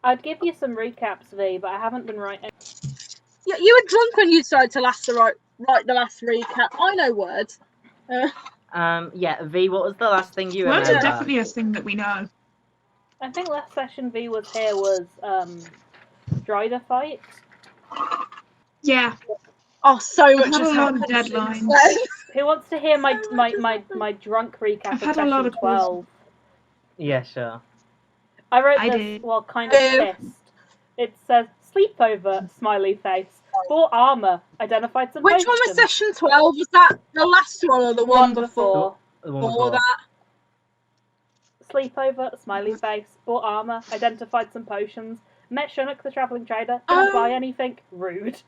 I'd give you some recaps, V, but I haven't been writing. Yeah, you were drunk when you started to write the last recap. I know words. Yeah, V, what was the last thing you Words remember? are definitely a thing that we know. I think last session V was here was Drider fight. Yeah. Oh, so I've much had a has lot of happened since deadlines. then. Who wants to hear my drunk recap I've of had a lot session of 12? Yeah, sure. I wrote I this did. while kind of pissed. It says, sleepover, smiley face. Bought armour, identified some Which one was potions. session 12? Was that the last one or the one before? The one Before before. that? Sleepover, smiley face. Bought armour, identified some potions. Met Shunnock the travelling trader. Didn't buy anything. Rude.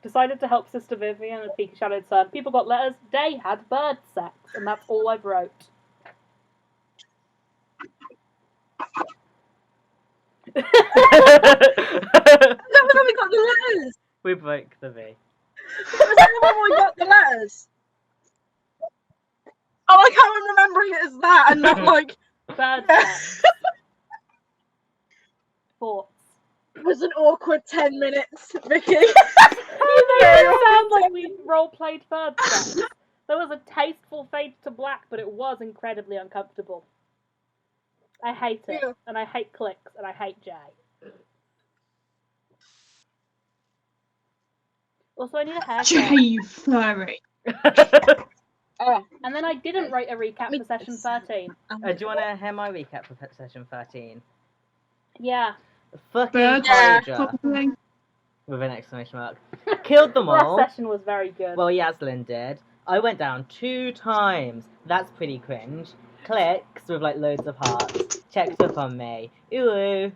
Decided to help Sister Vivian and Peak Shadowed Sun. People got letters. Dae had bird sex. And that's all I've wrote. Is that when we got the letters? We broke the V. Is that the one we got the letters? Oh, I can't remembering it as that and not like Bird sex. Thoughts. it was an awkward 10 minutes, Vicky. You made it sound like we role-played bird sex. There was a tasteful fade to black, but it was incredibly uncomfortable. I hate it. Yeah. And I hate clicks, and I hate Jay. Also, I need a haircut. Jay, you furry. Oh, And then I didn't write a recap for session 13. Do you want to hear my recap for session 13? Yeah. Fucking Birds, Hydra, probably. with an exclamation mark. Killed them all. Last session was very good. Well, Yaslin did. I went down 2 times. That's pretty cringe. Clicks with like loads of hearts. Checked up on me. Ooh.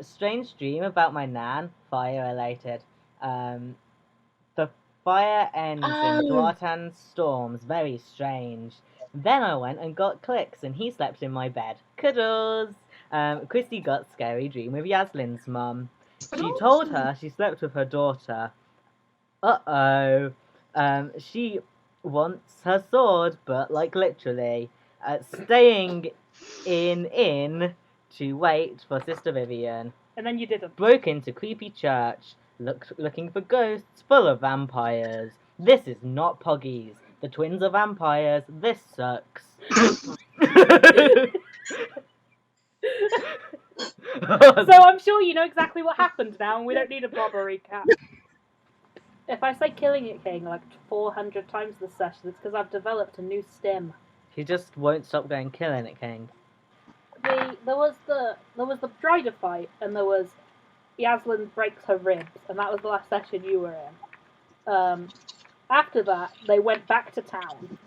Strange dream about my nan. Fire related. The fire ends in Dwartan's storms. Very strange. Then I went and got Clicks and he slept in my bed. Cuddles. Christy got scary dream with Yaslin's mum. She told her she slept with her daughter. Uh-oh. She wants her sword, but like literally. Staying in to wait for Sister Vivian. And then you didn't. Broke into creepy church, looking for ghosts full of vampires. This is not Poggies. The twins are vampires. This sucks. So I'm sure you know exactly what happened now, and we don't need a proper recap. If I say Killing It King like 400 times this session, it's because I've developed a new stim. He just won't stop going Killing It King. There was the Drider fight, and there was Yaslin breaks her ribs, and that was the last session you were in. After that, they went back to town.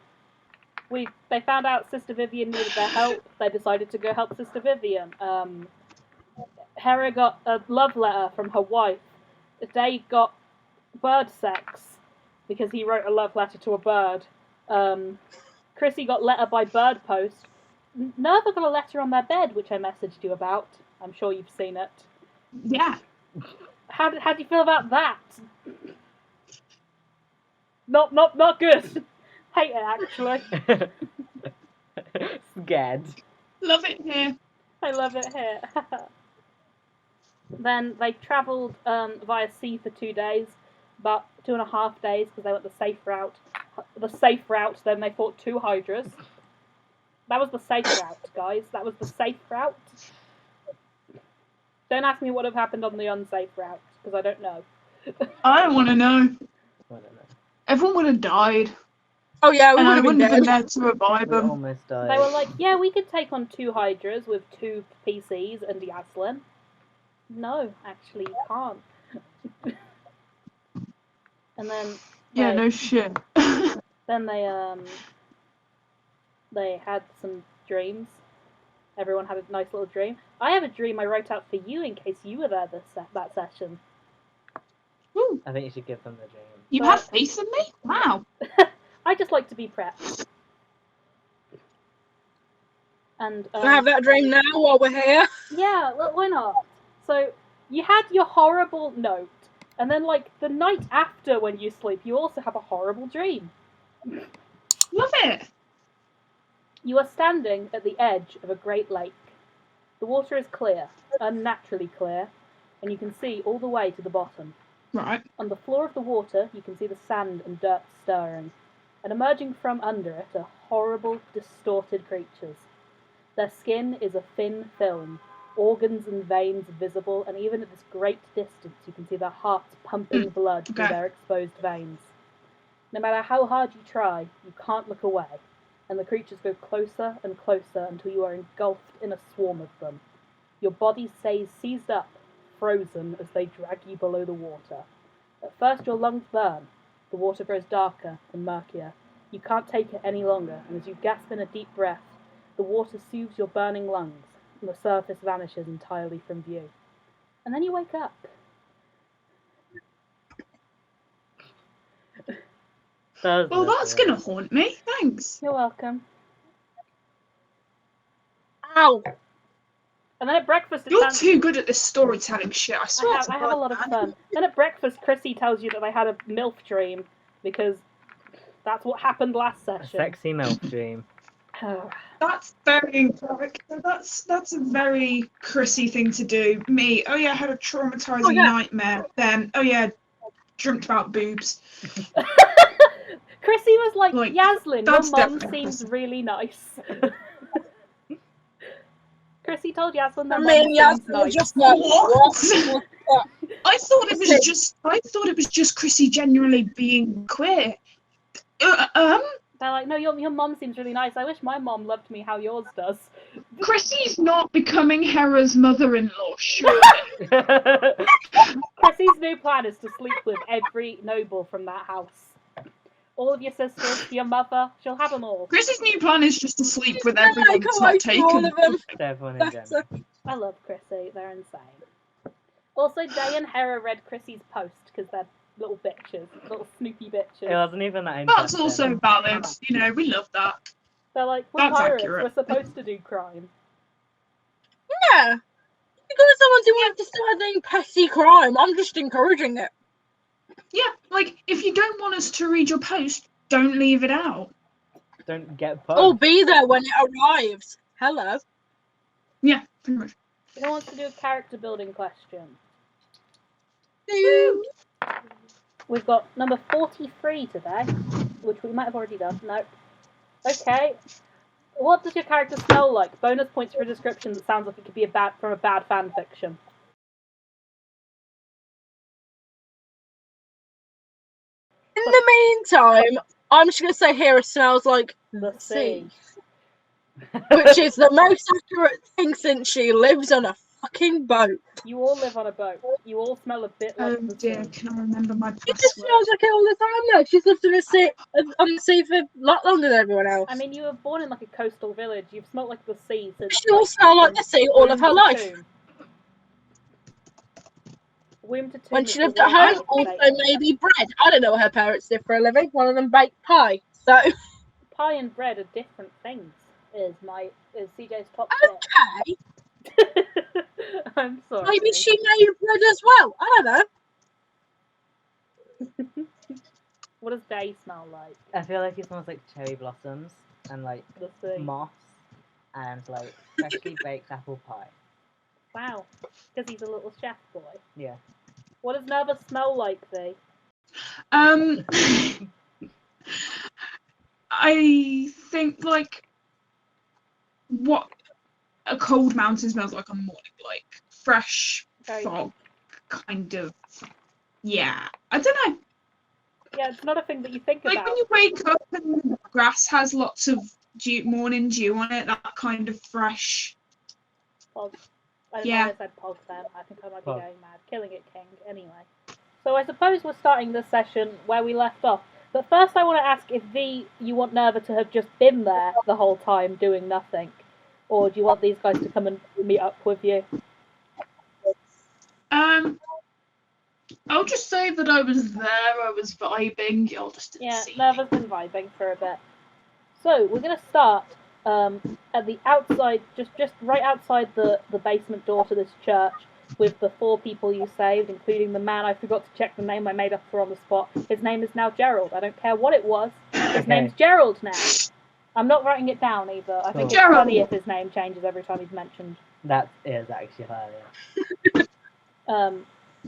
They found out Sister Vivian needed their help. They decided to go help Sister Vivian. Hera got a love letter from her wife. Dae got bird sex because he wrote a love letter to a bird. Chrissy got letter by bird post. Naerva got a letter on their bed, which I messaged you about. I'm sure you've seen it. Yeah. How do you feel about that? Not good. Hate it, actually. Scared. Love it here. I love it here. Then they travelled via sea for 2 days, about 2.5 days, because they went the safe route. Then they fought 2 hydras. That was the safe route, guys. That was the safe route. Don't ask me what have happened on the unsafe route, because I don't know. I don't want to know. I don't know. Everyone would have died. Oh yeah, we And would I have been wouldn't have been dead. there to revive We them. almost died. They were like, yeah, we could take on 2 hydras with 2 PCs and Yaslin. No, actually, you can't. And then Yeah, no shit. then they had some dreams. Everyone had a nice little dream. I have a dream I wrote out for you in case you were there that session. Ooh, I think you should give them the dream. you have faith in me? Wow. I just like to be prepped. And Can I have that dream now while we're here? yeah, why not? So you had your horrible note, and then like the night after when you sleep, you also have a horrible dream. Love it. You are standing at the edge of a great lake. The The water is clear, unnaturally clear, and you can see all the way to the bottom. Right. On the floor of the water, you can see the sand and dirt stirring, and emerging from under it are horrible, distorted creatures. Their skin is a thin film, organs and veins visible, and even at this great distance you can see their hearts pumping blood through their exposed veins. No matter how hard you try, you can't look away, and the creatures go closer and closer until you are engulfed in a swarm of them. Your body stays seized up, frozen, as they drag you below the water. At first your lungs burn, the water grows darker and murkier. You can't take it any longer, and as you gasp in a deep breath, the water soothes your burning lungs, and the surface vanishes entirely from view. And then you wake up. Well, that's gonna haunt me. Thanks. You're welcome. Ow! And then at breakfast, You're too good at this storytelling shit. I swear. I have a lot of fun. Then at breakfast, Chrissy tells you that they had a MILF dream because that's what happened last A session. sexy MILF dream. That's very incorrect. That's a very Chrissy thing to do. Me, oh yeah, I had a traumatizing nightmare. Then, oh yeah, dreamt about boobs. Chrissy was like Yaslin, your mum definitely seems really nice. Chrissy told Yaslin that Yaslin nice. just like, What? I thought it was just Chrissy genuinely being queer. They're like, no, your mum seems really nice. I wish my mum loved me how yours does. Chrissy's not becoming Hera's mother-in-law, surely. Chrissy's new plan is to sleep with every noble from that house. All of your sisters, your mother, she'll have them all. Chrissy's new plan is just to sleep with everyone that's not taken. Everyone in general. I love Chrissy, they're insane. Also, Dae and Hera read Chrissy's post because they're little bitches, little snoopy bitches. It wasn't even that interesting. That's also valid. You know, we love that. They're like, we're That's pirates, accurate. we're supposed to do crime. Yeah. Because someone's doing deciding petty crime, I'm just encouraging it. Yeah, like, if you don't want us to read your post, don't leave it out. Don't get Or bugged. be there when it arrives. Hello. Yeah, pretty much. Who wants to do a character building question? We've got number 43 today, which we might have already done. Nope. Okay. What does your character smell like? Bonus points for a description that sounds like it could be from a bad fan fiction. In the meantime, I'm just going to say Hera smells like The sea. which is the most accurate thing since she lives on a fucking boat. You all live on a boat. You all smell a bit like Oh the dear, sea. can I remember my She just password? smells like it all the time though. She's lived on the sea for a lot longer than everyone else. I mean, you were born in like a coastal village. You've smelled like the sea since. She will smell like the sea all of her womb to life. tomb. Womb to tomb. When is she the lived at way home, to also make it. maybe bread. I don't know what her parents did for a living. One of them baked pie. So Pie and bread are different things. Is CJ's top okay, tip. I'm sorry. maybe she made bread as well. I don't know. What does Dae smell like? I feel like it smells like cherry blossoms and like The sea. moss and like freshly baked apple pie. Wow. Because he's a little chef boy. Yeah. What does Naerva smell like, Thee? I think, like, what a cold mountain smells like on a morning, like, fresh Very fog, kind of, yeah. I don't know. Yeah, it's not a thing that you think Like, about. when you wake up and the grass has lots of morning dew on it, that kind of fresh. Pog. I don't Yeah. know if I said Pog then. I think I might be Pog. going mad. Killing it, King. Anyway. So I suppose we're starting this session where we left off. But first I want to ask if you want Naerva to have just been there the whole time doing nothing? Or do you want these guys to come and meet up with you? I'll just say that I was there, I was vibing, y'all just didn't Yeah, see me. Naerva's been vibing for a bit. So we're going to start at the outside, just right outside the basement door to this church, with the 4 people you saved, including the man I forgot to check the name I made up for on the spot. His name is now Gerald. I don't care what it was. His name's Gerald now. I'm not writing it down either. I think it's Gerald. funny if his name changes every time he's mentioned. That is actually hilarious.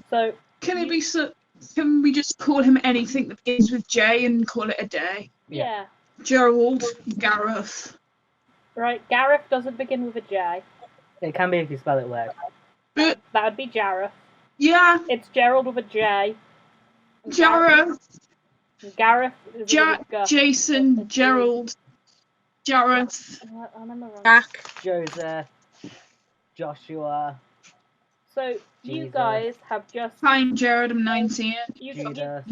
So Can it be so? Can we just call him anything that begins with J and call it a day? yeah. Gerald, Gareth. Right, Gareth doesn't begin with a J. It can be if you spell it weird. But That would be Jareth. yeah, It's Gerald with a J. And Gareth, Gareth is with a G. Jason, A G. Gerald, Jareth. I remember wrong. Jack. Joseph, Joshua, So you Jesus. guys have just I'm Jared. I'm 19. Judas.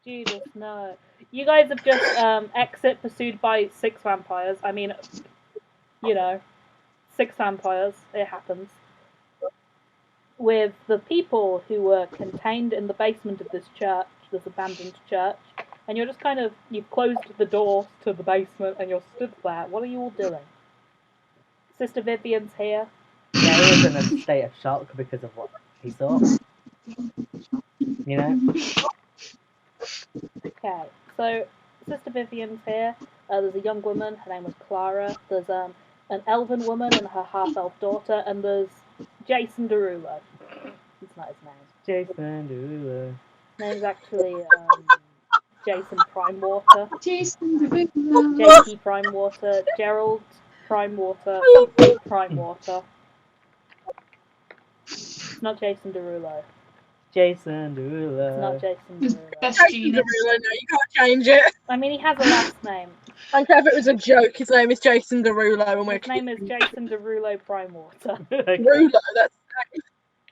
Jesus, no. You guys have just exit pursued by 6 vampires. I mean, 6 vampires. It happens. With the people who were contained in the basement of this church, this abandoned church, and you're just you've closed the door to the basement and you're stood there. What are you all doing? Sister Vivian's here. Yeah, he was in a state of shock because of what he saw. You know? Okay, so Sister Vivian's here. There's a young woman, her name was Clara. There's an elven woman and her half-elf daughter, and there's Jason Derulo. That's not his name. Jason Derulo. His name's actually Jason Primewater. Jason, the big JP Primewater. Gerald Primewater. Something Primewater. It's not Jason Derulo. Jason Derulo. It's not Jason His Derulo. best Jason genius. Derulo, no, you can't change it. I mean, he has a last name. I don't care if it was a joke. His name is Jason Derulo, and we're His name is Jason Derulo Primewater. Derulo. That's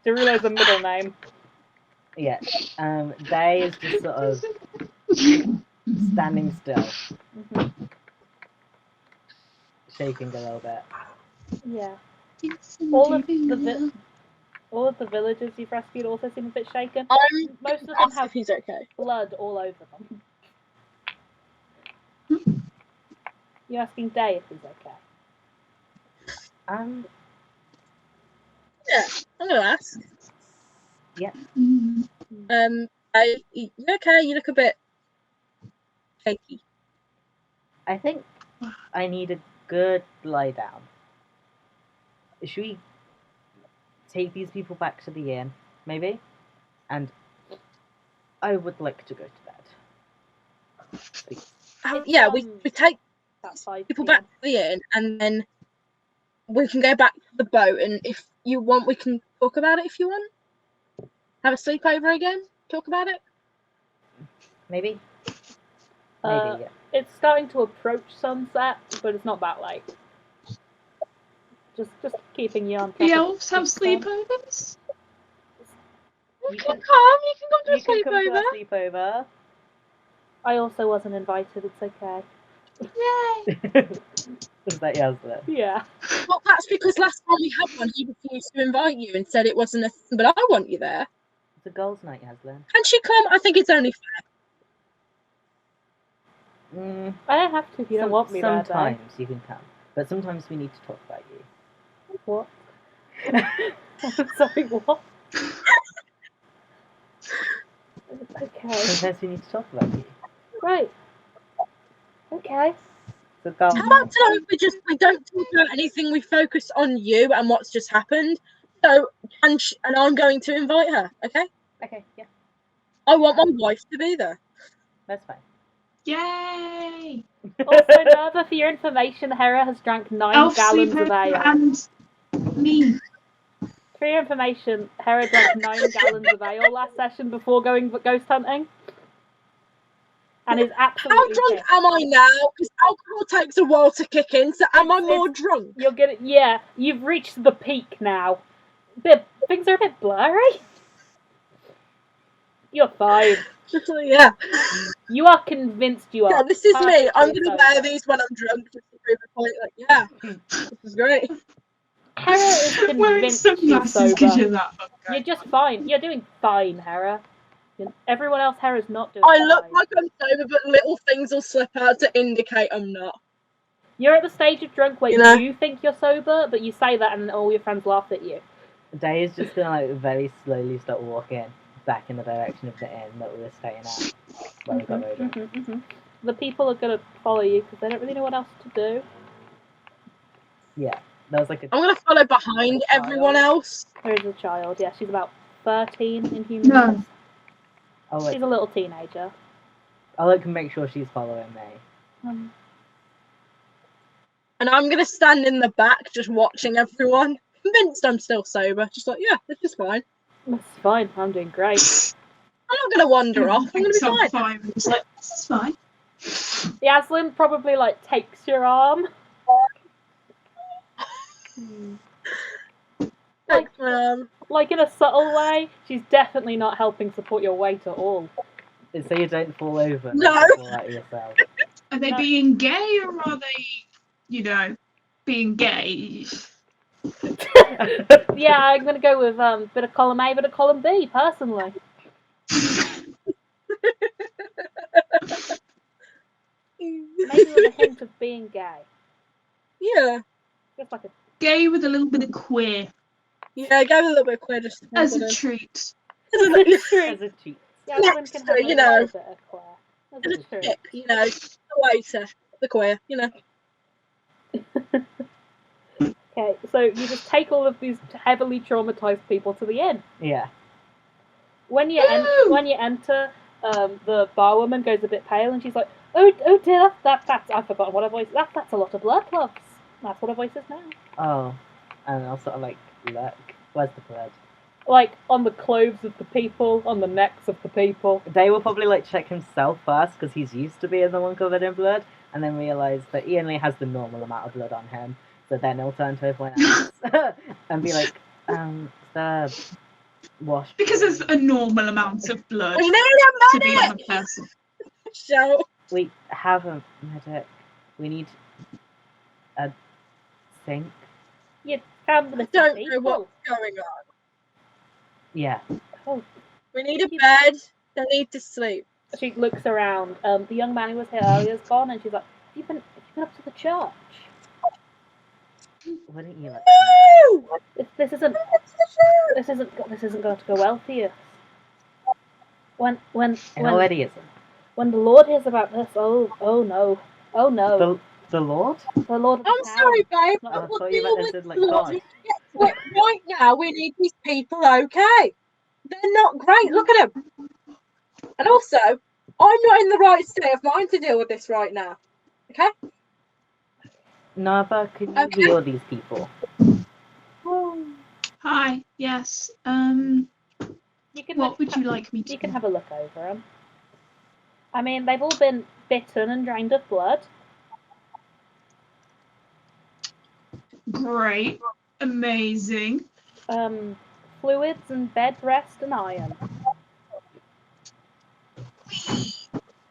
Derulo's a middle name. Yeah. Dae is just sort of standing still, Hmm. shaking a little bit. Yeah. All of the villagers you've rescued also seem a bit shaken. Most of them asked have if he's okay. blood all over them. You're asking Dae if he's okay. Yeah, I'm gonna ask. Mm. You okay? You look a bit shaky. I think I need a good lie down. Should we take these people back to the inn, maybe? And I would like to go to bed. Please. Yeah, we take About 5 people PM. back to the inn, and then we can go back to the boat. And if you want, we can talk about it. If you want, have a sleepover again. Talk about it. Maybe? Uh, Yeah. It's starting to approach sunset, but it's not that late. Just keeping you on top. The of elves have the time. sleepovers. You can come. You can come to You can come to a sleepover. I also wasn't invited. It's okay. Yay! Is that Yasmin? Yeah. Well, that's because last time we had one, he refused to invite you and said it wasn't a thing. But I want you there. It's a girls' night, Yasmin. Can she come? I think it's only Mm, I don't have to if you don't want me there, Dae. sometimes you can come, but sometimes we need to talk about you. What? Sorry, what? Okay. Sometimes we need to talk about you. Right. Okay. So girls' How about night. tonight we don't talk about anything, we focus on you and what's just happened. So, and I'm going to invite her, okay? Okay, yeah, I want my wife to be there. that's fine. Yay! Also, Naerva, for your information, Hera has drank 9 Elf gallons of sleepover ale. and me. For your information, Hera drank 9 gallons of ale last session before going ghost hunting. And is How absolutely drunk pissed. am I now? Because alcohol takes a while to kick in, so am I more drunk? You're gonna, yeah, you've reached the peak now. Things are a bit blurry. You're fine. Yeah. You are convinced you are. Yeah, this is me. I'm perfectly going to sober. wear these when I'm drunk just to prove a point. Like, yeah, this is great. Hera is Wearing convinced she's sunglasses because sober. you're that fucking You're just fine. You're doing fine, Hera. Everyone else, Hera's not doing I look fine. like I'm sober, but little things will slip out to indicate I'm not. You're at the stage of drunk where You know? you think you're sober, but you say that and all your friends laugh at you. Dae is just gonna like very slowly start walking back in the direction of the inn that we were staying at when we got over. The people are going to follow you because they don't really know what else to do. Yeah, There was like a. I'm gonna follow behind everyone else. There is a child. Yeah, she's about 13 in human No. years. I'll like, She's a little teenager. I'll like make sure she's following me. And I'm gonna stand in the back just watching everyone. Convinced I'm still sober. Just like, yeah, this is fine. That's fine. I'm doing great. I'm not gonna wander off. I'm gonna be So fine. fine. It's like, this is fine. Yaslin probably like takes your arm. Like, like in a subtle way, she's definitely not helping support your weight at all. So you don't fall over. And No. fall out of yourself. Are they No. being gay or are they, you know, being gay? Yeah, I'm gonna go with bit of column A, bit of column B, personally. Maybe with a hint of being gay. Yeah. Just like a Gay with a little bit of queer. Yeah, go a little bit queer just As a treat. as a treat. As a cheat. Yaslin can have a You know. little bit of queer. That's As a true. tip, you know, the waiter, the queer, you know. Okay, so you just take all of these heavily traumatized people to the inn. Yeah. When you Woo! when you enter, the barwoman goes a bit pale and she's like, "Oh dear, that's I've forgotten what her voice. That's a lot of blood clots. That's what her voice is now." Oh. And I'll sort of like look. Where's the blood? Like on the clothes of the people, on the necks of the people. They will probably like check himself first because he's used to being the one covered in blood, and then realise that he only has the normal amount of blood on him. So then he'll turn to everyone else and be like, the wash. Because there's a normal amount of blood We need to a be on a medic! person. So, We have a medic. We need a sink. You found I the don't know people. what's going on. Yeah. Oh, We need a bed. They need to sleep. she looks around. The young man who was here earlier is gone, and she's like, have you been up to the church? Wouldn't you like? Woo! This isn't going to go well for you. When It already isn't. when the Lord hears about this, oh no, The Lord? the Lord of the I'm town. sorry, babe. No, I We'll thought you deal meant with as in, like, the God. Lord. Look, right now, we need these people okay. They're not great. Look at them. And also, I'm not in the right state of mind to deal with this right now. Okay? Naerva, can you Okay. heal these people? Hi, yes. You can What would you like me to You can have a look over them. I mean, they've all been bitten and drained of blood. Great. Amazing. Fluids and bed rest and iron.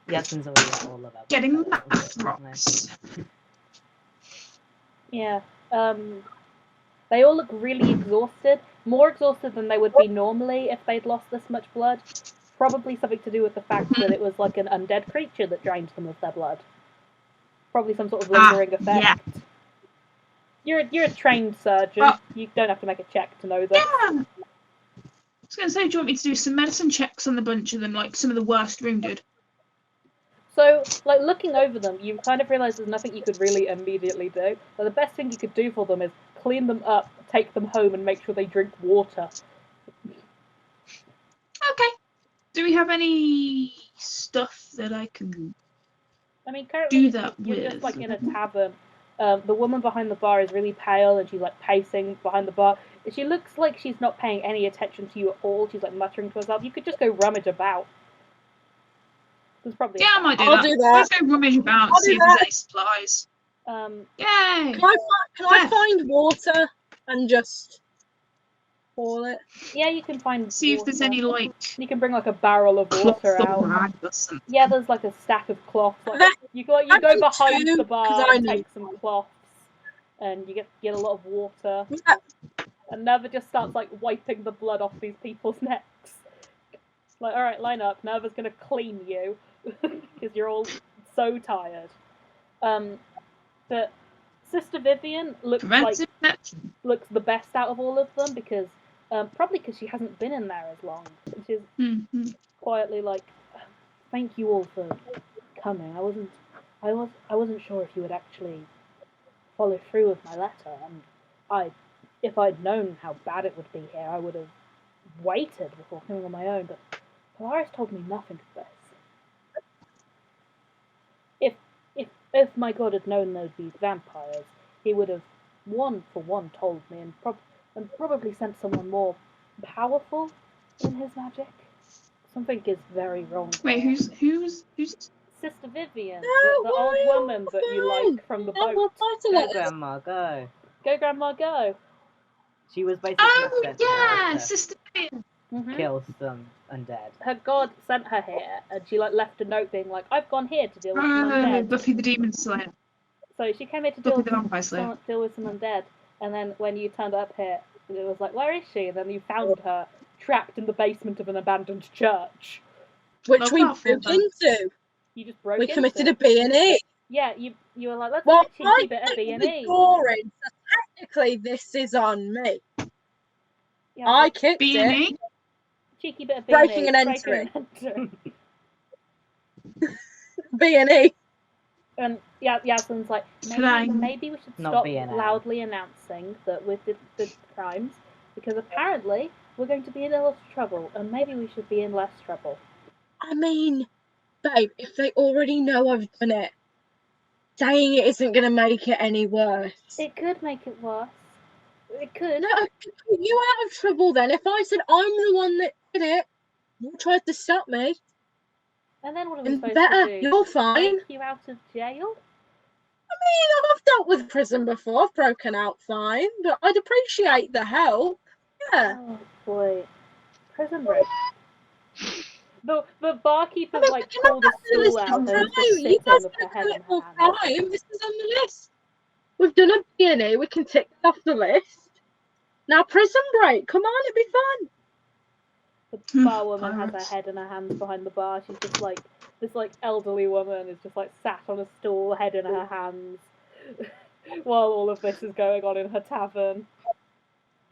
Yasmin's already got all of that. Getting math rocks. Yeah. They all look really exhausted. More exhausted than they would be normally if they'd lost this much blood. Probably something to do with the fact that it was like an undead creature that drained them of their blood. Probably some sort of lingering effect. Yeah. You're a trained surgeon. You don't have to make a check to know this. Yeah. I was going to say, do you want me to do some medicine checks on the bunch of them, like some of the worst wounded? So, like, looking over them, you kind of realise there's nothing you could really immediately do. But the best thing you could do for them is clean them up, take them home, and make sure they drink water. Okay. Do we have any stuff that I can I mean, currently do that you're with? just, like, in a tavern. The woman behind the bar is really pale, and she's, like, pacing behind the bar. She looks like she's not paying any attention to you at all. She's, like, muttering to herself. You could just go rummage about. There's probably Yeah, I might do I'll that. do that. Let's go rummage about, I'll see do if there's that. any supplies. Yay! Can I find water and just pour it? Yeah, you can find See if there's water. any, like, You can bring, like, a barrel of cloth water or out. rag or something. Yeah, there's like a stack of cloths. Like, you go I need behind two, the bar 'cause I and need take some cloths, and you get a lot of water. Yeah. And Naerva just starts like wiping the blood off these people's necks. It's like, all right, line up. Naerva's gonna clean you because you're all so tired. But Sister Vivian looks Preventive medicine. looks the best out of all of them because probably because she hasn't been in there as long. She's Mm-hmm. quietly like, thank you all for coming. I wasn't sure if you would actually follow through with my letter, and if I'd known how bad it would be here, I would have waited before coming on my own. But Polaris told me nothing of this. If my god had known there'd be vampires, he would have one for one told me, and probably sent someone more powerful in his magic. Something is very wrong. Wait, here. who's Sister Vivian, No, the old why woman that you fine. like from the No, boat. we'll Go, fight Grandma, go. Go, Grandma, go. She was basically Oh sent here yeah, to Sister Vivian. Mm-hmm. kill some undead. Her god sent her here, and she left a note being like, "I've gone here to deal with some Oh, undead." Buffy the Demon Slayer. So she came here to Buffy the Vampire Slayer. deal with some undead, and then when you turned up here, it was like, "Where is she?" And then you found her trapped in the basement of an abandoned church. Which Love we that for broke them. into. You just broke We into committed it. a B&E. Yeah, you were like, "Let's Well, do a cheeky I bit of think B&E." boring, so technically this is on me. Yeah, I kicked it. B&E. cheeky bit of breaking B&E, and breaking and entering. B&E. And Yasmin's like, Slang. maybe we should Not stop B&M. loudly announcing that we did the crimes, because apparently we're going to be in a lot of trouble, and maybe we should be in less trouble. I mean, babe, if they already know I've done it, saying it isn't going to make it any worse. It could make it worse. It could. No, I could put you out of trouble then. If I said I'm the one that did it, you tried to stop me. And then what are we And supposed better, to do? you're fine. Take you out of jail? I mean, I've dealt with prison before. I've broken out fine, but I'd appreciate the help. Yeah. Oh boy, prison break. The barkeeper I mean, like we can pulled a have that stool list out of and crime. just You sits guys in with her can head in commit more her hands. crime. This is on the list. We've done a B&E. We can tick it off the list. Now, prison break. Come on, it'd be fun. The bar woman has her Pirates. head in her hands behind the bar. She's just like this like elderly woman is just like sat on a stool, head in her hands, while all of this is going on in her tavern.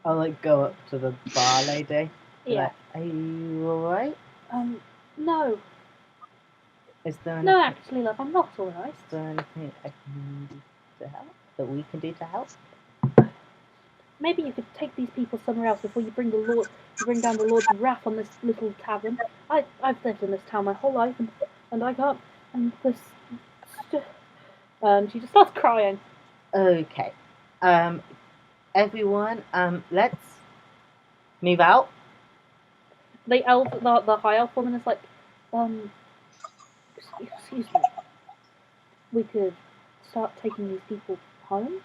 I'll like go up to the bar lady. Be Yeah. like, are you alright? No, Is there anything, no, actually, love, I'm not all right. is there anything I can do to help? That we can do to help? Maybe you could take these people somewhere else before you bring down the Lord's wrath on this little tavern. I've lived in this town my whole life, and I can't. And this. She just starts crying. Okay. Everyone, let's move out. The high elf woman is like, excuse me. We could start taking these people home.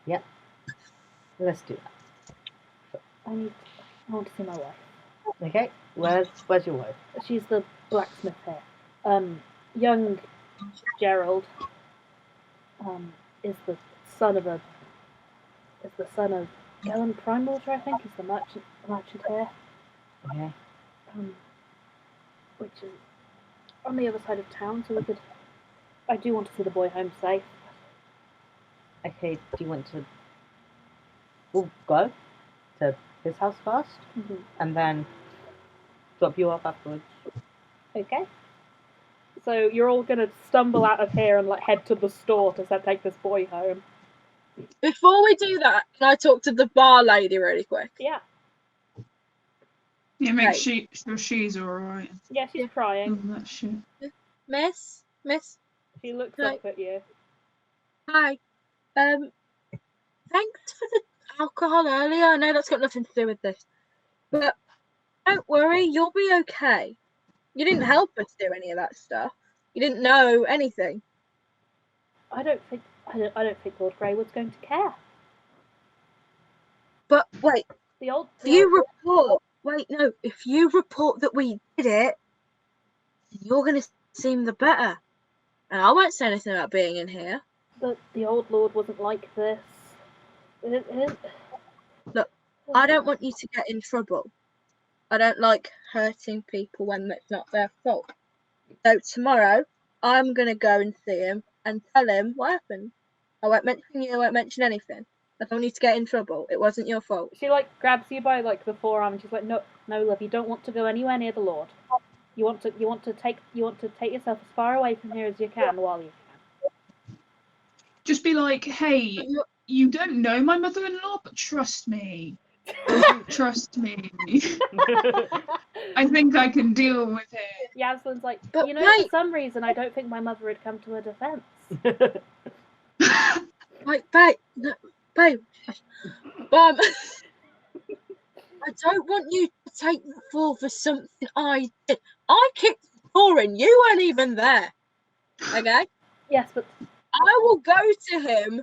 Yep. Let's do that. I want to see my wife. Okay. Where's your wife? She's the blacksmith here. Young Gerald is the son of Galen Primewater, I think, is the merchant here. Okay. Which is on the other side of town, so I do want to see the boy home safe. Okay. Do you want to? We'll go to his house first, and then drop you off afterwards. Okay. So you're all gonna stumble out of here and like head to the store to take this boy home. Before we do that, can I talk to the bar lady really quick? Yeah. Yeah, make Right. sure she's alright. Yeah, she's crying. Oh, that shit. Miss? She looks Hi. up at you. Hi. Thanks for the alcohol earlier. I know that's got nothing to do with this. But don't worry, you'll be okay. You didn't help us do any of that stuff. You didn't know anything. I don't think Lord Greywood's going to care. But wait, If you report that we did it, you're going to seem the better. And I won't say anything about being in here. the old Lord wasn't like this. Look, I don't want you to get in trouble. I don't like hurting people when it's not their fault. So tomorrow, I'm going to go and see him and tell him what happened. I won't mention you, I won't mention anything. I don't need to get in trouble. It wasn't your fault. She like grabs you by like the forearm and she's like, no, love, you don't want to go anywhere near the Lord. You want to take yourself as far away from here as you can while you can. Just be like, hey, you don't know my mother-in-law, but trust me. Trust me. I think I can deal with it. Yaslin's like, But you know, wait. for some reason, I don't think my mother would come to her defense. Like, babe, no, babe. I don't want you to take the fall for something I did. I kicked the door in. You weren't even there. Okay? Yes, but I will go to him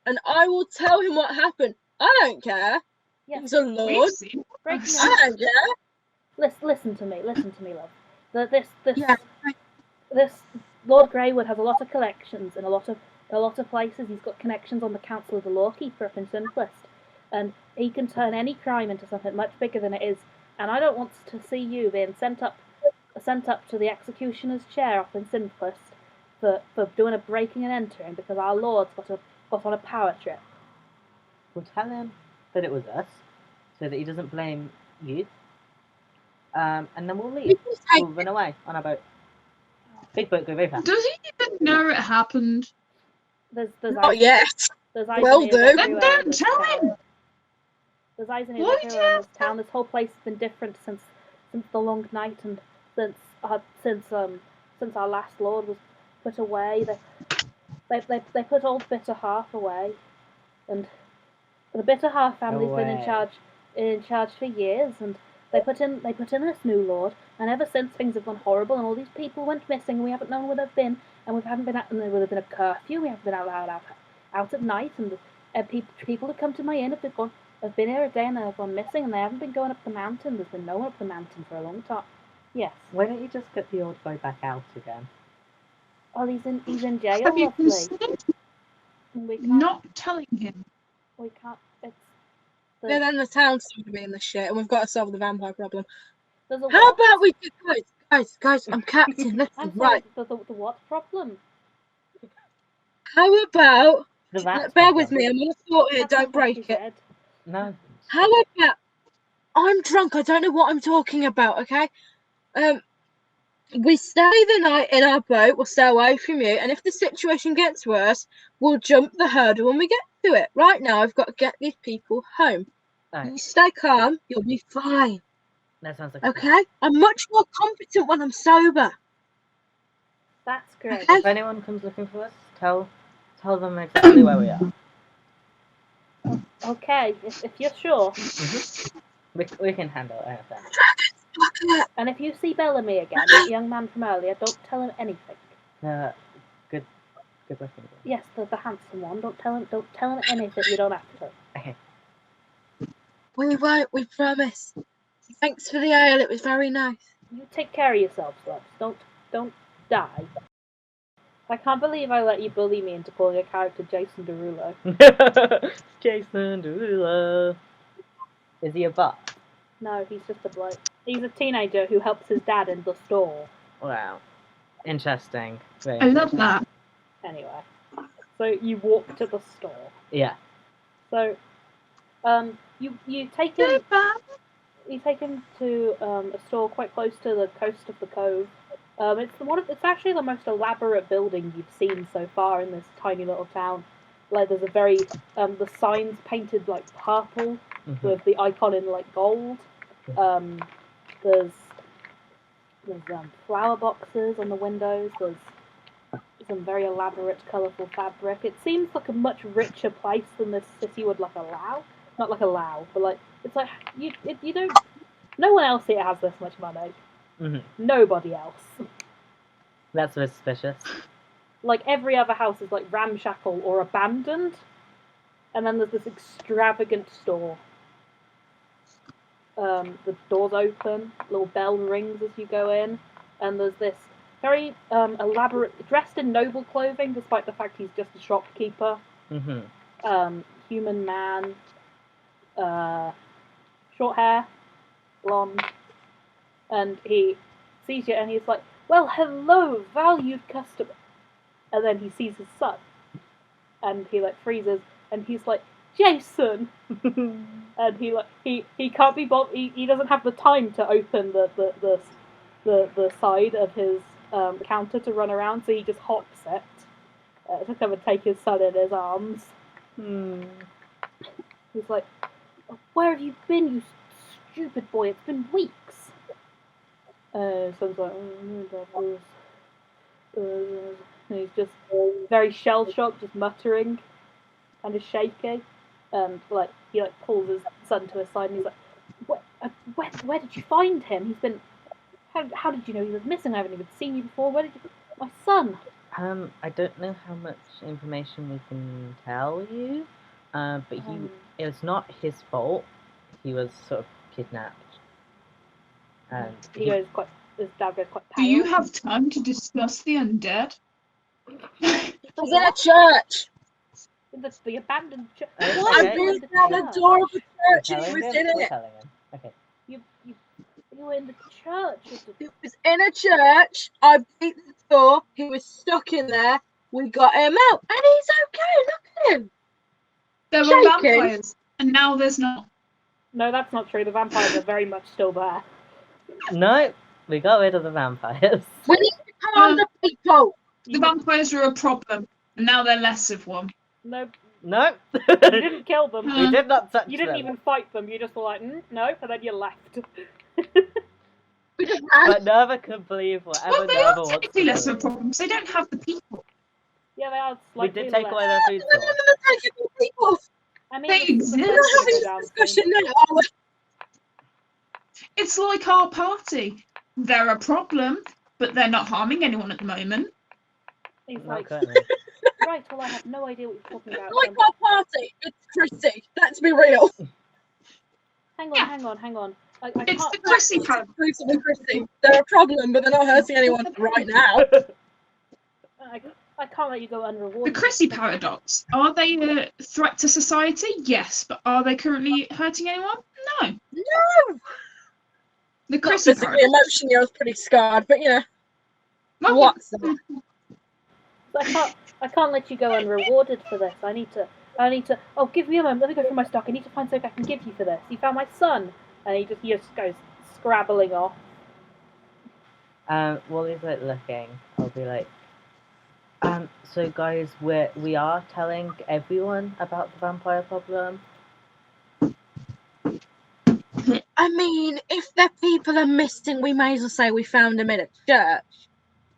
and I will tell him what happened. I don't care. yes, He's a We've lord. seen breaking us. I don't care. listen to me, love. Yeah. This Lord Greywood has a lot of collections in a lot of places. He's got connections on the Council of the Lawkeeper up in Simplest, and he can turn any crime into something much bigger than it is. And I don't want to see you being sent up to the executioner's chair up in Simplest for doing a breaking and entering because our lord's got on a power trip. We'll tell him that it was us, so that he doesn't blame you. And then we'll leave. We'll run away on our boat. Big boat, go very fast. Does he even know it happened? There's Not yet. There's eyes Well, and ears do. everywhere Then in don't this tell town. him. There's eyes and ears Why everywhere in do this town. This whole place has been different since the long night and since our last lord was put away. They put old Bitter Half away, and the Bitter Half family's been in charge for years, and they put in this new lord, and ever since things have gone horrible, and all these people went missing, and we haven't known where they've been, and and there would have been a curfew. We haven't been allowed out at night, and people who come to my inn have been here a day and they've gone missing, and they haven't been going up the mountain. There's been no one up the mountain for a long time. Yes. Why don't you just get the old guy back out again? Oh, he's in jail, Have you lovely. considered We can't. not telling him? We can't. It's. Yeah, then the town's going to be in the shit, and we've got to solve the vampire problem. There's a How what? about we guys? I'm captain. Listen, I'm sorry. right. The what problem? How about? The rat Bear problem. with me. I'm gonna sort it. That's Don't not what break she it. said. No. How about? I'm drunk. I don't know what I'm talking about. Okay. We stay the night in our boat. We'll stay away from you. And if the situation gets worse, we'll jump the hurdle when we get to it. Right now, I've got to get these people home. Alright, You stay calm. You'll be fine. that sounds like Okay. I'm much more competent when I'm sober. That's great. Okay. If anyone comes looking for us, tell them exactly where we are. Okay, if you're sure. We can handle anything. And if you see Bellamy again, that young man from earlier, don't tell him anything. Good looking. Yes, the handsome one. Don't tell him anything. You don't have to. Okay. We won't. We promise. Thanks for the ale. It was very nice. You take care of yourselves, loves. Don't die. I can't believe I let you bully me into calling a character Jason Derulo. Jason Derulo. Is he a bot? No, he's just a bloke. He's a teenager who helps his dad in the store. Wow. Interesting. Very I love interesting. that. Anyway, so you walk to the store. Yeah. So, you take him. You take him to a store quite close to the coast of the cove. It's actually the most elaborate building you've seen so far in this tiny little town. Like there's a very the signs painted like purple with the icon in like gold. There's flower boxes on the windows. There's some very elaborate, colourful fabric. It seems like a much richer place than this city would like allow. Not like allow, but like it's like you don't. No one else here has this much money. Nobody else. That's suspicious. Like every other house is like ramshackle or abandoned, and then there's this extravagant store. The doors open, little bell rings as you go in, and there's this very elaborate, dressed in noble clothing, despite the fact he's just a shopkeeper. Human man, short hair, blonde, and he sees you and he's like, "Well, hello, valued customer." And then he sees his son, and he like freezes, and he's like, "Jason," and he can't be bothered. He doesn't have the time to open the side of his counter to run around, so he just hops it to come and take his son in his arms. He's like, "Oh, where have you been, you stupid boy? It's been weeks." Someone's like, and he's just very shell shocked, just muttering, kind of shaky, and like he like pulls his son to his side, and he's like, where did you find him? He's been. How did you know he was missing? I haven't even seen you before. Where did you? My son. I don't know how much information we can tell you, but it was not his fault. He was sort of kidnapped. And his dad goes quite pale. Do you have time to discuss the undead? Was in a church. The abandoned church. I beat down the door of the church and he was in it. Okay. You were in the church. He was in a church. I beat the door. He was stuck in there. We got him out, and he's okay. Look at him. There were Shaking. vampires, and now there's not. No, that's not true. The vampires are very much still there. No, we got rid of the vampires. We need to calm the people. The vampires were a problem, and now they're less of one. No, No. you didn't kill them. We did not touch You didn't them. even fight them. You just were like, no, and then you left. We just ran. But Naerva could believe whatever Well, they Naerva are wants technically to less of a believe. problem, because they don't have the people. Yeah, they are We slightly did take less. away their food No, source. taking people. I mean, They the exist. We're first not having thing this down discussion soon. now, are we? It's like our party. They're a problem, but they're not harming anyone at the moment. He's Not like, currently. right, well, I have no idea what you're talking about. Like our party, it's Chrissy. Let's be real. Hang Yeah. on. I It's can't. the Chrissy paradox. Bruce and Chrissy, they're a problem, but they're not hurting anyone right now. I can't let you go The unrewarded. Chrissy paradox. Are they a threat to society? Yes, but are they currently hurting anyone? No. No. The Not Chrissy physically, paradox. emotionally, I was pretty scarred, but you know, Well, what's that? I can't let you go unrewarded for this. I need to. Oh, give me a moment. Let me go through my stock. I need to find something I can give you for this. You found my son, and he just goes scrabbling off. While he's like looking, I'll be like, so guys, we are telling everyone about the vampire problem. I mean, if their people are missing, we may as well say we found them in a church.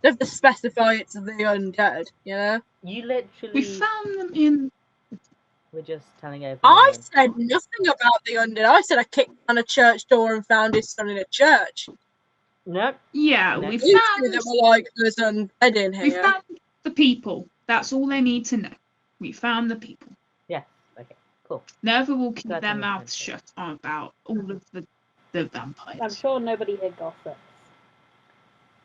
They have to specify it's the undead, you know? You literally we found them in. were just telling everyone. I said nothing about the undead. I said I kicked down a church door and found his son in a church. Nope. Yeah, No. we You two found. that were like, there's undead in We here. found the people. That's all they need to know. We found the people. Yes. Okay. Cool. Naerva will keep Glad their to mouths understand. shut about all of the vampires. I'm sure nobody here gossips.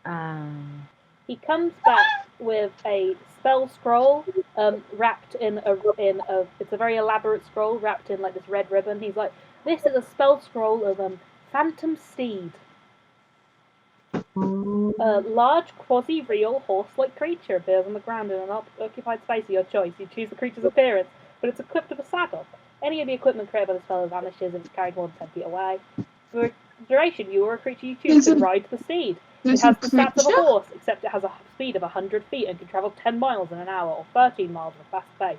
Um. He comes back with a spell scroll, wrapped in a. It's a very elaborate scroll wrapped in like this red ribbon. He's like, "This is a spell scroll of Phantom Steed. A large quasi-real horse-like creature appears on the ground in an occupied space of your choice. You choose the creature's appearance, but it's equipped with a saddle. Any of the equipment created by the spell vanishes if it's carried more than 10 feet away. For duration, you or a creature you choose can ride the steed. It has the stats of a horse, except it has a speed of 100 feet and can travel 10 miles in an hour or 13 miles at a fast pace.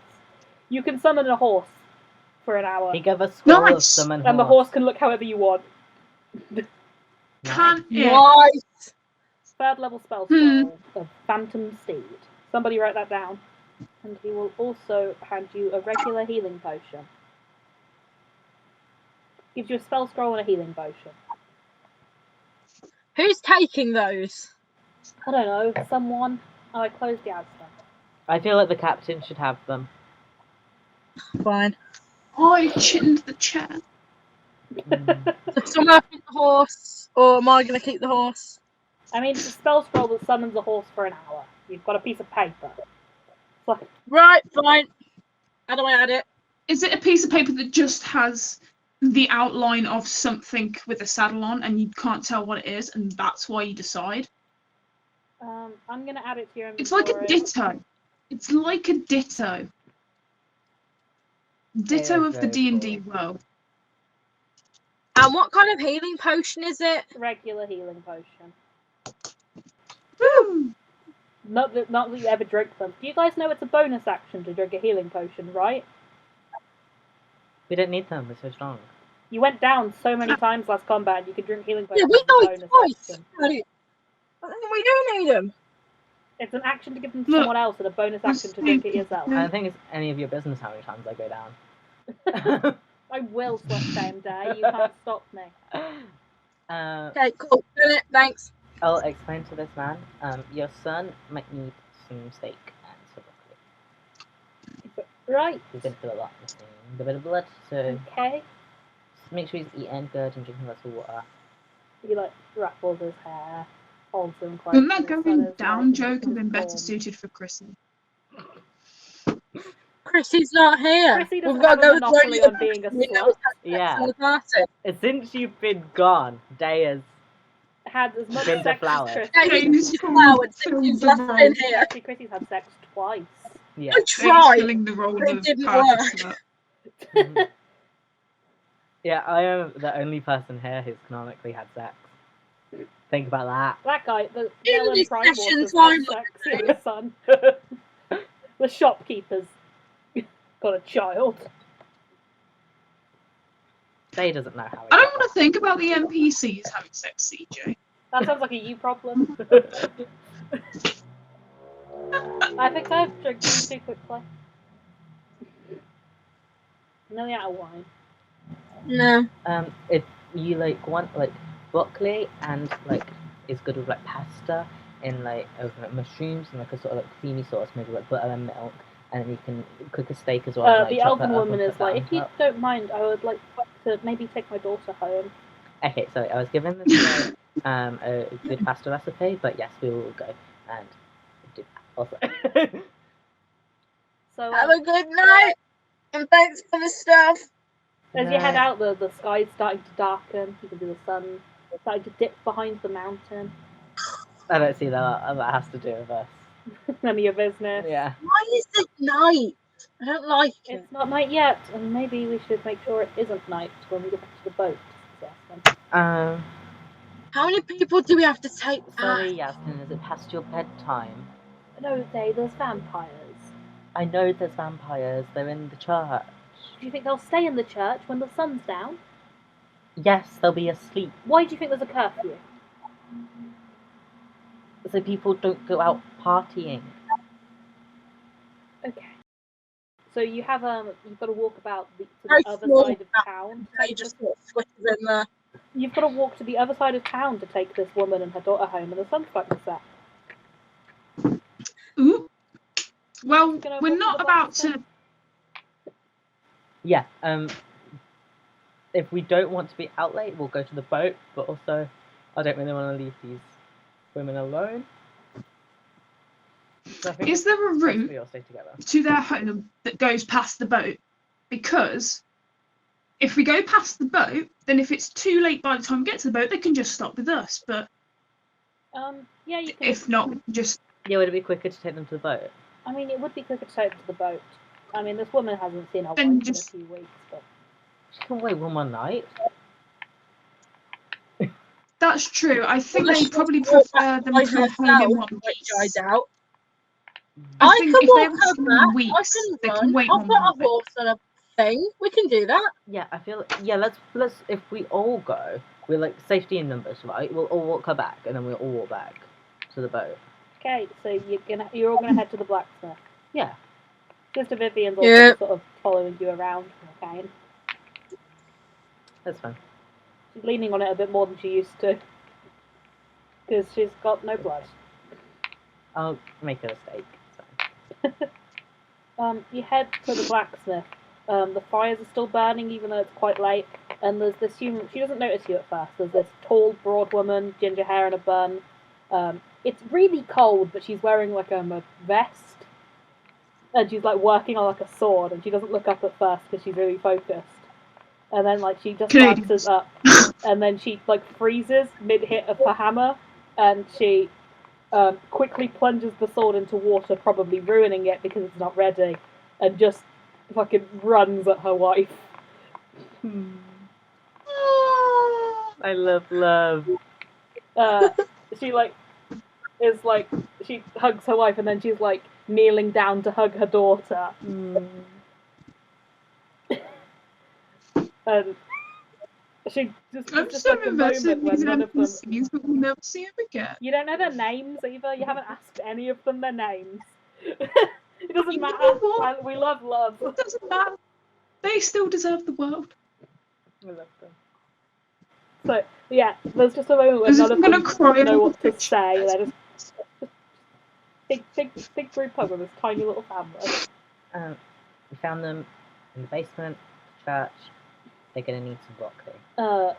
You can summon a horse for an hour, He gave a scroll of Nice. summon and the horse can look however you want. Can't it? Nice. Third level spell scroll of Phantom Steed. Somebody write that down. And he will also hand you a regular healing potion. Gives you a spell scroll and a healing potion. Who's taking those? I don't know, someone. Oh, I closed the Asda. I feel like the captain should have them. Fine. I chittened the chair. So someone keep the horse, or am I going to keep the horse? I mean, it's a spell scroll that summons a horse for an hour. You've got a piece of paper. It's like, Right, fine. How do I add it? Is it a piece of paper that just has the outline of something with a saddle on and you can't tell what it is and that's why you decide? I'm going to add it to your inventory. It's like a ditto. It's like a ditto. Ditto of the very D&D world. And what kind of healing potion is it? Regular healing potion. Woo! Not that you ever drink them. Do you guys know it's a bonus action to drink a healing potion, right? We don't need them. We're so strong. You went down so many times last combat, and you could drink healing Yeah, potions we as a died bonus twice. action. We don't need them. It's an action to give them to Look, someone else, and a bonus action to drink it yourself. I don't think it's any of your business how many times I go down. I will slut shame Dae. You can't stop me. Okay, cool. Thanks. I'll explain to this man. Your son might need some steak and some broccoli. Right. He's been through a lot, missing a bit of blood, so Okay. just make sure he's eating good and drinking lots of water. He like ruffles his hair, holds him quite. Wouldn't that close, going and is, down like, joke have been better warm. suited for Chrissy? Chrissy's not here. Chrissy doesn't We've got to have a go monopoly through on being a we know slut. it's Yeah. on the party. Since you've been gone, Dae has Had as much been sex as deflowered. Chrissy. Yeah, Jane is he's filling flowered since he's the last role. been here. Actually, Chrissy's had sex twice. Yeah. I Jane's tried. filling the role but it of didn't perfect work. slut. Mhm. Yeah, I am the only person here who's canonically had sex. Think about that. That guy, the In Ellen this Prime session, has time- sex with his son. The shopkeeper's got a child. Dae doesn't know how. I don't want to think about the NPCs having sex, CJ. That sounds like a you problem. I think I've drank too quickly. Nearly out of wine. No. If you like want like broccoli and like is good with like pasta and like mushrooms and like a sort of like creamy sauce, maybe like butter and milk, and then you can cook a steak as well. and, like, The chop elven that up woman and is put that like, on if you top. don't mind, I would like to maybe take my daughter home. Okay, so I was given this a good pasta recipe, but yes, we will go and do that also. So Have a good night. And thanks for the stuff. as you head No. out, the sky's starting to darken. You can see the sun starting to dip behind the mountain. I don't see that has to do with us. None of your business. Yeah. Why is it night? I don't like it. It's not night yet, and maybe we should make sure it isn't night when we get back to the boat. How many people do we have to take Sorry, back? Yasmin, is it past your bedtime? No, there's vampires. I know there's vampires. They're in the church. Do you think they'll stay in the church when the sun's down? Yes, they'll be asleep, Why do you think there's a curfew? so people don't go out partying. Okay. So you have you've got to walk about to Very the other small side of town. They just sort of flicker in there. You've got to walk to the other side of town to take this woman and her daughter home, and the sun's quite set. Ooh. Well, Gonna we're walk not to the about blacksmith? to. Yeah. If we don't want to be out late, we'll go to the boat. But also, I don't really want to leave these women alone. So I think Is there a we route all stay together. to their home that goes past the boat? Because if we go past the boat, then if it's too late by the time we get to the boat, they can just stop with us. But Yeah, you can. if not, just Yeah, would it be quicker to take them to the boat? I mean, it would be quicker to take them to the boat. I mean, this woman hasn't seen her Then wife in a just- few weeks, but She can wait one more night. that's true. I think Unless they she probably wants to walk prefer back them by to come home in herself, one which I piece. doubt. I I think can if they walk haven't her seen them in back. I weeks, can they run. can wait I've one got a more. horse and a thing. We can do that. Yeah, I feel yeah. Let's if we all go, we're like safety in numbers, right? We'll all walk her back, and then we'll all walk back to the boat. okay. So you're all gonna head to the blacksmith. Yeah. Sister Vivian's also Yeah. sort of following you around with a cane. That's fine. She's leaning on it a bit more than she used to, because she's got no blood. I'll make her a steak. It's fine. You head to the blacksmith. The fires are still burning, even though it's quite late. And there's this human. She doesn't notice you at first. There's this tall, broad woman, ginger hair and a bun. It's really cold, but she's wearing like a vest, and she's like working on like a sword. And she doesn't look up at first because she's really focused. And then like she just Canadians. glances up, and then she like freezes mid hit of her hammer, and she quickly plunges the sword into water, probably ruining it because it's not ready, and just fucking runs at her wife. I love love. She like is like she hugs her wife, and then she's like kneeling down to hug her daughter. And she just I'm just so like a invested moment in when these one of them. NPCs, but we'll never see them again. You don't know their names either. You haven't asked any of them their names. It doesn't You know matter. what? We love love. It doesn't matter. They still deserve the world. We love them. So yeah, there's just a moment where As if none of I'm them gonna cry know over what to the say. They're picture. just big group hug with this tiny little family. We found them in the basement, church. They're gonna need some broccoli.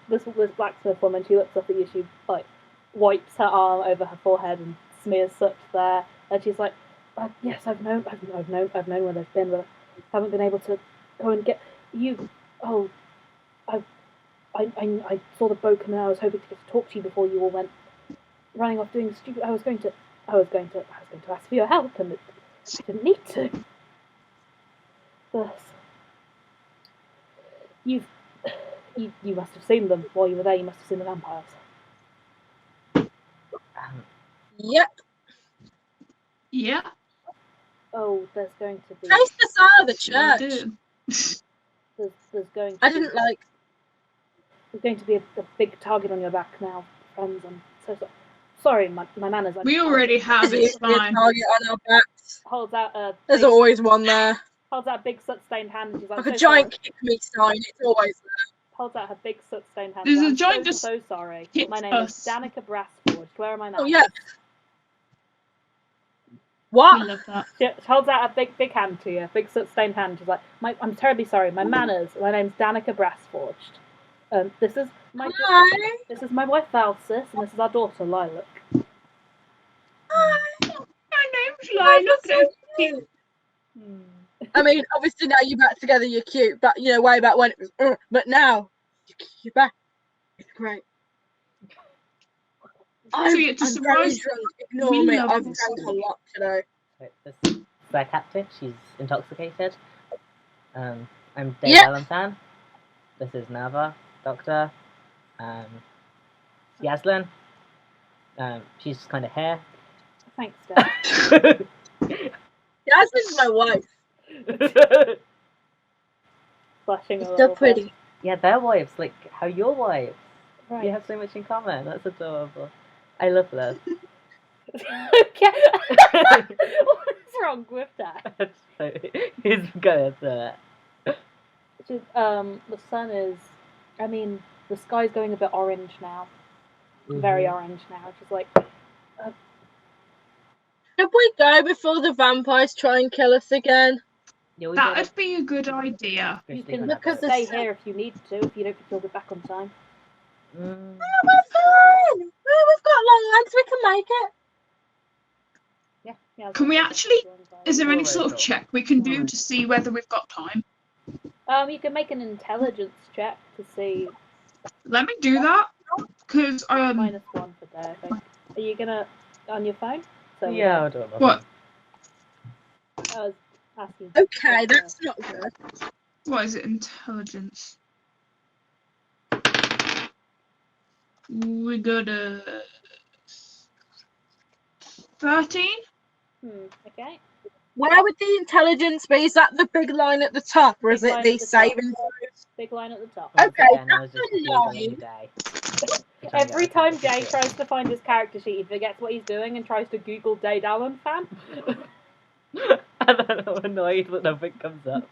This blacksmith woman, she looks up at you. She like wipes her arm over her forehead and smears soot there, and she's like, "Yes, I've known where they've been, but I haven't been able to go and get you. Oh, I saw the boat come in. I was hoping to get to talk to you before you all went running off doing stupid. I was going to ask for your help, and I didn't need to. But you must have seen them while you were there. You must have seen the vampires. Yep. Yeah. Oh, there's going to be. Chase us out of the I church. did. There's going to. I didn't like. There's going to be a big target on your back now, friends. I'm so sorry. Sorry, my manners. We already have. There's It's usually a fine. target on our backs. Holds out a. There's big, always one there. holds out a big soot-stained hand, and she's like, Like so a giant sorry. kick me sign. It's always there. Holds out her big soot-stained hand. There's a I'm giant so, just so sorry. hits My name us. is Danica Brassforged. Where are my manners? Oh yeah. We What? love that. She holds out a big hand to you, big soot-stained hand. She's like, I'm terribly sorry. My manners. My name's Danica Brassforged. This is my Hi. this is my wife Valsis, and this is our daughter Lilac. Hi. My name's Hi, Lilac. that's so cute. I mean, obviously now you're back together, you're cute, but you know, way back when it was, but now you're back. It's great. I'm yeah, to very summarize, drunk. Ignore we me. love I've this drank a story. lot today. So this is their captain. She's intoxicated. I'm Dae Yeah. Dalanthan. This is Naerva, Doctor. Yaslin. She's just kind of here. Thanks, Dad. Jasmine's my wife. Flashing a It's little so bit. pretty. Yeah, they're wives. Like how your wives. Right. You have so much in common. That's adorable. I love love. Okay. What's wrong with that? So he's going through it. The sun is. I mean, the sky's going a bit orange now. Very orange now. Just like. Should we go before the vampires try and kill us again? Yeah, we did it. That'd be a good idea. You Especially can when Look at that stay the- here if you need to. If you don't think you'll get back on time. goes. Oh, we're fine. We've got long legs. We can make it. Yeah. Can we actually- Is there any Alright, sort of cool. check we can do to see whether we've got time? You can make an intelligence check to see Let me do that. Because -1 for Dare, I think. Are you gonna on your phone? So Yeah, I'll do it. What? I was asking. Okay, that's not good. What is it? Intelligence. We got a 13. Okay. Where would the intelligence be? Is that the big line at the top, or is Big it line the at the top. saving? Big line at the top. Once Okay, again, I was that's just a Googling line. Day. Every time Jay tries to find his character sheet, he forgets what he's doing and tries to Google Dae Dalanthan. And then I'm annoyed that nothing comes up.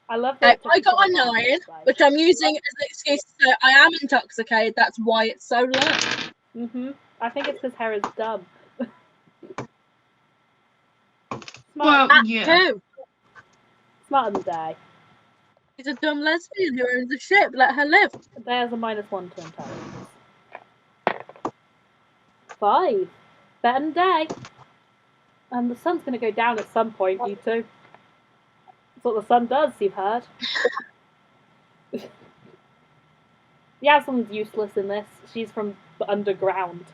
I love that. it took I you got to a the 9, website. which I'm using as an excuse to say I am intoxicated. That's why it's so low. I think it's because Hera's dumb. Well, That yeah. too. Smarter than Dae. She's a dumb lesbian who owns a ship. Let her live. There's a -1 to intelligence. 5. Better than Dae. The sun's going to go down at some point, you two. That's what the sun does, you've heard. Yaslin's useless in this. She's from the underground.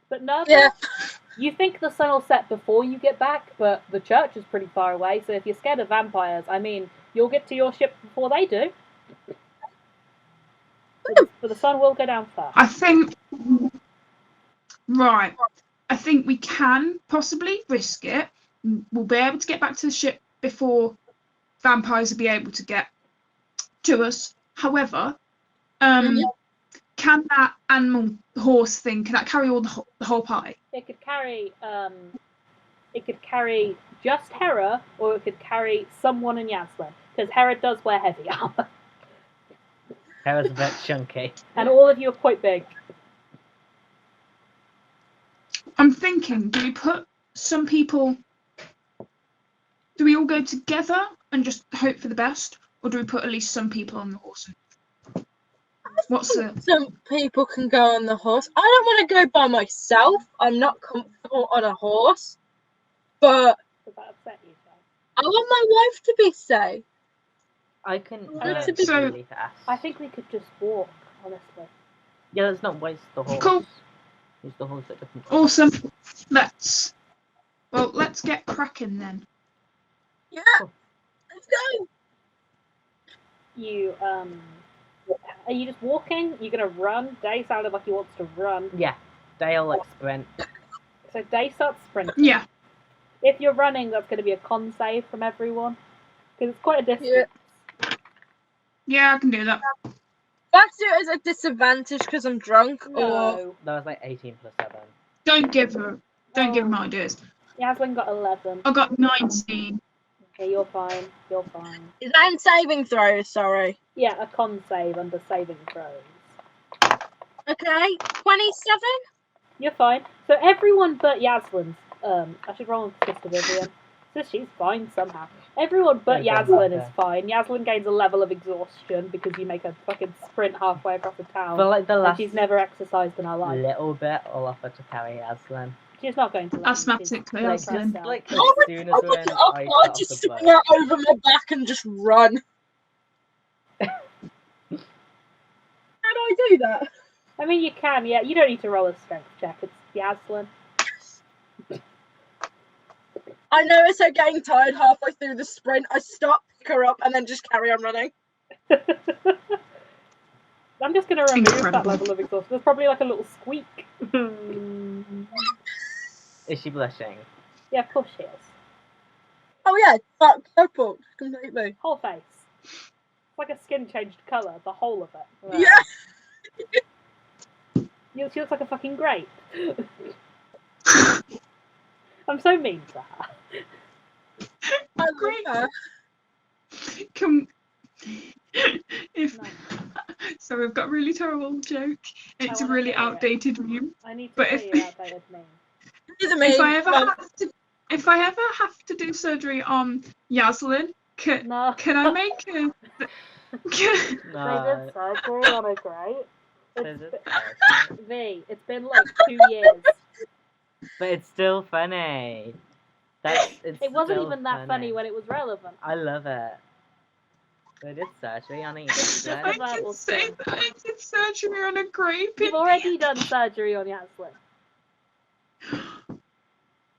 But no, Yeah. you think the sun will set before you get back, but the church is pretty far away, so if you're scared of vampires, I mean, you'll get to your ship before they do. But the sun will go down first. I think. Right. I think we can possibly risk it. We'll be able to get back to the ship before vampires will be able to get to us. However, Mhm. can that animal horse thing, can that carry all the whole party? It could carry just Hera, or it could carry someone in Yaslin, because Hera does wear heavy armor, Hera's a bit chunky. and all of you are quite big. I'm thinking, do we put some people? Do we all go together and just hope for the best, or do we put at least some people on the horse? What's the? Some people can go on the horse. I don't want to go by myself. I'm not comfortable on a horse. But Does that upset you, Jay? I want my wife to be safe. I can Yeah. So- really fast. I think we could just walk, honestly. Yeah, let's not waste the horse. Cool. Use the horse at different Awesome. Let's get cracking then. Yeah. Cool. Let's go. You, are you just walking? You're gonna run? Dae sounded like he wants to run. Yeah, they'll like sprint. So Dae starts sprinting. Yeah. If you're running, that's gonna be a con save from everyone. Because it's quite a distance. Yeah, I can do that. Do I have to do it as a disadvantage because I'm drunk? Or No. That was like 18 plus 7. Don't give her ideas. Yaslin got 11. I got 19. Okay, you're fine. You're fine. is that in saving throws? Sorry. Yeah, a con save under saving throws. Okay. 27. You're fine. So everyone but Yaslin's, I should roll with Sister Vivian. So she's fine somehow. Everyone but Yeah, Yaslin yeah. is fine. Yaslin gains a level of exhaustion because you make her fucking sprint halfway across the town. For like the And last she's never exercised in her life. little bit, I'll offer to carry Aslan. She's not going to let Asthmatically, you. Like, She's Aslan. just herself. like as Oh my soon as God, we're in, I'll I just set swing off the boat. her over my back and just run. How do I do that? I mean, you can, yeah. You don't need to roll a strength check. It's Yaslin. I notice her getting tired halfway through the sprint. I stop, pick her up, and then just carry on running. I'm just going to remove that Incredible. level of exhaustion. There's probably like a little squeak. Is she blushing? Yeah, of course she is. Oh yeah, that purple completely. Whole face. It's like a skin changed colour, the whole of it. Yeah. She looks like a fucking grape. I'm so mean to her. I love Great. her. Can if No. so, we've got a really terrible joke. It's a wanna really hear it. outdated meme. I need to But tell if- you about that with me. Here's a If meme. I ever Come on. if I ever have to do surgery on Yaslin, can No. I make a? They No. did surgery on a grape. Is It's, it? V, it's been like 2 years. But it's still funny. It's It wasn't still even that funny when it was relevant. I love it. They did surgery on it. It's just I a verbal can say thing. that I did surgery on a grape. You've already done surgery on Yaslin. Do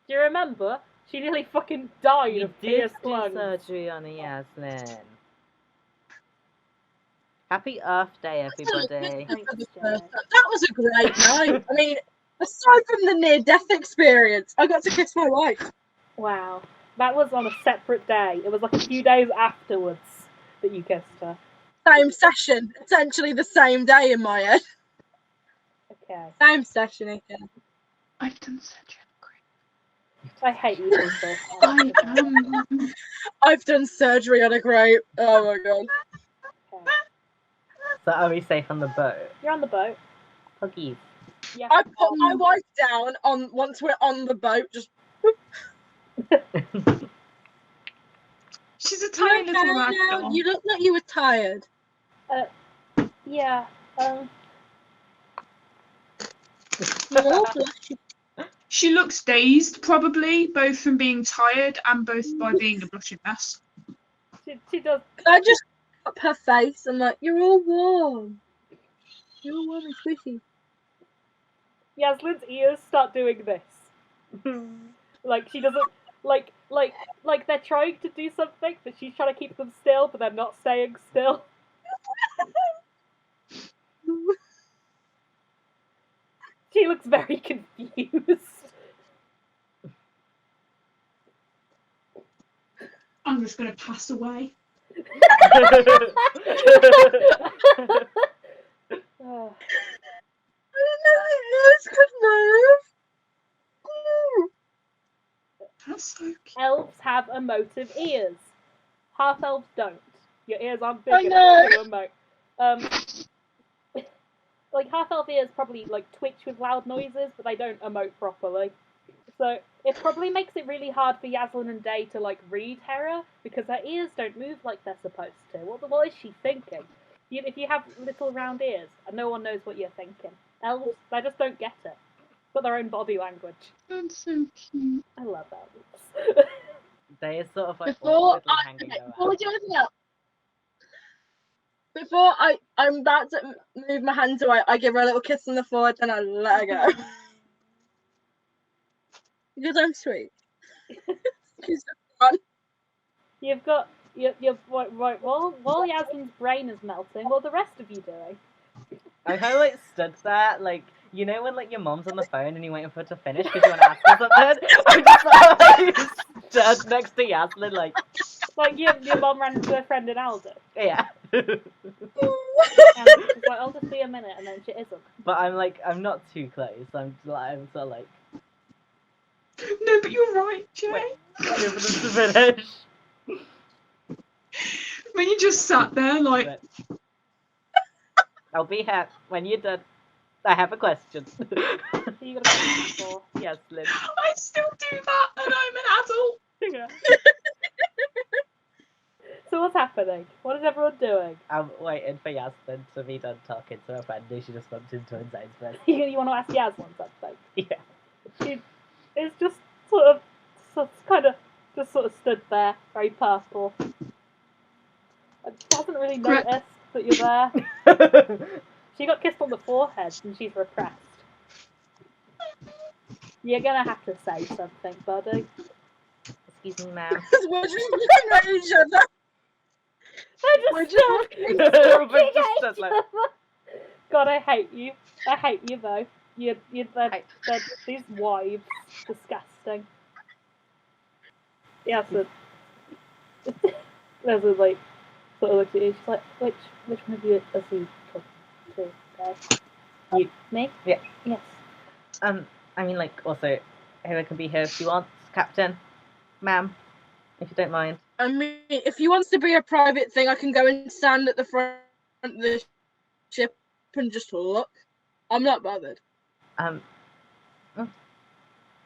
you remember? She nearly fucking died You of did pierced do lungs. surgery on a Yaslin. Happy Earth Day, everybody. Thanks, Jay. That was a great night. I mean, aside from the near-death experience, I got to kiss my wife. Wow. That was on a separate day. It was like a few days afterwards that you kissed her. Same session, essentially the same day in my head. Okay. Same session again. I've done surgery I hate you people. on a grape. I've done surgery on a grape. Oh my god. Okay. So are we safe on the boat? You're on the boat. Puggies. Yeah. I put my wife down on once we're on the boat. Just She's a you tiny okay little now? ragdoll. You look like you were tired. Yeah. You're all blushing. She looks dazed, probably both from being tired and both by being a blushing mess. She does. I just up her face. I'm like, you're all warm. You're all warm and squishy. Yaslin's ears start doing this. Like she doesn't like they're trying to do something, but she's trying to keep them still, but they're not staying still. She looks very confused. I'm just going to pass away. Oh. I didn't know the ears could move. That's so cute. Elves have emotive ears. Half elves don't. Your ears aren't I big know. enough to emote. Like half elf ears probably like twitch with loud noises, but they don't emote properly. So it probably makes it really hard for Yaslin and Dae to like read Hera because her ears don't move like they're supposed to. What is she thinking? If you have little round ears and no one knows what you're thinking, elves they just don't get it. But their own body language. That's so cute. I love elves. They is sort of like Before awkwardly hanging around. Before I'm about to move my hands away, I give her a little kiss on the forehead and I let her go. Because I'm sweet. She's fun. You've got you're right. While Yasmin's brain is melting, what are the rest of you doing? I kind of like stood there, like, you know when like your mom's on the phone and you're waiting for her to finish because you want to ask her something? I'm just like stood next to Yaslin, like your mom ran into her friend in Aldo. yeah. And she's like, I'll just be a minute, and then she isn't. But I'm not too close. I'm sort of like No, but you're right, Jay. waiting for them to finish. When you just sat there, like, But I'll be here when you're done. I have a question. So you got a question for? Yes, Lynn. I still do that, and I'm an adult. Yeah. So what's happening? What is everyone doing? I'm waiting for Yasmin to be done talking to her friend who she just bumped into inside first. You want to ask Yasmin something? Yeah. She is just sort of stood there, very purple. And doesn't really Correct. notice that you're there. She got kissed on the forehead and she's repressed. You're gonna have to say something, buddy. Excuse me, ma'am. We're just looking at each other. We're just looking at Everybody just stood like, God, I hate you. I hate you though. They're these wives. Disgusting. Yeah, so there's a like sort of looks at you. She's like, which one of you is he talking to? You. Me? Yeah. Yes. I mean, like, also, Hera can be here if she wants, Captain, ma'am, if you don't mind. I mean, if he wants to be a private thing, I can go and stand at the front of the ship and just look. I'm not bothered.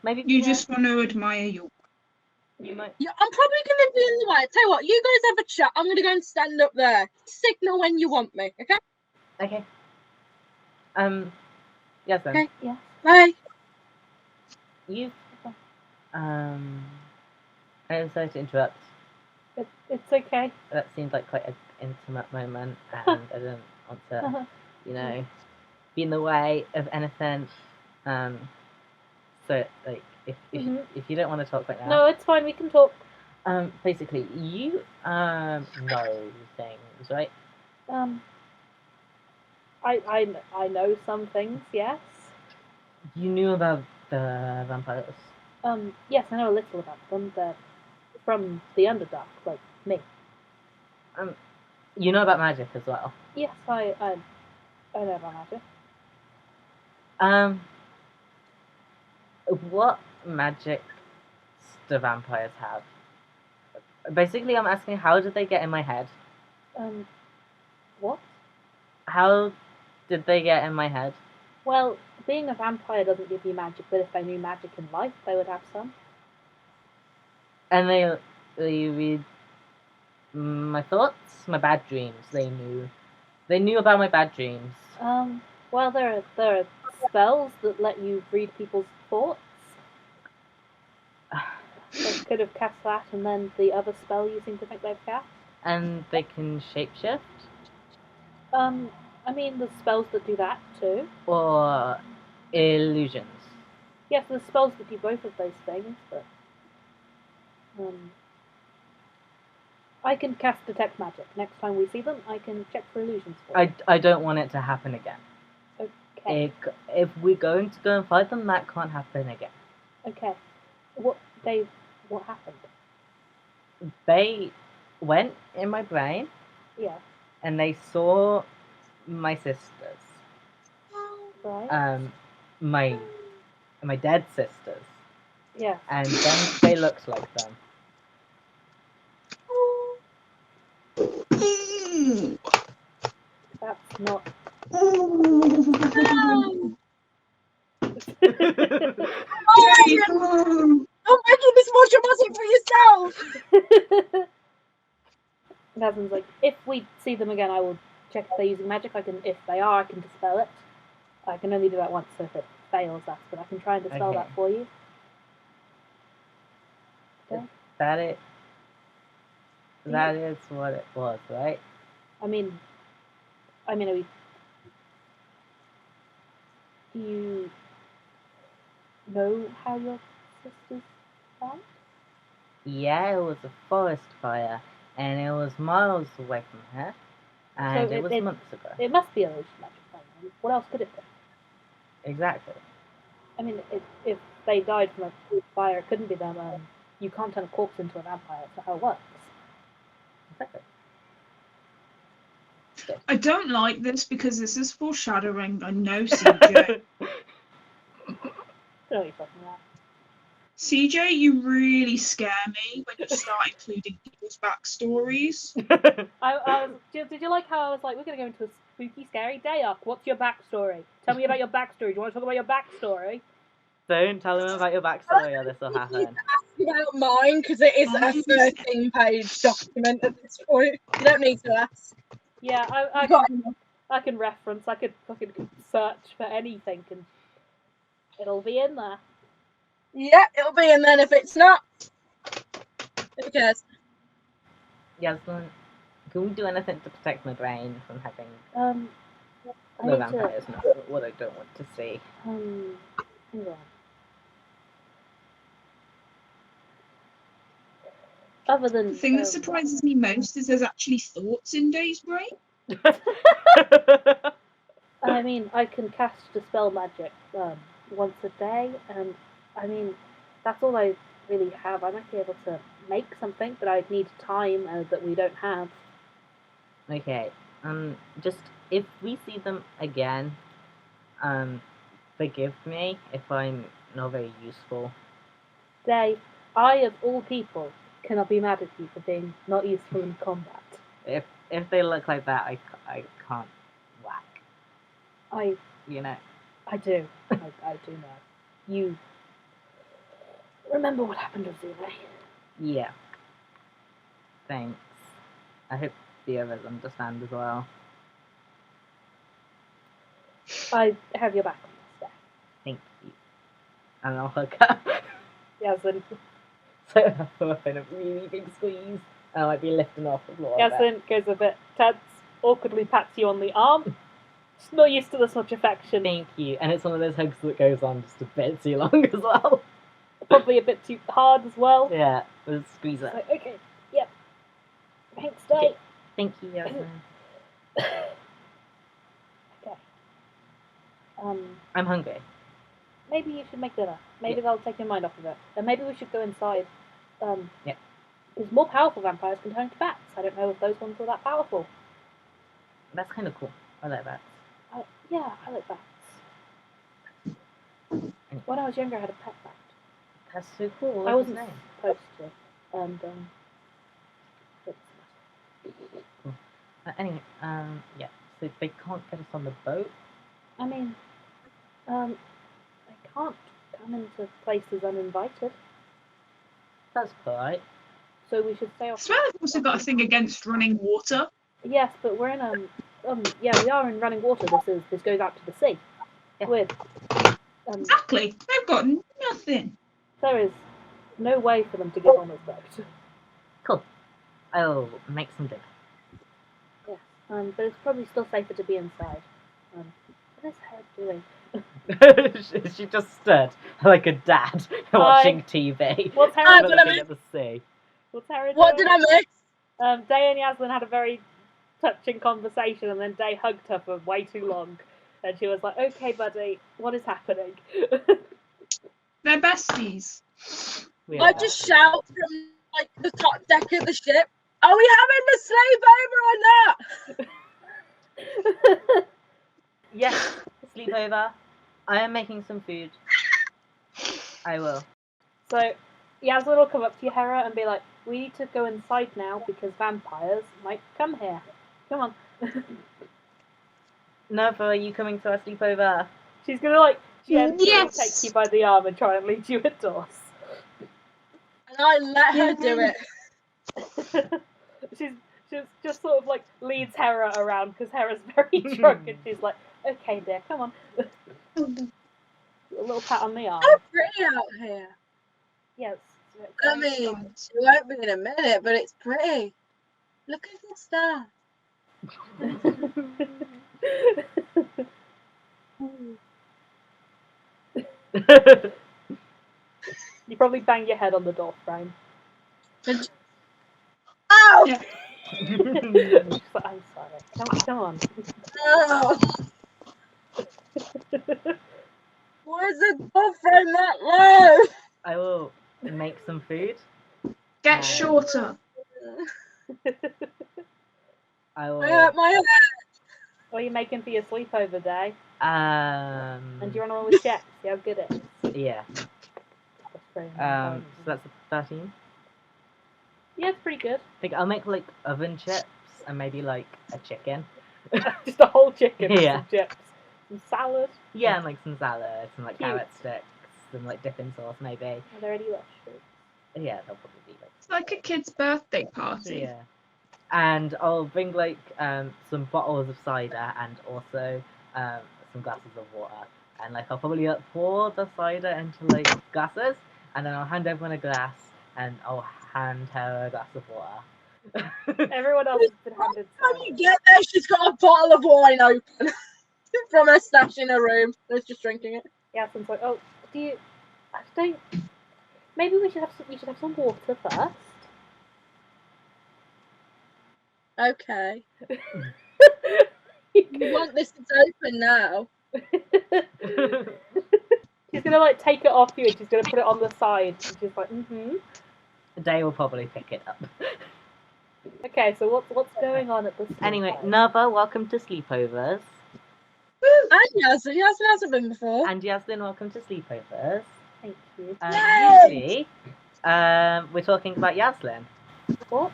Maybe You just want to admire your. you might. Yeah, I'm probably gonna be in the way. Tell you what, you guys have a chat. I'm gonna go and stand up there. Signal when you want me, okay? Okay. Yes then. Okay. Yeah. Bye. You. I'm sorry to interrupt. It's okay. That seemed like quite an intimate moment, and I didn't want to, be in the way of anything. So like, if you don't want to talk right now. No, it's fine. We can talk. Basically, you know things, right? I know some things. Yes. You knew about the vampires. Yes, I know a little about them. They're from the Underdark, like me. You know about magic as well. Yes, I know about magic. What magic do vampires have? Basically, I'm asking, how did they get in my head? What? How did they get in my head? Well, being a vampire doesn't give you magic, but if they knew magic in life, they would have some. And they read my thoughts, my bad dreams. They knew about my bad dreams. Well, there are spells that let you read people's thoughts. They could have cast that, and then the other spell you seem to think they've cast. And they can shapeshift? I mean, there's spells that do that too. Or illusions? Yes, there's spells that do both of those things, but I can cast detect magic. Next time we see them, I can check for illusions for you. I don't want it to happen again. Okay. If we're going to go and fight them, that can't happen again. Okay. What happened? they went in my brain Yeah. and they saw my sisters. Right. My dead sisters. Yeah. And then they looked like them. That's not. Don't make it this more dramatic for yourself. Nathan's like, if we see them again, I will check if they're using magic. If they are, I can dispel it. I can only do that once, so if it fails, but I can try and dispel that Okay. for you. Okay. That is what it was, right? I mean, are we? Do you know how your sisters died? Yeah, it was a forest fire, and it was miles away from here, and So it was months ago. It must be illusion magic. Then. What else could it be? Exactly. I mean, if they died from a fire, it couldn't be them. You can't turn a corpse into a vampire. That's not how it works. Exactly. I don't like this because this is foreshadowing. I know CJ. I don't know what you're talking about. CJ, you really scare me when you start including people's backstories. Did you like how I was like, we're going to go into a spooky, scary day arc? What's your backstory? Tell me about your backstory. Do you want to talk about your backstory? Don't tell them about your backstory or this will happen. About mine, because it is a 13-page document at this point. You don't need to ask. Yeah, I can reference. I could fucking search for anything, and it'll be in there. Yeah, it'll be in then if it's not. Who cares? Yasmin, can we do anything to protect my brain from having I the need vampires know what I don't want to see? hang on. Other than The thing that surprises me most is there's actually thoughts in Dae's brain. I mean, I can cast Dispel Magic once a day, and I mean, that's all I really have. I might be able to make something, but I'd need time that we don't have. Okay, just if we see them again, forgive me if I'm not very useful. Dae, I of all people cannot be mad at you for being not useful in combat. If they look like that, I can't whack. I You know. do. I do know. You remember what happened with Zule? Yeah. Thanks. I hope the others understand as well. I have your back on this, Dae. Thank you. And I'll hug her. Yaslin. So I feel in a really big squeeze. I might be lifting off the floor. Yaslin goes a bit tense, awkwardly pats you on the arm. She's not used to this much affection. Thank you. And it's one of those hugs that goes on just a bit too long as well. Probably a bit too hard as well. Yeah, we'll squeeze it. So, okay, yep. Thanks, Dae. Okay. Thank you, Yasmin. Okay. I'm hungry. Maybe you should make dinner. Maybe that'll take your mind off of it. And maybe we should go inside. Yeah. Because more powerful vampires can turn into bats. I don't know if those ones were that powerful. That's kind of cool. I like that. Yeah, I like bats. When I was younger, I had a pet bat. That's so cool. I What's wasn't his name? supposed to. And, Cool. Anyway, yeah. So they can't get us on the boat. I mean, they can't come into places uninvited. That's polite. So we should stay I off. swear I've also got a thing against running water. Yes, but we're in yeah, we are in running water. This goes out to the sea. Yeah. With Exactly. They've got nothing. there is no way for them to get on this boat. Cool. I'll make some dinner. Yeah. But it's probably still safer to be inside. What is Hera doing? She just stood like a dad watching TV. What's Hera looking doing? at the sea. What's Hera doing? What did I miss? Dae and Yaslin had a very touching conversation, and then Dae hugged her for way too long. And she was like, "Okay, buddy, what is happening?" They're besties. We I are. just shout from like the top deck of the ship. Are we having the sleepover or not? Yes, sleepover. I am making some food. I will. So Yasmin will come up to you, Hera, and be like, "We need to go inside now because vampires might come here. Come on." Naerva, are you coming to our sleepover? She's gonna gently Yes. take you by the arm and try and lead you indoors. And I let her do it. she's just sort of leads Hera around because Hera's very drunk, and she's like, "Okay, dear, come on." A little pat on the arm. It's pretty out here. Yes. I mean, it won't be in a minute, but it's pretty. Look at the stars. You probably bang your head on the door frame. Ow! Yeah. She's like, "I'm sorry. Come on." Oh, why is the door frame that low? I will make some food. Get shorter. I will. I hurt my head. What are you making for your sleepover day? Um. And do you want to roll with checks? See how good it is. Yeah. That's pretty So that's a 13. yeah, it's pretty good. I think I'll make oven chips and maybe a chicken. Just a whole chicken with Yeah. some chips. Some salad. Yeah, and some salad, some Cute. carrot sticks, some dipping sauce maybe. Are there any mushrooms? Yeah, they'll probably be It's like a kid's birthday party. Yeah. And I'll bring some bottles of cider and also some glasses of water. And I'll probably pour the cider into glasses, and then I'll hand everyone a glass, and I'll hand her a glass of water. Everyone else has been handed When cider. you get there, she's got a bottle of wine open from her stash in her room. She's just drinking it. Yasmin's like, "Oh, do you? I don't. Maybe we should have some water first." Okay. You want this to open now? She's gonna take it off you, and she's gonna put it on the side. And she's like, Dae will probably pick it up. Okay, so what's going on at this? Anyway, Naerva, welcome to sleepovers. And Yasmin. Yasmin hasn't been before. And Yasmin, welcome to sleepovers. Thank you. Yay! Usually, we're talking about Yasmin. What?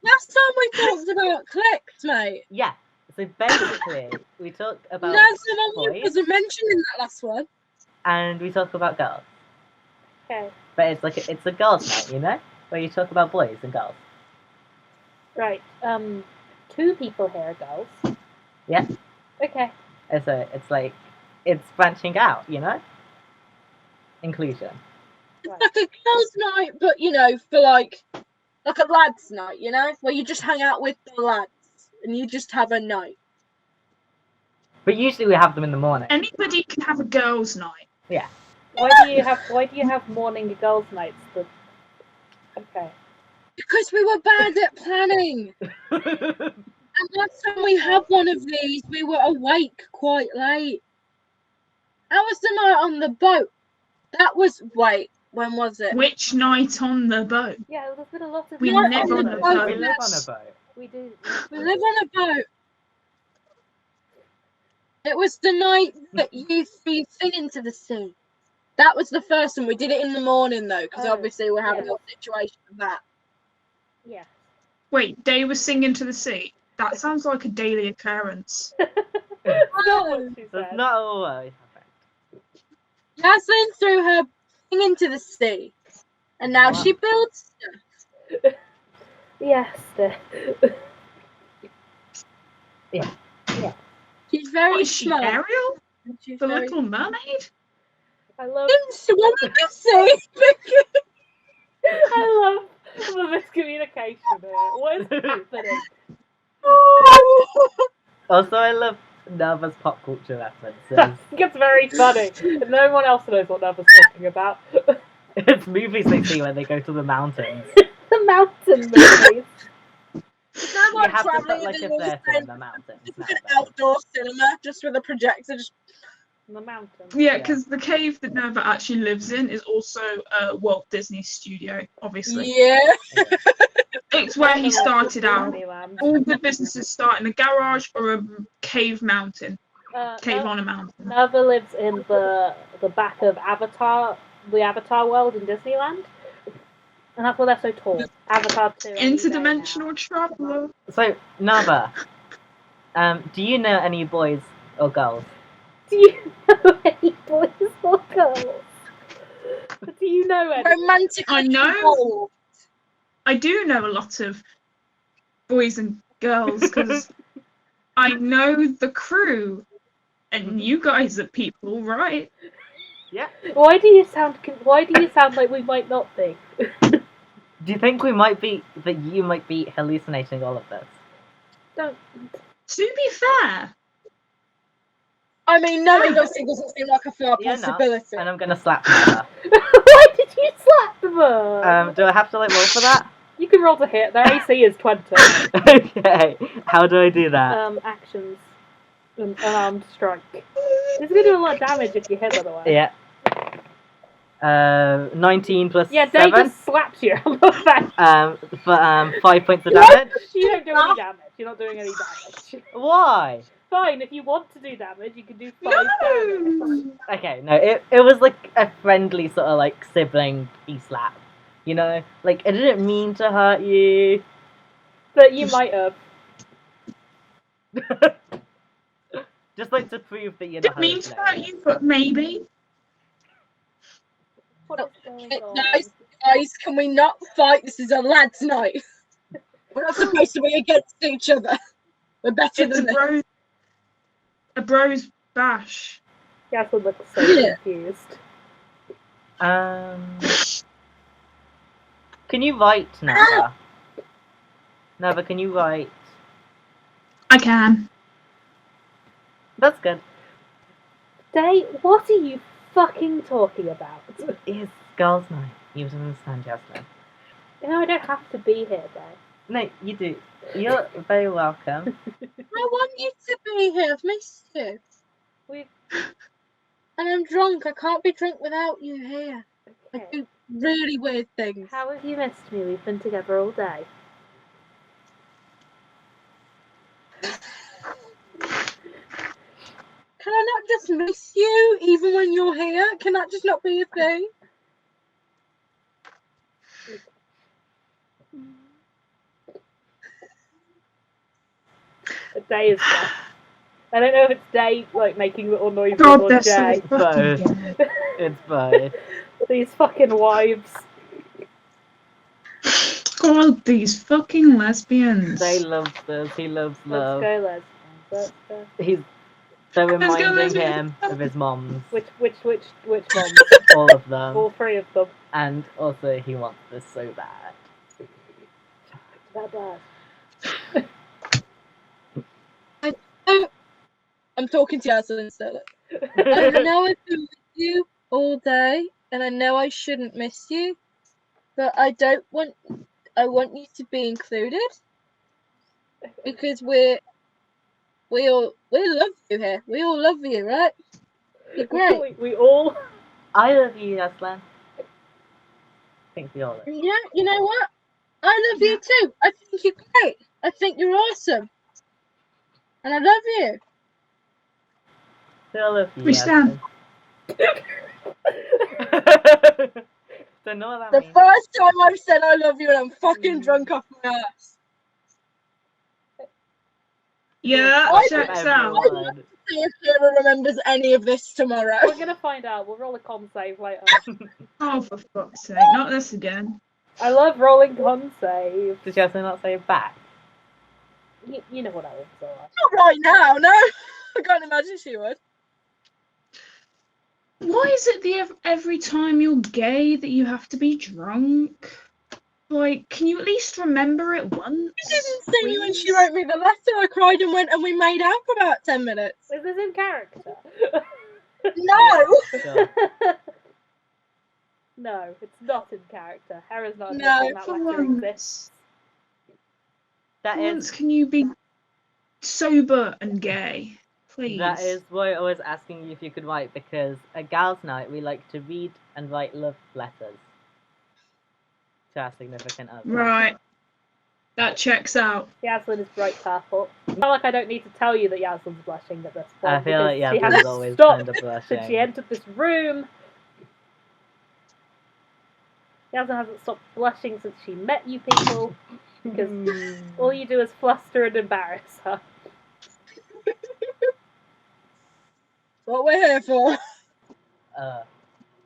Last time we talked about clicked, mate. Yeah. So basically, we talk about Yasmin boys wasn't mentioned in that last one. and we talk about girls. Okay. But it's a girls' night, where you talk about boys and girls. Right. 2 people here are girls. Yeah. Okay. And so it's branching out, Inclusion. It's like a girls' night, but for like a lads' night, where you just hang out with the lads and you just have a night. But usually we have them in the morning. Anybody can have a girls' night. Yeah. Why do you have morning girls' nights? Okay. Because we were bad at planning. And last time we had one of these, we were awake quite late. How was the night on the boat? When was it? Which night on the boat? Yeah, there's been a lot of. We Night live on a We boat. live on a boat. We do. We live on a boat. It was the night that you threw Thing into the sea. That was the first one. We did it in the morning though, because Oh, obviously we're having yeah. a situation of that. Yeah. Wait, Dae was singing to the sea. That sounds like a daily occurrence. That's not what she That's said. not always happened. Yasmin threw her Thing into the sea, and now Wow. she builds stuff. Yes. She's very What is she, smart. Ariel? and she's The very... Little Mermaid? I love Swim in the sea. I love the miscommunication here. What is happening? Also, I love Naerva's pop culture references. It gets very funny. And no one else knows what Naerva's talking about. It's movies they see when they go to the mountains. The mountain movies. Someone You have to traveling put in a the theatre same in the mountains. It's like an outdoor cinema, just with a projector. Just... In the mountains. Yeah, because the cave that Naerva actually lives in is also a Walt Disney studio, obviously. Yeah. It's where he Never lived in started out. Disneyland. All good businesses start in a garage or a cave mountain. Cave No, on a mountain. Naerva lives in the back of Avatar, the Avatar world in Disneyland. And that's why they're so tall. Avatar 2. Interdimensional traveler. So, Naerva, do you know any boys or girls? Do you know any boys or girls? Do you know any? Romantically I know. involved. I do know a lot of boys and girls because I know the crew, and you guys are people, right? Yeah. Why do you sound like we might not be? Do you think we might be, that you might be hallucinating all of this? Don't. To be fair, I mean, knowing us, it doesn't seem like a far You're not, possibility. and I'm gonna slap Naerva. Why did you slap them? Do I have to like roll for that? You can roll to hit. Their AC is 20. Okay. How do I do that? Actions. Unarmed strike. It's gonna do a lot of damage if you hit, by the way. Yeah. 19 plus Yeah, Dae 7. just slaps you on the face. For 5 points of damage. You don't do any damage. You're not doing any damage. Why? Fine, if you want to do damage, you can do 5 damage. no. Okay, no, it was like a friendly sort of like sibling slap. You know? Like, I didn't mean to hurt you. But you might have. Just like to prove that you're Didn't not mean to hurt hallucinating. you, but maybe. What is going on? Guys, can we not fight? This is a lads' night. We're not supposed to be against each other. We're better It's than this. a bros bash. Yaslin looks so Yeah. confused. Can you write, Naerva? Naerva, can you write? I can. That's good. Dae, what are you fucking talking about? It's girls' night. You don't understand, Jasmine. You know, I don't have to be here, Dae. No, you do. You're very welcome. I want you to be here. I've missed you. We've... And I'm drunk. I can't be drunk without you here. I Okay. do really weird things. How have you missed me? We've been together all day. Can I not just miss you even when you're here? Can that just not be a thing? Dae is deaf. I don't know if it's Dae like making little noises God, or they're so Jay. Both. fucking gay. It's both. These fucking wives. God, these fucking lesbians. They love this. He loves Let's love. go, lesbians. Let's go. He's they're Let's go, reminding lesbians. him of his moms. Which moms? All of them. All 3 of them. And also he wants this so bad. That bad. I'm talking to Yaslin still. I know I've been with you all day, and I know I shouldn't miss you, but I want you to be included because we all love you here. We all love you, right? You're great. We all. I love you, Aslan. I think we all love you. Yeah, you know what? I love you too. I think you're great. I think you're awesome, and I love you. We all love you, We stand. Don't know what that The means. first time I've said I love you, and I'm fucking drunk off my ass. Yeah, I checks don't- out. Everyone. See if Hera remembers any of this tomorrow. We're gonna find out. We'll roll a con save later. Oh, for fuck's sake, not this again. I love rolling con saves. Did Jasmine not say it back? You know what I would say. Not right now, no. I can't imagine she would. Why is it every time you're gay that you have to be drunk? Like, can you at least remember it once? She didn't see me when she please? wrote me the letter. I cried and went and we made out for about 10 minutes. Is this in character? No! Sure. No, it's not in character. Hera's not No, admitting that For letter exists. once. That For once, is can you be sober and gay? Please. That is why I was asking you if you could write, because at Gal's Night we like to read and write love letters to our significant other. Right. That checks out. Yaslin is bright purple. I feel like I don't need to tell you that Yaslin's blushing at this point. I feel like because she Yaslin's hasn't always stopped kind of blushing. since she entered this room. Yaslin hasn't stopped blushing since she met you people. Because all you do is fluster and embarrass her. What we're here for.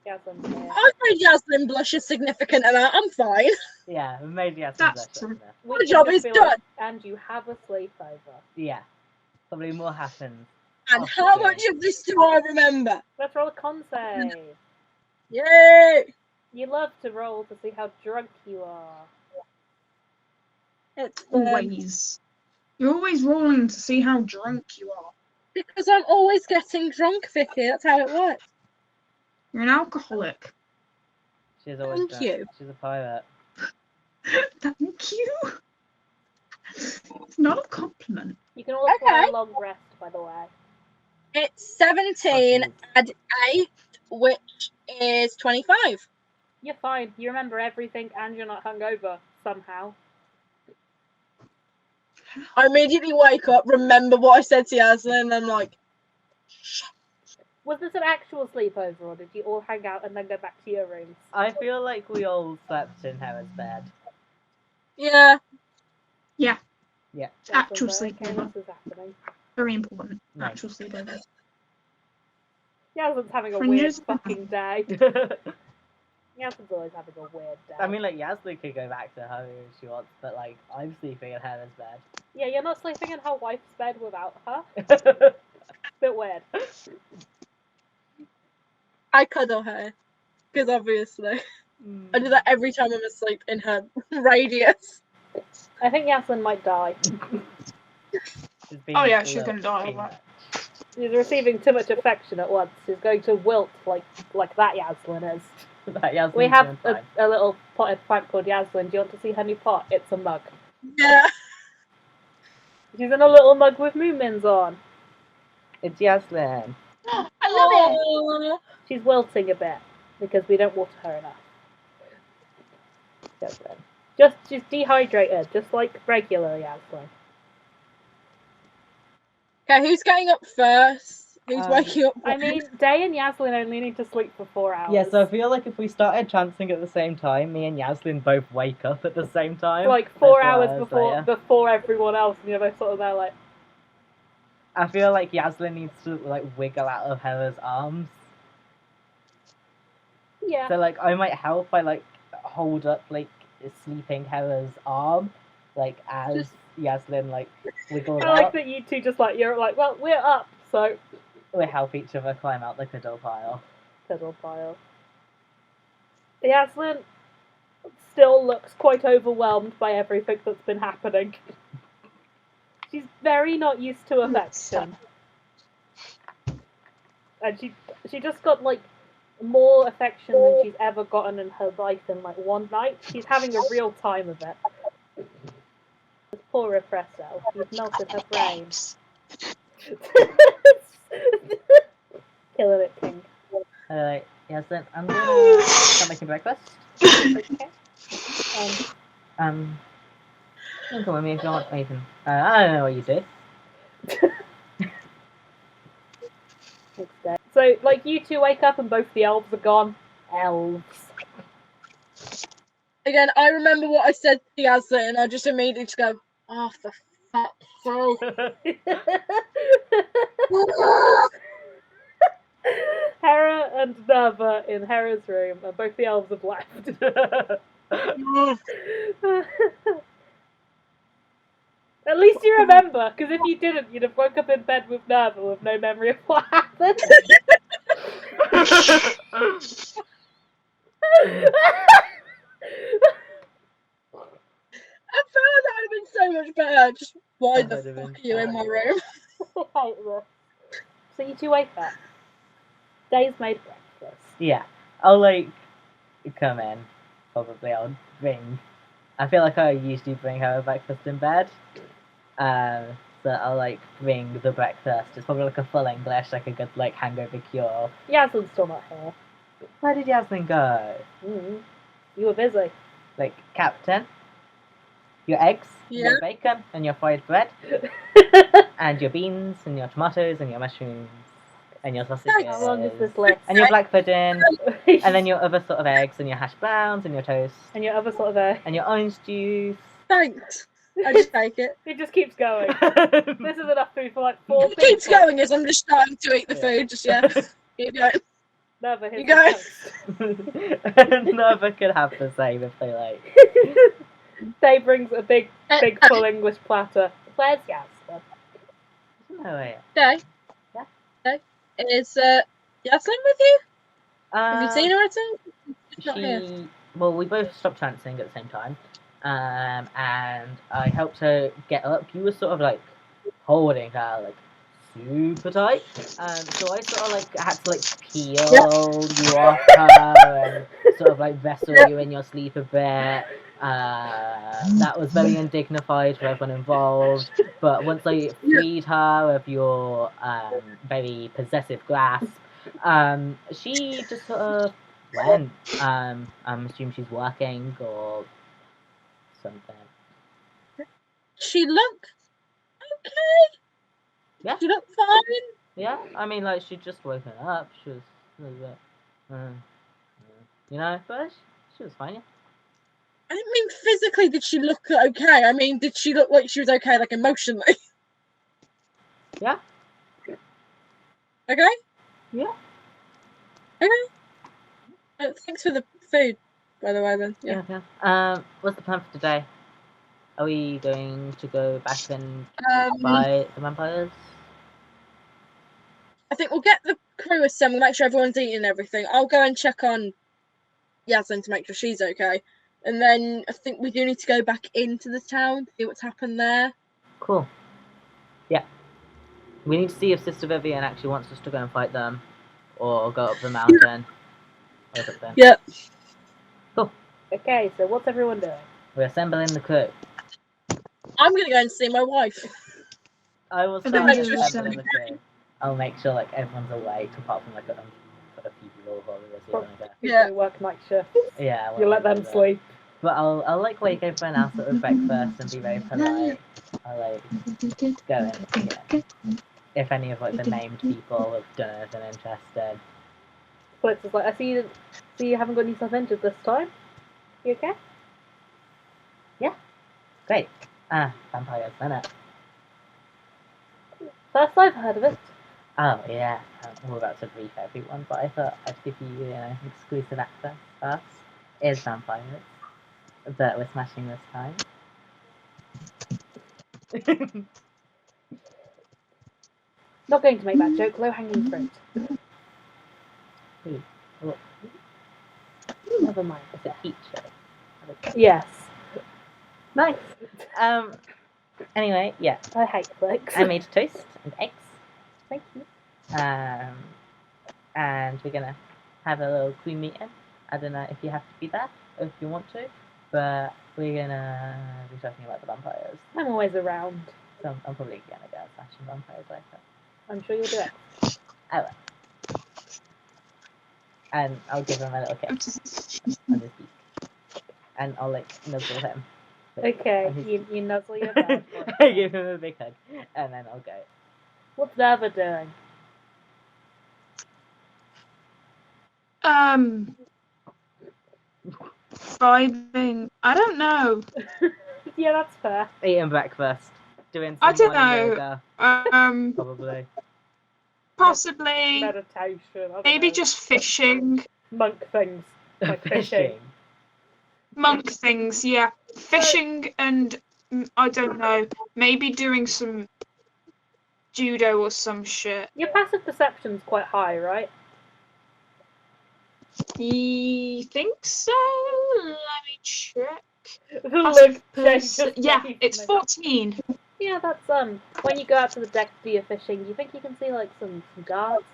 Yaslin's here. I made Yaslin blush a significant amount. I'm fine. Yeah, we made Yaslin That's blush. true. We The can job just is be done. like, and you have a sleepover. Yeah, probably more happens. And after how doing much it. of this do I remember? Let's roll a con save. Yay! You love to roll to see how drunk you are. It's Always. You're always rolling to see how drunk you are. because I'm always getting drunk, Vicky. That's how it works. You're an alcoholic. She's always Thank drunk. you. She's a pirate. Thank you. It's not a compliment. You can all apply Okay. a long rest, by the way. It's 17 Oh, add 8, which is 25. You're fine. You remember everything and you're not hungover, somehow. I immediately wake up, remember what I said to Yaslin, and I'm like, Was this an actual sleepover, or did you all hang out and then go back to your rooms? I feel like we all slept in Hera's bed. yeah. Yeah. Actual Okay, sleepover. this is happening. Very important. Nice. Actual sleepover. Yasmin's having a Fringes. weird fucking day. Yasmin's always having a weird day. I mean, like, Yaslin could go back to her room if she wants, but, like, I'm sleeping in Hera's bed. Yeah, you're not sleeping in her wife's bed without her. Bit weird. I cuddle her. Because obviously. I do that every time I'm asleep in her radius. I think Yaslin might die. She's being Oh, yeah, a she's little gonna die, too right. much. She's receiving too much affection at once. She's going to wilt like that Yaslin is. That Yaslin's We have doing fine. a little potted plant called Yaslin. Do you want to see her new pot? It's a mug. Yeah. She's in a little mug with moomins on. It's Yaslin. I love it. Aww. She's wilting a bit because we don't water her enough. Yaslin. She's dehydrated, just like regular Yaslin. Okay, who's getting up first? Who's Um, waking up? I mean, Dae and Yaslin only need to sleep for 4 hours. Yeah, so I feel like if we started chanting at the same time, me and Yaslin both wake up at the same time. like Like 4 hours before later. before everyone else, and you're both sort of there like, I feel like Yaslin needs to, like, wiggle out of Hera's arms. yeah. So, like, I might help by, like, hold up, like, sleeping Hera's arm, like, as Yaslin, like, wiggles I like out. that you two just like, you're like, well, we're up, so We help each other climb out the cuddle pile. fiddle pile. Yaslin still looks quite overwhelmed by everything that's been happening. She's very not used to affection. And she just got like more affection than she's ever gotten in her life in like one night. She's having a real time of it. This poor represso. You've melted her brain. Killing it, King. Like, Yaslin, I'm gonna start making breakfast. Okay. You can come with me if you want, Nathan. I don't know what you do. So, like, you two wake up and both the elves are gone. Elves. Again, I remember what I said to Yaslin, and I just immediately just go, oh, for fuck's sake. Hera and Naerva in Hera's room, and both the elves have left. At least you remember, because if you didn't, you'd have woke up in bed with Naerva with no memory of what happened. I feel like that would have been so much better. Just why That the would have fuck are been you in my room? I hate this. So you two wake up. Dae's made breakfast. Yeah, I'll, like, come in. Probably I'll bring... I feel like I usually bring her breakfast in bed. that I'll like bring the breakfast. It's probably like a full English, like a good like hangover cure. Yaslin's still not here. Where did Yasmin go? You were busy. Like, Captain, your eggs, Yeah. your bacon, and your fried bread, and your beans, and your tomatoes, and your mushrooms, and your sausages, How long is this list? and your black pudding, and then your other sort of eggs, and your hash browns, and your toast, And your other sort of egg. and your orange juice. Thanks. I just take it. It just keeps going. This is enough food for like 4 It people. keeps going as I'm just starting to eat the Yeah. food. Just keep going. Never You hit go. Never could have the same if they like. Dae brings a big full English platter. Where's Yasmin? No way. Dae. Yeah. Dae. Is Yaslin with you? Have you seen her at all? She's not here. Well, we both stopped dancing at the same time, and I helped her get up. You were sort of like holding her like super tight, so I sort of like had to like peel you off her and sort of like wrestle you in your sleep a bit. That was very undignified for everyone involved, but once I freed her of your very possessive grasp, she just sort of went. I'm assuming she's working or something. She looked okay. Yeah. She looked fine. Yeah, I mean, like, she'd just woken up. She was a little bit, you know, but she was fine. Yeah. I didn't mean physically did she look okay. I mean, did she look like she was okay, like emotionally? Yeah. Okay? Yeah. Okay. Thanks for the food, by the way, then. Yeah. What's the plan for today? Are we going to go back and buy the vampires? I think we'll get the crew assembled, make sure everyone's eating everything. I'll go and check on Yasmin to make sure she's okay. And then I think we do need to go back into the town, see what's happened there. Cool. Yeah. We need to see if Sister Vivian actually wants us to go and fight them, or go up the mountain, or something. Yeah. Cool. Okay, so what's everyone doing? We're assembling the crew. I'm going to go and see my wife. I will And start then you assembling the crew. I'll make sure like everyone's awake, apart from like a few people who are People Yeah. who work night shift. Yeah. You let them sleep. But I'll like wake everyone else up with breakfast and be very polite. I'll like go and if any of like the named people have done anything interesting. Blitz is like, I see you haven't got yourself injured this time. You okay? Great. Vampires, isn't it? First I've heard of it. Oh yeah. We're about to brief everyone, but I thought I'd give you exclusive access first. Is vampires that we're smashing this time. Not going to make that joke. Low hanging fruit. Well, Never mind. it's a feature. Yes. Nice. Anyway, yeah. I hate clicks. I made toast and eggs. Thank you. And we're gonna have a little crew meeting. I don't know if you have to be there or if you want to, but we're gonna be talking about the vampires. I'm always around. So I'm probably gonna go smashing vampires later. I'm sure you'll do it. I will. And I'll give him a little kiss on his beak. And I'll like nuzzle him. Okay, on his- you nuzzle your bad boy. I give him a big hug. And then I'll go. What's Naerva doing? Vibing. I don't know. Yeah, that's fair. Eating breakfast. Doing I some don't know. yoga, probably. Possibly. Meditation. I don't Maybe know. just fishing. Monk things. Like fishing. Monk things, yeah. Fishing and I don't know. Maybe doing some judo or some shit. Your passive perception's quite high, right? You think so? Let me check. Look, changes Yeah, face, it's mate. 14. Yeah, that's when you go out to the deck to do your fishing, do you think you can see like some guards?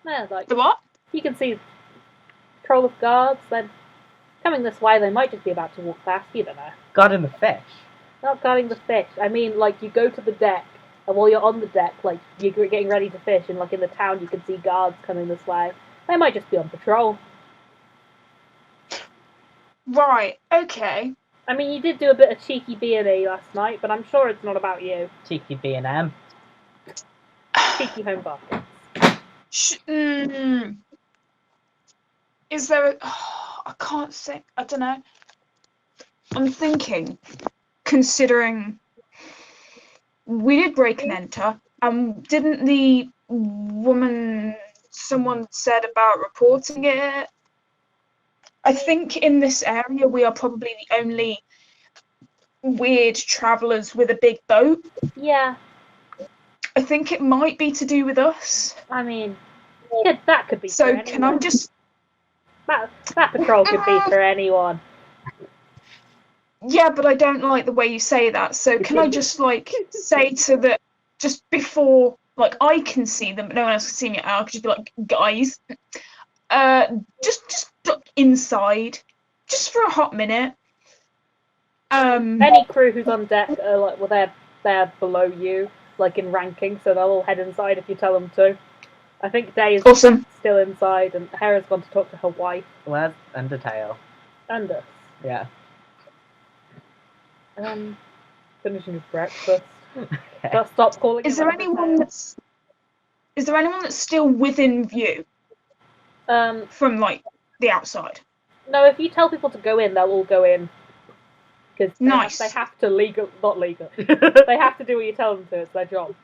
No, like The what? you can see patrol of guards, then coming this way they might just be about to walk past, you don't know. God and the fish. Not guarding the fish. I mean, like, you go to the deck, and while you're on the deck, like, you're getting ready to fish, and, like, in the town you can see guards coming this way. They might just be on patrol. Right, okay. I mean, you did do a bit of cheeky B&E last night, but I'm sure it's not about you. Cheeky B&M. Cheeky home buckets. Is there I can't say, I don't know. I'm thinking, considering we did break and enter, didn't the woman, someone said about reporting it? I think in this area we are probably the only weird travellers with a big boat. Yeah. I think it might be to do with us. I mean, that could be for So anyone. can I just... That patrol could be for anyone. Yeah, but I don't like the way you say that. So can I just, like, say to the... Just before, like, I can see them, but no one else can see me, I could just be like, guys, just duck inside, just for a hot minute. Any crew who's on deck are like, well, they're below you, like in ranking, so they'll all head inside if you tell them to. I think Dae is Awesome. still inside, and Hera's gone to talk to her wife. Where's Undertale? And us. Yeah. Finishing his breakfast. Okay. But stop calling Is him there anyone that's still within view from, like, the outside? No, if you tell people to go in, they'll all go in. Because Nice. they have to not legal. They have to do what you tell them to. It's their job.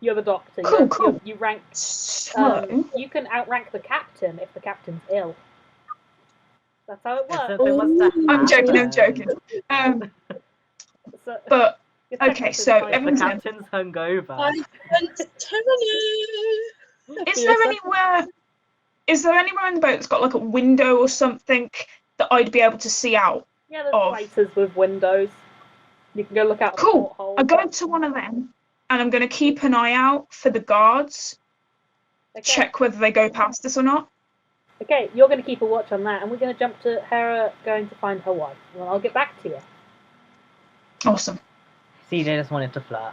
You're the doctor. Cool. You rank. So, You can outrank the captain if the captain's ill. That's how it works. If something was to I'm joking. happen- So, But your okay, technically so fine. The everyone's in. captain's hungover. I went telling you. Is there anywhere in the boat that's got like a window or something that I'd be able to see out? Yeah, there's of- places with windows. You can go look out the Cool. porthole. I go to one of them, and I'm going to keep an eye out for the guards. Okay. Check whether they go past us or not. Okay, you're going to keep a watch on that, and we're going to jump to Hera going to find her wife. Well, I'll get back to you. Awesome. CJ just wanted to flirt.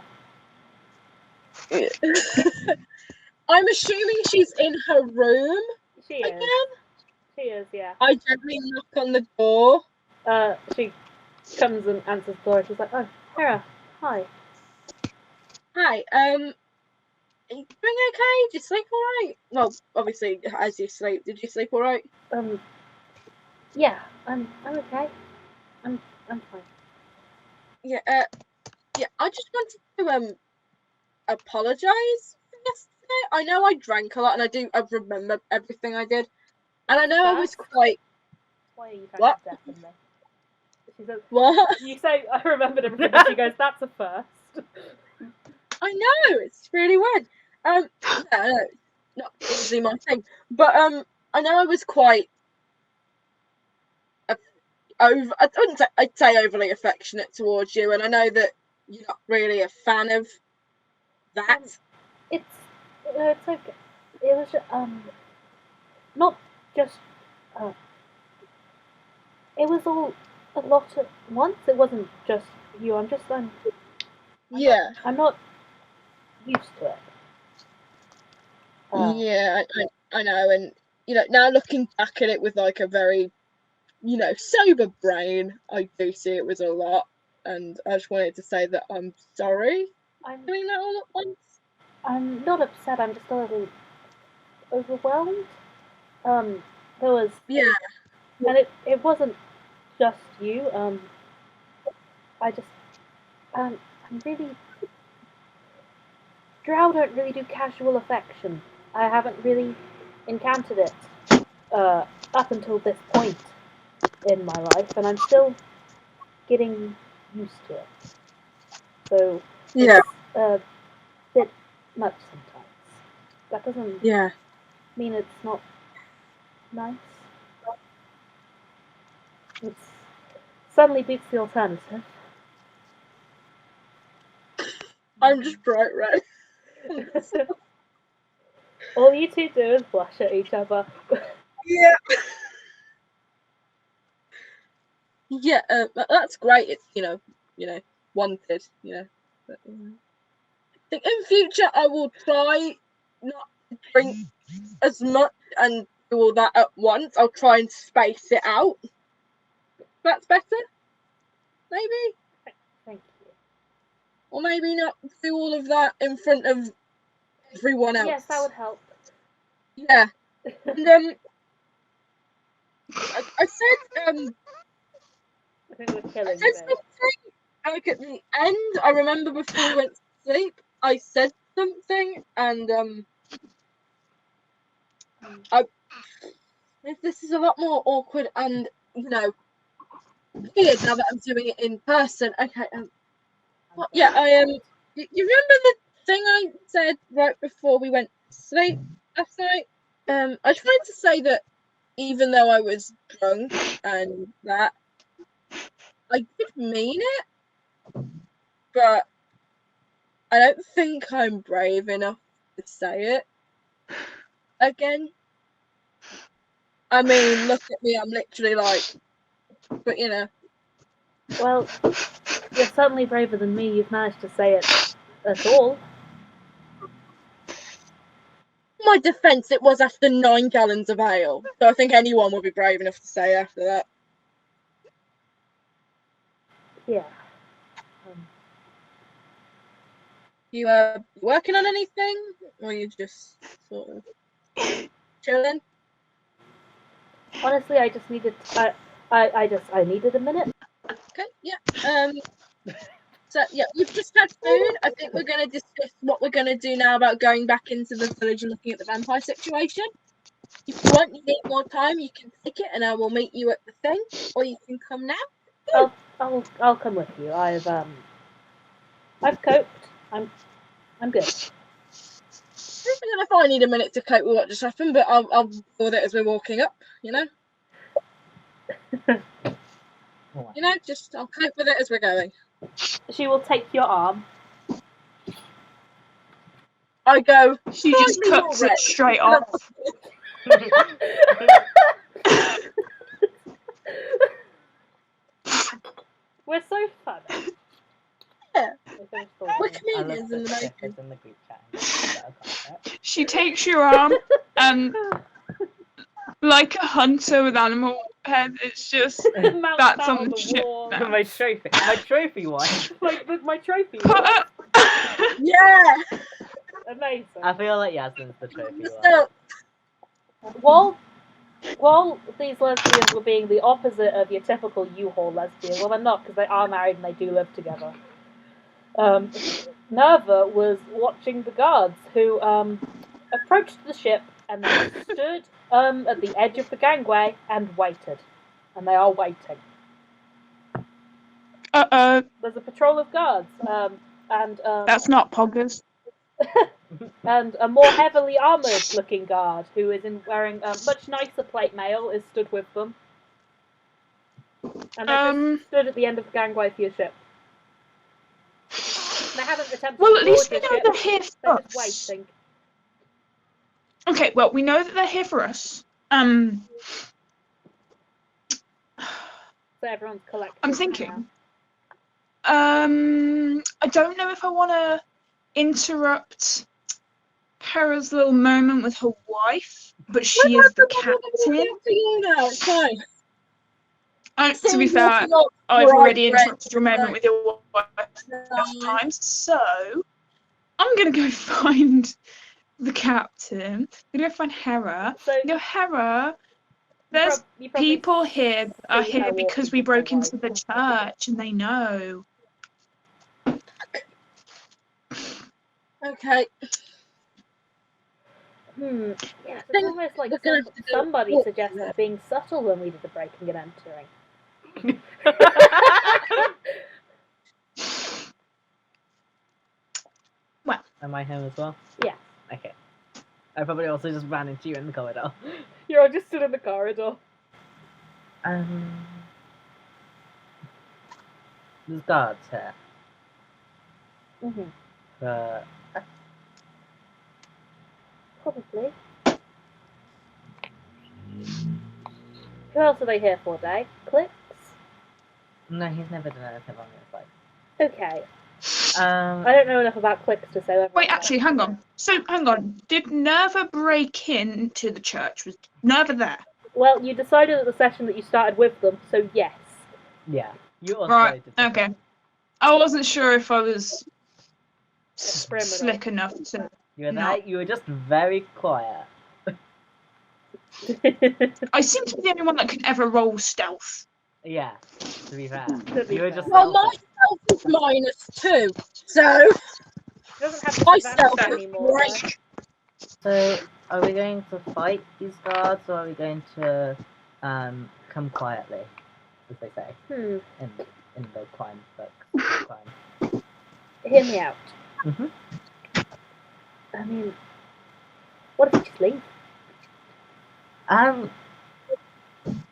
I'm assuming she's in her room She is. again. She is, yeah. I gently knock on the door. She comes and answers the door. She's like, "Oh, Hera, hi." Hi, are you doing okay? Did you sleep alright? Well, obviously, as you sleep, did you sleep alright? Yeah, I'm okay. I'm fine. Yeah, I just wanted to, apologise for yesterday. I know I drank a lot, and I remember everything I did. And I know I was quite... Why are you trying What? to deafen me? She says, What? you say, I remembered everything, and she goes, that's a first. I know, it's really weird. Yeah, I know, not usually my thing. But, I know I was quite... I'd say overly affectionate towards you, and I know that you're not really a fan of that. It's okay. It was not just it was all a lot at once. It wasn't just you. I'm Yeah. I'm not used to it. Yeah, I know, and now looking back at it with like a very, sober brain, I do see it was a lot, and I just wanted to say that I'm sorry I'm doing that all at once. I'm not upset. I'm just a little overwhelmed. There was and it wasn't just you. I just I'm really Drow don't really do casual affection. I haven't really encountered it up until this point in my life, and I'm still getting used to it. So it's a bit much sometimes. That doesn't mean it's not nice. It's suddenly beats the alternative. I'm just bright red. All you two do is blush at each other. Yeah. Yeah, that's great. It's wanted, you know. But, I think in future I will try not to drink as much and do all that at once. I'll try and space it out. That's better, maybe. Thank you. Or maybe not do all of that in front of everyone else. Yes, that would help. Yeah. And I said I think we're killing I said you. something like at the end. I remember before we went to sleep, I said something, and this is a lot more awkward and weird now that I'm doing it in person. Okay. Well, yeah. You remember the thing I said right before we went to sleep last night? I tried to say that even though I was drunk and that, I did mean it, but I don't think I'm brave enough to say it again. I mean, look at me, I'm literally like, but Well, you're certainly braver than me. You've managed to say it at all. my defense, it was after 9 gallons of ale, so I think anyone would be brave enough to say after that. Yeah. You working on anything, or you just sort of chilling? Honestly, I just needed. I needed a minute. Okay, yeah. So yeah, we've just had food. I think we're going to discuss what we're going to do now about going back into the village and looking at the vampire situation. If you want, you need more time, you can take it, and I will meet you at the thing, or you can come now. I'll come with you. I've coped. I'm good. I don't know if I need a minute to cope with what just happened, but I'll deal with it as we're walking up. Just I'll cope with it as we're going. She will take your arm. I go. She just cuts it straight off. We're so funny. Yeah. We're We're funny. comedians in the making. in the group chat. She takes your arm and, like a hunter with animal head, it's just Mounts that's out on the ship wall. now. my trophy one. my trophy. Put her- Yeah. Amazing. I feel like Yasmin's the trophy one. So, While these lesbians were being the opposite of your typical U-Haul lesbian, well, they're not because they are married and they do live together. Naerva was watching the guards who approached the ship and then stood at the edge of the gangway and waited. And they are waiting. There's a patrol of guards, and That's not poggers. and a more heavily armoured looking guard who is wearing a much nicer plate mail is stood with them. And they're just stood at the end of the gangway for your ship. They haven't attempted Well, to at least board we your know ship. they're here for They're us. just waiting. Okay, well, we know that they're here for us. So everyone's collected. I'm thinking. I don't know if I want to interrupt Hera's little moment with her wife, but she is the captain. It's fine. To be fair, I've already interrupted your moment with your wife enough times, so I'm gonna go find the captain. I'm gonna go find Hera. So Go, Hera. There's people here that are here because we broke into the church, and they know. Okay. Yeah, it's almost like somebody suggested being subtle when we did the breaking and entering. Well, am I home as well? Yeah. Okay. I probably also just ran into you in the corridor. You're all just stood in the corridor. There's guards here. Mhm. Probably. Who else are they here for, Dae? Clicks? No, he's never done anything wrong in his life. Okay. Um, I don't know enough about clicks to say whether. Wait, actually, hang on. So, hang on. Did Naerva break into the church? Was Naerva there? Well, you decided at the session that you started with them, so yes. yeah. You also Right. did. Okay. I wasn't sure if I was criminal. slick enough to. You were No. there. You were just very quiet. I seem to be the only one that can ever roll stealth. Yeah. To be fair, To be you were fair. just. Well, my stealthing. stealth is -2, so She doesn't have my disadvantage stealth is anymore. though. great. So, are we going to fight these guards, or are we going to come quietly, as they say in the crime book? Crime. Hear me out. Mhm. I mean, what if we just leave?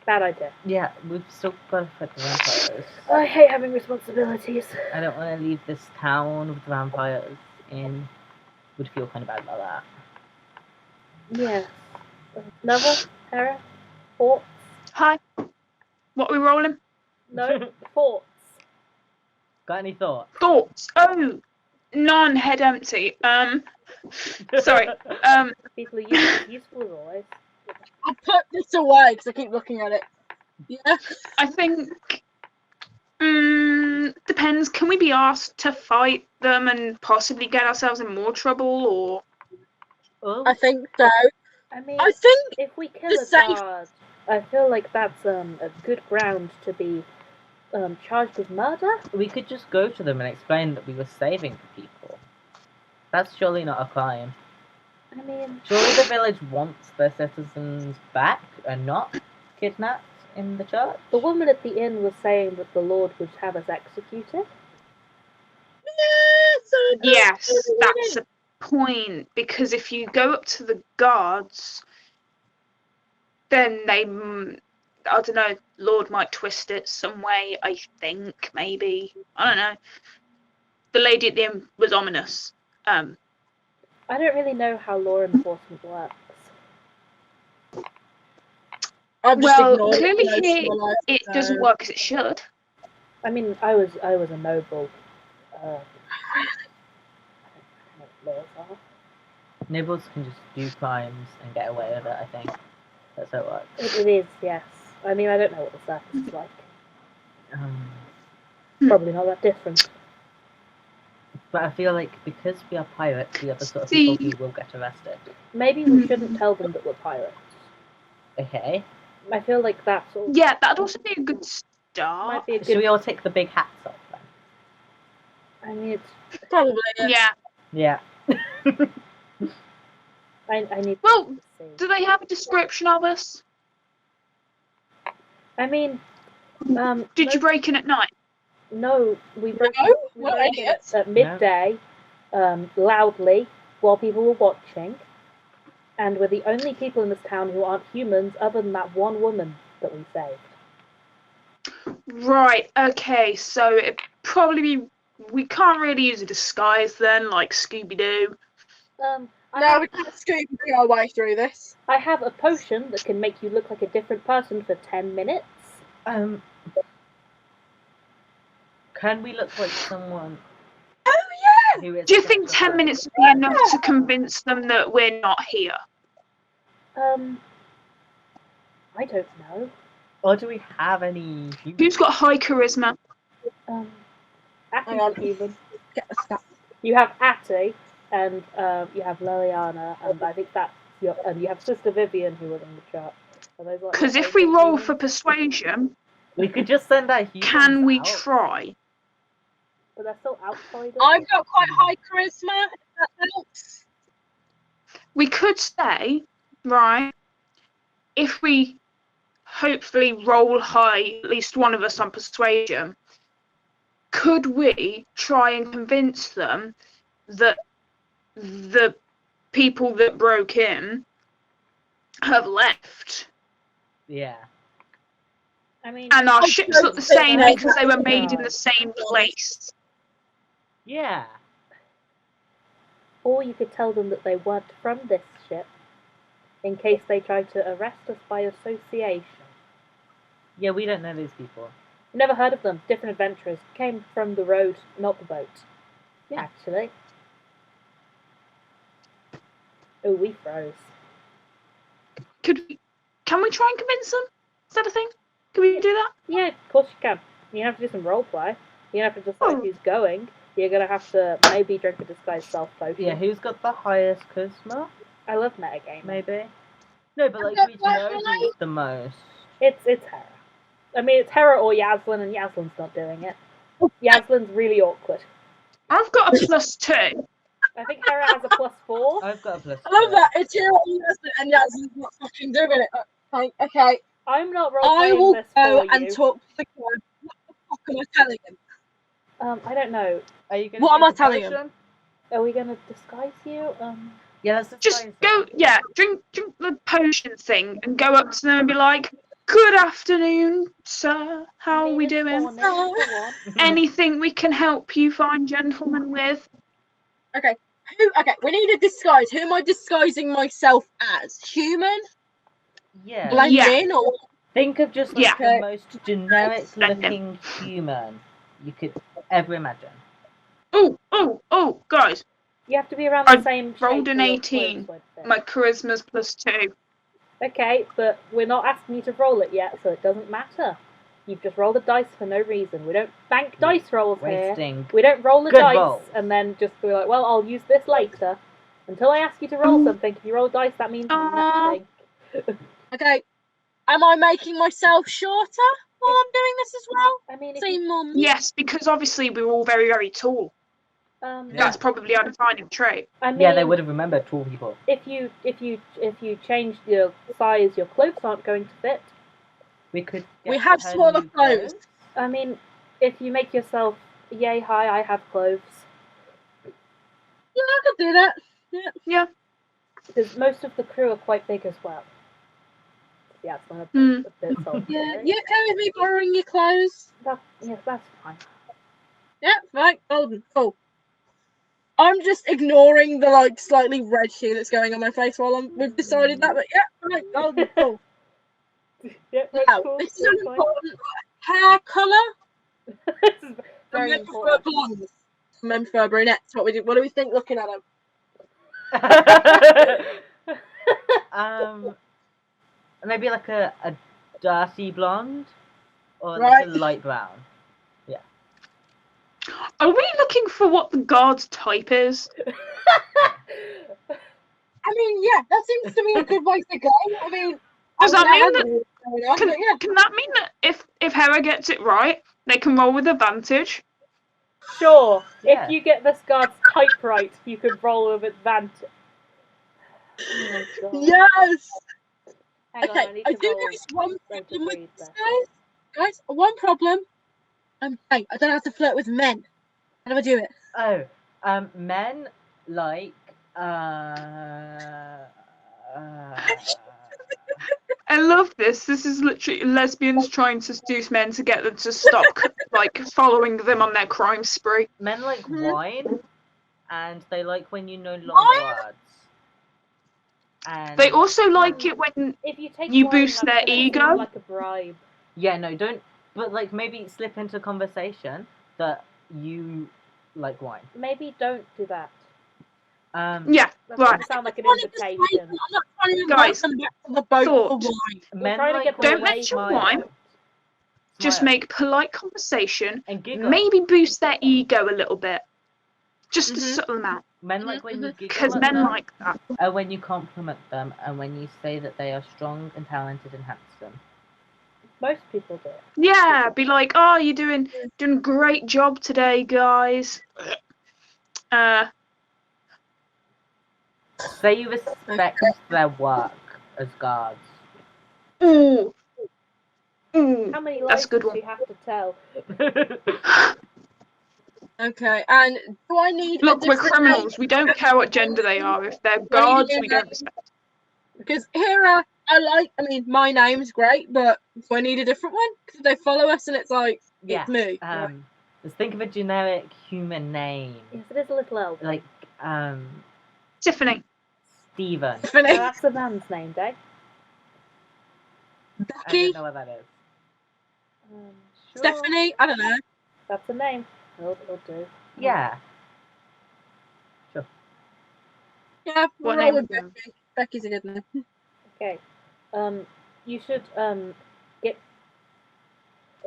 Bad idea. Yeah, we've still got to fight the vampires. I hate having responsibilities. I don't want to leave this town with the vampires in. Would feel kind of bad about that. Yes. Another? Hera? Thoughts? Hi. What are we rolling? No? Thoughts. Got any thoughts? Thoughts. Oh, none. Head empty. Sorry. People are useful as always. I'll put this away because I keep looking at it. Yeah. I think. Depends. Can we be asked to fight them and possibly get ourselves in more trouble, or? Oh, I think so. I mean, I think if we kill the a safe- guard, I feel like that's a good ground to be charged with murder. we could just go to them and explain that we were saving people. That's surely not a crime. I mean, Surely the village wants their citizens back and not kidnapped in the church? the woman at the inn was saying that the Lord would have us executed. Yes, that's a point. Because if you go up to the guards, then they, I don't know, Lord might twist it some way. I think maybe. I don't know. The lady at the inn was ominous. I don't really know how law enforcement works. I've just Well, ignored clearly most of here my life, it so- doesn't work as it should. I mean, I was a noble. I don't know what laws are. Nobles can just do crimes and get away with it, I think. That's how it works. It is, yes. I mean, I don't know what the circus is like. Um, Probably not that different. but I feel like because we are pirates, we are the sort of people See- who will get arrested. Maybe we shouldn't tell them that we're pirates. Okay. I feel like that's all. Yeah, that'd also be a good start. Might be a Should good. we all take the big hats off then? I mean, it's. Probably. Yeah. Yeah. I need. Well, to see. do they have a description of us? I mean, Did you break in at night? No, we broke No, we not broke in idiots. at midday, loudly, while people were watching, and we're the only people in this town who aren't humans, other than that one woman that we saved. Right, okay, so it probably be. We can't really use a disguise then, like Scooby-Doo. No, we can't Scooby our way through this. I have a potion that can make you look like a different person for 10 minutes. Can we look like someone? Oh, Who is Do you think 10 minutes would be enough to convince them that we're not here? I don't know. Or do we have any? Who's got high charisma? Hang Atti's on. a human. Get the stats. You have Atti, and you have Liliana, and I think that's your. And you have Sister Vivian, who was in the church. Because if we roll for persuasion, We could just send our humans can we out. try? But they're still outsiders. I've got quite high charisma, if that helps. We could say, right, if we hopefully roll high, at least one of us on persuasion, could we try and convince them that the people that broke in have left Yeah. I mean, and our I ships don't look the think same they because they were have made in to. the same place? Yeah. or you could tell them that they weren't from this ship, in case they tried to arrest us by association. Yeah, we don't know these people. Never heard of them. Different adventurers. Came from the road, not the boat. Yeah. Actually. Oh, we froze. Can we try and convince them? Is that a thing? Can we do that? Yeah, of course you can. You have to do some roleplay. You have to decide Oh. who's going. You're gonna have to maybe drink a disguised self potion. Yeah, who's got the highest charisma? I love metagaming. Maybe. No, but like we know who's the most. It's Hera. I mean, it's Hera or Yaslin, and Yaslin's not doing it. Yaslin's really awkward. I've got a +2. I think Hera has a +4. I've got a plus. I love that. It's here and Yasmin's not fucking doing it. Okay. I'm not I role-playing will this go for and you. talk to the guy. What the fuck am I telling him? I don't know. Are you gonna What am drink I a telling him? potion? Are we gonna disguise you? Yeah, let's Just disguise go, it. yeah, drink the potion thing and go up to them and be like, "Good afternoon, sir. How are we it's doing? morning, go on. Anything we can help you fine gentlemen with?" Okay. Okay, we need a disguise. Who am I disguising myself as? Human? Yeah. Blend Yeah. in or Think of just like Yeah. the most generic Blend in. looking human you could ever imagine. Oh, guys, You have to be around I the same shape. rolled an where your 18. clothes would fit. my charisma's +2. Okay, but we're not asking you to roll it yet, so it doesn't matter. You've just rolled a dice for no reason. We don't bank dice rolls here. Wasting. We don't roll the Good dice rolls. and then just be like, well, I'll use this later. Until I ask you to roll something, if you roll dice, that means nothing. okay. Am I making myself shorter while I'm doing this as well? I mean, if Seem more Yes, because obviously we're all very, very tall. Yeah. That's probably our defining trait. I mean, Yeah, they would have remembered tall people. If you change your size, your clothes aren't going to fit. We could. We get have her smaller new clothes. I mean, if you make yourself yay high, I have clothes. Yeah, I could do that. Yeah. Because most of the crew are quite big as well. Yeah, it's not Hmm. a bit solitary. Yeah, you okay with me borrowing your clothes? Yes, that's fine. Yeah, right, golden, cool. I'm just ignoring the like slightly red hue that's going on my face while we've decided that, but yeah, right, golden, cool. Yeah, right, Now, cool. this is that's an fine. important hair colour. This is very Men prefer important. blondes. Men prefer brunettes. What do we think looking at them? Maybe like a dirty blonde or Right. like a light brown. Are we looking for what the guard's type is? I mean, yeah, that seems to me a good way to go. I mean, Does that mean I that- don't know what's going on, but yeah. Can that mean that if Hera gets it right, they can roll with advantage? Sure, Yeah. if you get this guard's type right, you can roll with advantage. Oh my god. Yes. Hang on, Okay, I need I to do roll. notice one so to problem with breathe this, there. guys. One problem. I'm gay. I don't know how to flirt with men. How do I do it? Oh, men like I love this. This is literally lesbians trying to seduce men to get them to stop like following them on their crime spree. men like Mhm. wine, and they like when you know long Wine? words. And They also like it when If you take You wine, boost that's their gonna seem ego? like a bribe. yeah, no, don't. But like maybe slip into conversation that you like wine. Maybe don't do that. yeah, That right. doesn't sound like an I'm not trying to invitation. I'm not trying to invite Guys, them back to the boat thought. for wine. Men trying to like get when them you Don't away mention smile. wine. Just Smile. make polite conversation. And giggle. Maybe boost their ego a little bit. Just a Mhm. subtle amount. Men like when you giggle Because at men them, like that. and when you compliment them, and when you say that they are strong and talented and handsome. Most people do. Yeah, be like, oh, you're doing a great job today, guys. Say you respect their work as guards. Ooh. How many That's lies a good does one. she have to tell? Okay, and do I need a Look, we're different criminals. We don't care what gender they are. If they're guards, we don't respect. name? Because Hera, I mean, my name's great, but do I need a different one? Because they follow us and it's like, Yeah. it's me. right? Let's think of a generic human name. Yes, it is a little elf. Like, Tiffany. Stephen. No, Tiffany, that's a man's name, Dae. I Becky, don't know what that is. Stephanie, I don't know. That's the name. It'll do. Yeah. Yeah, What we'll roll name with is it? Becky. Becky's a good name. Okay. You should get.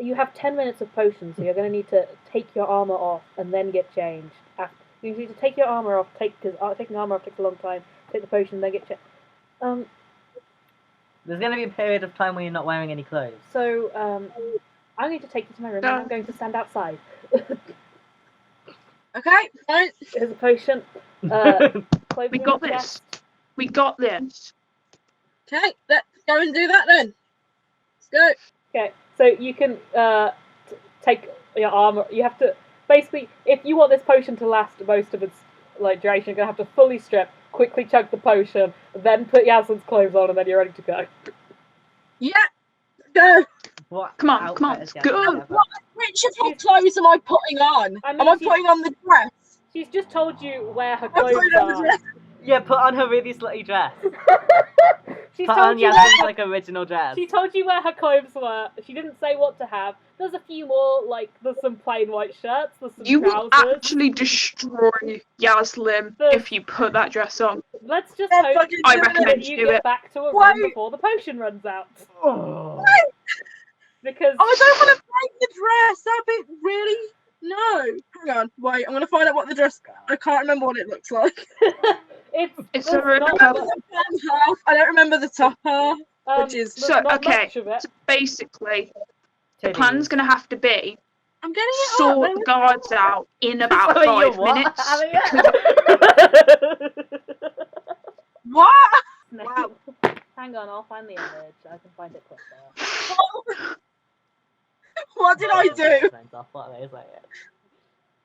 You have 10 minutes of potions, so you're going to need to take your armor off and then get changed. You need to take your armor off, because taking armor off takes a long time. Take the potion, then get changed. There's going to be a period of time where you're not wearing any clothes. So, I'm going to take you to my room, and I'm going to stand outside. Okay, fine. Here's a potion. We Clothing got and this. chest. We got this. Okay, let's go and do that then. Let's go. Okay, so you can take your armor. You have to basically, if you want this potion to last most of its duration, you're gonna have to fully strip, quickly chug the potion, then put Yasmin's clothes on, and then you're ready to go. Yeah, go. What Come on, outfit let's is go. Yasmin ever? Which of her clothes am I putting on? I mean, Am I she's- putting on the dress? She's just told you where her I'm clothes putting on the are. dress. Yeah, put on her really slutty dress. She's Put told on you Yasmin's original dress. She told you where her clothes were. She didn't say what to have. There's a few more, there's some plain white shirts, there's some You will trousers. actually destroy Yaslim if you put that dress on. Let's just Don't hope fucking I do recommend that it. you do get it. back to a Why? room before the potion runs out. Oh. Because Oh, I don't want to break the dress. That'd be really... No. Hang on. Wait, I'm going to find out what the dress... I can't remember what it looks like. It's there's a really not purple- much- The bottom half. I don't remember the top half. which is- there's So, not okay. much of it. So basically, the Titties. plan's going to have to be I'm getting it up. sort the guards out in about Sorry, you 5 what? minutes. What? Wow. Hang on, I'll find the image. I can find it quicker. What did I do? What are they saying?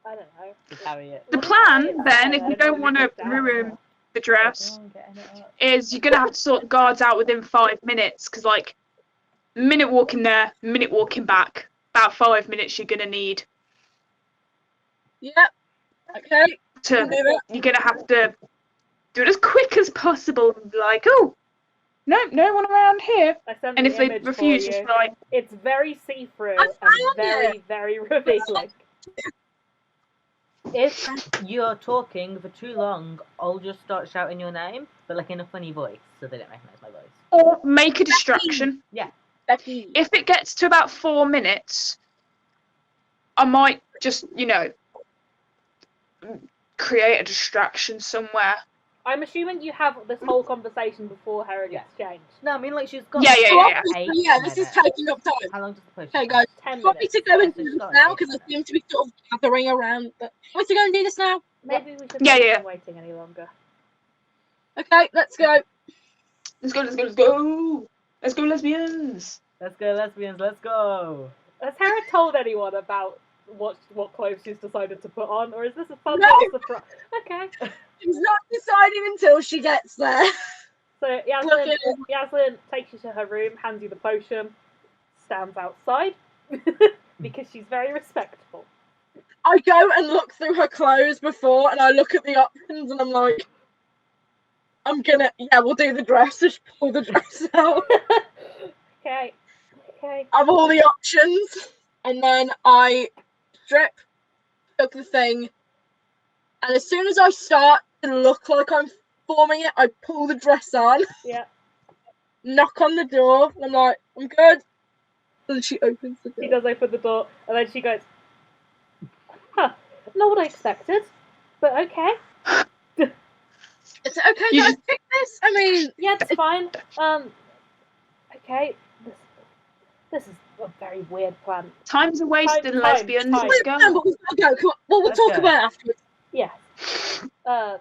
I don't know. To Harriet. The plan, then, if you don't want to ruin the dress, is you're going to have to sort the guards out within 5 minutes, because, minute walking there, minute walking back. About 5 minutes you're going to need Yep. Okay. to... Can do that. You're going to have to do it as quick as possible. Like, oh, no one around here. I sent And the if they image refuse, for just you. like, It's very see-through I and found very, very revealing. If you're talking for too long, I'll just start shouting your name, but in a funny voice, so they don't recognise my voice. or make a distraction. Becky. If it gets to about 4 minutes, I might just, create a distraction somewhere. I'm assuming you have this whole conversation before Hera gets changed. No, I mean she's got. Yeah. Yeah, this is taking up time. How long does the potion? Okay, guys. 10 Want me minutes. to go and Yeah, do so this start now? with Because I 8 seem to be sort of gathering around. Want me to go and do this now? Maybe we should Yeah, not yeah. be waiting any longer. Okay, let's go. Let's go. Let's go, lesbians. Let's go, lesbians. Let's go. Has Hera told anyone about what clothes she's decided to put on, or is this a fun No. little surprise? Okay. She's not deciding until she gets there. So Yaslin takes you to her room, hands you the potion, stands outside because she's very respectful. I go and look through her clothes before, and I look at the options, and I'm like, we'll do the dress. Just pull the dress out Okay. of all the options, and then I strip, took the thing, and as soon as I start to look like I'm forming it, I pull the dress on, Yeah. knock on the door, and I'm like, I'm good. And she opens the She door. does open the door, and then she goes, "Huh, not what I expected, but okay. It's okay You that I just- picked this. I mean, Yeah, it's fine. Okay. This is a very weird plan. Time's a wasted, Time, lesbians. time. Let's go. but we've got to go. Come on. Well, we'll Let's talk go. about it afterwards. Yeah. Go.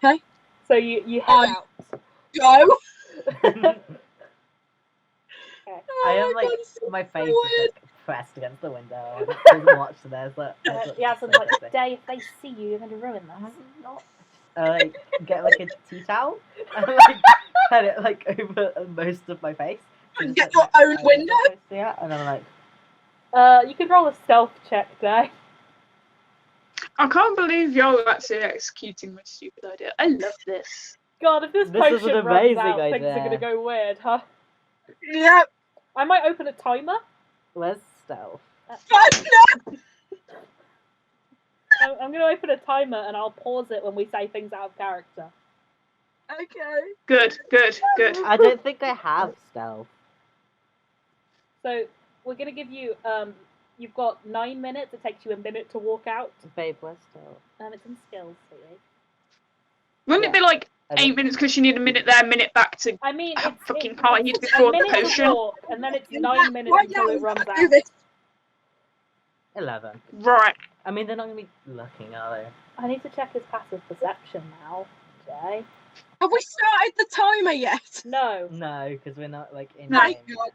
Okay. So you head out. Go. Okay. I am Oh my God, it's so my face weird. is pressed against the window. And it doesn't watch, so there's that. Yasin's like, Dae, if they see you, you're going to ruin this. Get a tea towel and put it over most of my face. So Get just, your own my window. face, yeah, and I'm like, You can roll a stealth check, Dae. I can't believe you're actually executing my stupid idea. I love this. God, if this This is potion an runs amazing out, things are idea. going to go weird, huh? Yep. I might open a timer. Where's stealth? Fuck no! I'm going to open a timer and I'll pause it when we say things out of character. Okay. Good. I don't think I have stealth. So we're going to give you, you've got 9 minutes. It takes you a minute to walk out. Babe, where's stealth? It's in skills, sweetie. Wouldn't Yeah. it be like I don't- 8 minutes because you need a minute there, a minute back to I mean, have it's fucking hide it's before a the minute to potion? walk, and then it's 9 minutes Right until now, it runs do out. this. 11. Right. I mean, they're not going to be looking, are they? I need to check his passive perception now, Jay. Have we started the timer yet? No. No, because we're not, like, in My game God. yet.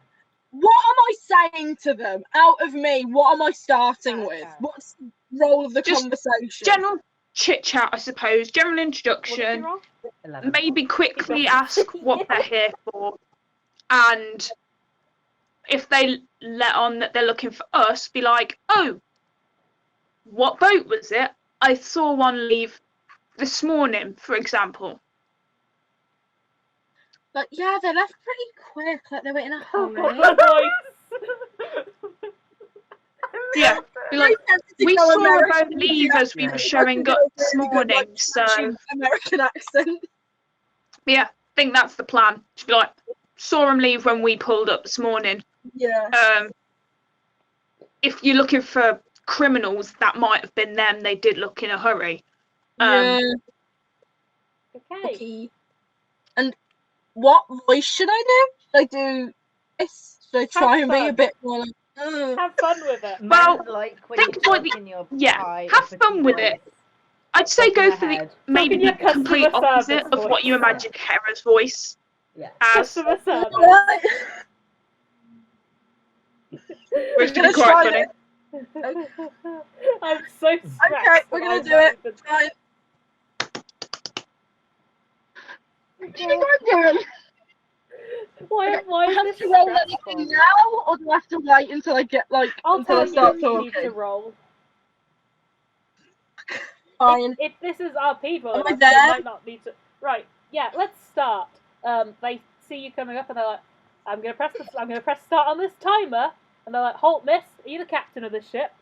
What am I saying to them? Out of me, what am I starting with? Okay. What's the role of the Just conversation? General chit chat, I suppose. General What did you introduction. roll? 11. Maybe quickly ask what they're here for, and if they let on that they're looking for us, be like, "Oh, what boat was it? I saw one leave this morning," for example. Like, yeah, they left pretty quick. Like, they were in a hurry. Yeah, be like, "We saw a boat leave as we were showing up this morning, so American accent. yeah, I think that's the plan." Just be like, "Saw them leave when we pulled up this morning." Yeah. If you're looking for criminals, that might have been them. They did look in a hurry. Yeah. Okay. Okay. And what voice should I do? Should I do this? Should I try and be a fun. bit more like, ugh? Have fun with it. Well, Men like when think you what talk the- in your yeah, high have uppity fun with it. voice, I'd say talk in go your for the head. maybe Talk in the your complete customer opposite service of what you voice. imagine Hera's voice Yeah. as. Customer service. What? Which gonna would be quite try funny. it. I'm so stressed. Okay, we're gonna I've do not it. even- Fine. Why I is have this to roll stressful? anything now, or do I have to wait until I get I'll until I tell start you you need to talking? roll. Fine. If this is RP Am I rolling, you there? might not need to. Right, yeah, let's start. They see you coming up and they're like, I'm gonna press start on this timer, and they're like, halt, miss, are you the captain of this ship?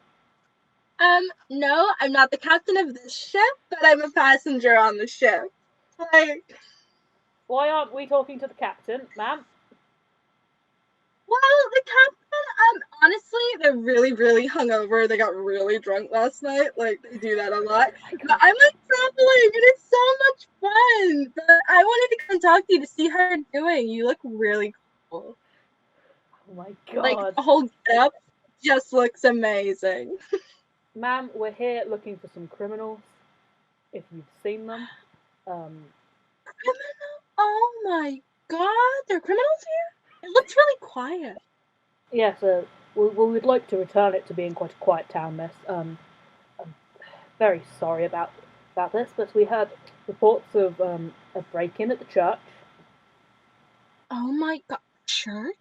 No, I'm not the captain of this ship, but I'm a passenger on the ship. Like, Why aren't we talking to the captain, ma'am? well, the captain, honestly, they're really, really hungover. They got really drunk last night. Like, they do that a lot. But I'm like traveling, and it's so much fun. But I wanted to come talk to you to see how you're doing. You look really cool. Oh my god. Like, the whole get-up just looks amazing. Ma'am, we're here looking for some criminals. If you've seen them. Oh my god, there are criminals here? It looks really quiet. Yes, we'd like to return it to being quite a quiet town, miss. I'm very sorry about this, but we heard reports of a break-in at the church. Oh my god, church?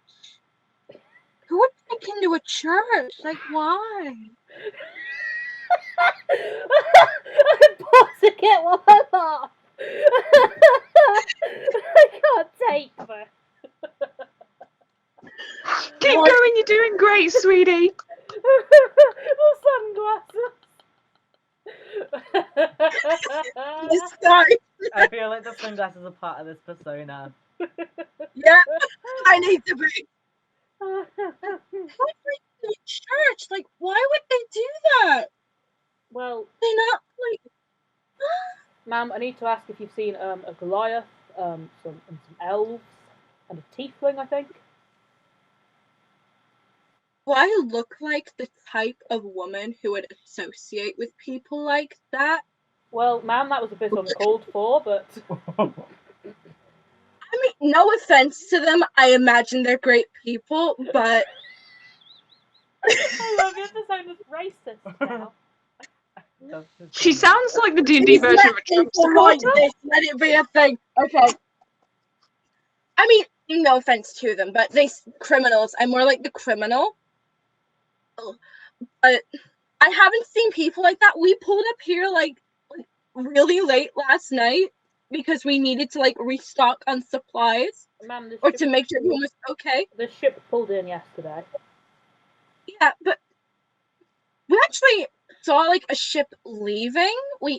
Who would break into a church? Like, why? I'm pausing it while I laugh. I can't take this. Keep going, you're doing great, sweetie. The sunglasses. Sorry. I feel like the sunglasses are part of this persona. Yeah, I need to be. Why break into a church? Like, why would they do that? Well, They not like. ma'am, I need to ask if you've seen a Goliath, some elves, and a tiefling, I think. Do I look like the type of woman who would associate with people like that? Well, ma'am, that was a bit uncalled for, but I mean, no offense to them. I imagine they're great people, but I love it to sound as racist now. She sounds like the D&D please version let of a Trump people like supporter. this. Let it be a thing. Okay. I mean, no offense to them, but criminals. I'm more like the criminal. But I haven't seen people like that. We pulled up here like really late last night because we needed to like restock on supplies. Ma'am, or to make sure everyone was okay. the ship pulled in yesterday. Yeah, but we actually saw like a ship leaving.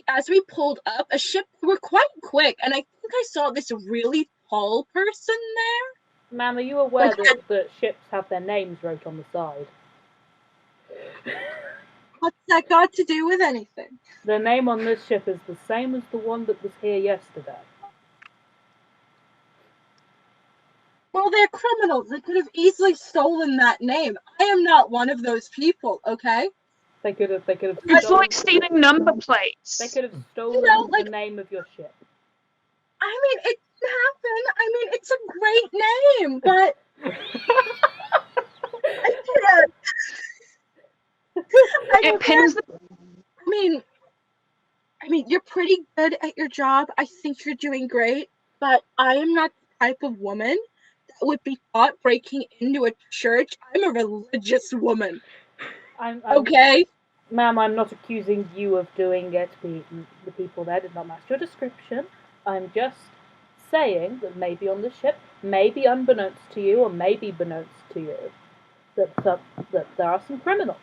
As we pulled up, a ship. We're quite quick, and I think I saw this really tall person there. Ma'am, are you aware that ships have their names wrote on the side? What's that got to do with anything? The name on this ship is the same as the one that was here yesterday. Well, they're criminals. They could have easily stolen that name. I am not one of those people, okay? They could have It's like stealing number plates. They could have stolen the name of your ship. I mean, it happened. I mean, it's a great name, but It pins the... I mean, you're pretty good at your job. I think you're doing great, but I am not the type of woman that would be caught breaking into a church. I'm a religious woman. Okay? Ma'am, I'm not accusing you of doing it. The people there did not match your description. I'm just saying that maybe on the ship, maybe unbeknownst to you, or maybe beknownst to you, that there are some criminals.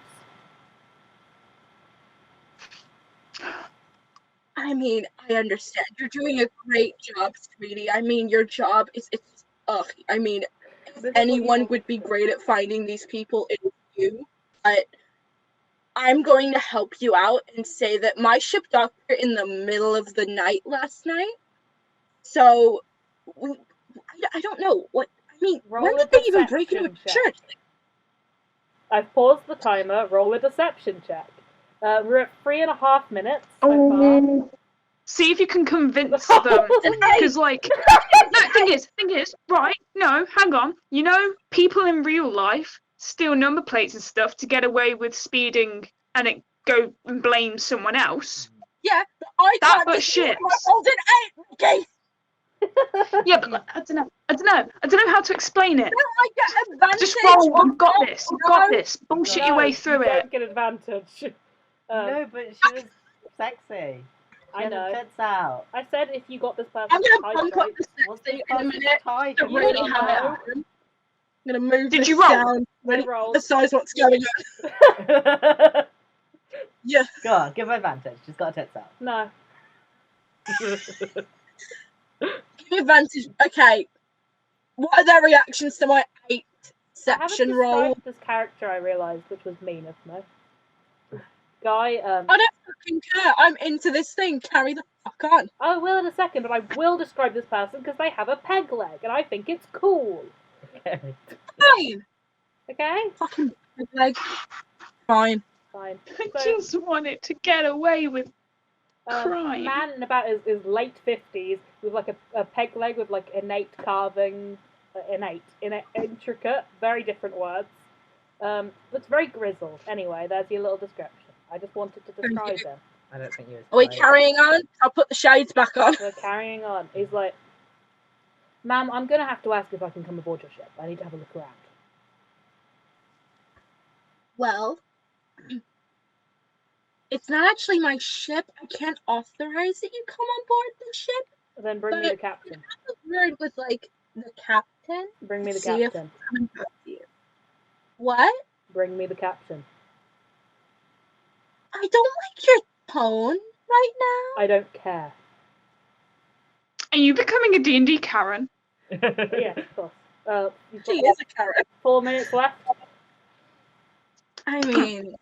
I mean, I understand. You're doing a great job, sweetie. I mean, your job is, I mean, if anyone would be great at finding these people, it's you. But I'm going to help you out and say that my ship docked here in the middle of the night last night. So, I don't know. When did they even break into a church? I've paused the timer. Roll a deception check. We're at 3.5 minutes so far. See if you can convince them. Because, like, no, thing is, right, no, hang on. You know, people in real life steal number plates and stuff to get away with speeding and it go and blame someone else. Yeah, but I that but shit. Okay. Yeah, but I don't know how to explain it. I get advantage. Just roll. You've got this. You've got this. Bullshit your way through you don't get advantage. No, but she was sexy. I know. Tits out. I said if you got this person. I'm gonna put this in a minute to really have it on. I'm gonna move this down. Besides what's going on. Yeah. Go on, give her advantage. She's got her tits out. No. Give me advantage. Okay. What are their reactions to my 8 section roll? I haven't described this character, I realised, which was mean of me. Guy, I don't fucking care. I'm into this thing. Carry the fuck on. I will in a second, but I will describe this person because they have a peg leg, and I think it's cool. Okay. Fine. Okay? Fucking peg leg. Fine. I just want it to get away with crime. Man in about his late 50s with like a peg leg with like innate carving, intricate, very different words. Looks very grizzled. Anyway, there's your little description. I just wanted to describe him. I don't think you was. Are we carrying on? I'll put the shades back on. We're carrying on. He's like, ma'am, I'm going to have to ask if I can come aboard your ship. I need to have a look around. Well, it's not actually my ship. I can't authorize that you come on board the ship. Then bring me the captain. I have a word with, like, the captain. Bring me the captain. What? Bring me the captain. I don't like your tone right now. I don't care. Are you becoming a D&D Karen? Yeah, of course. She is a Karen. 4 minutes left. I mean,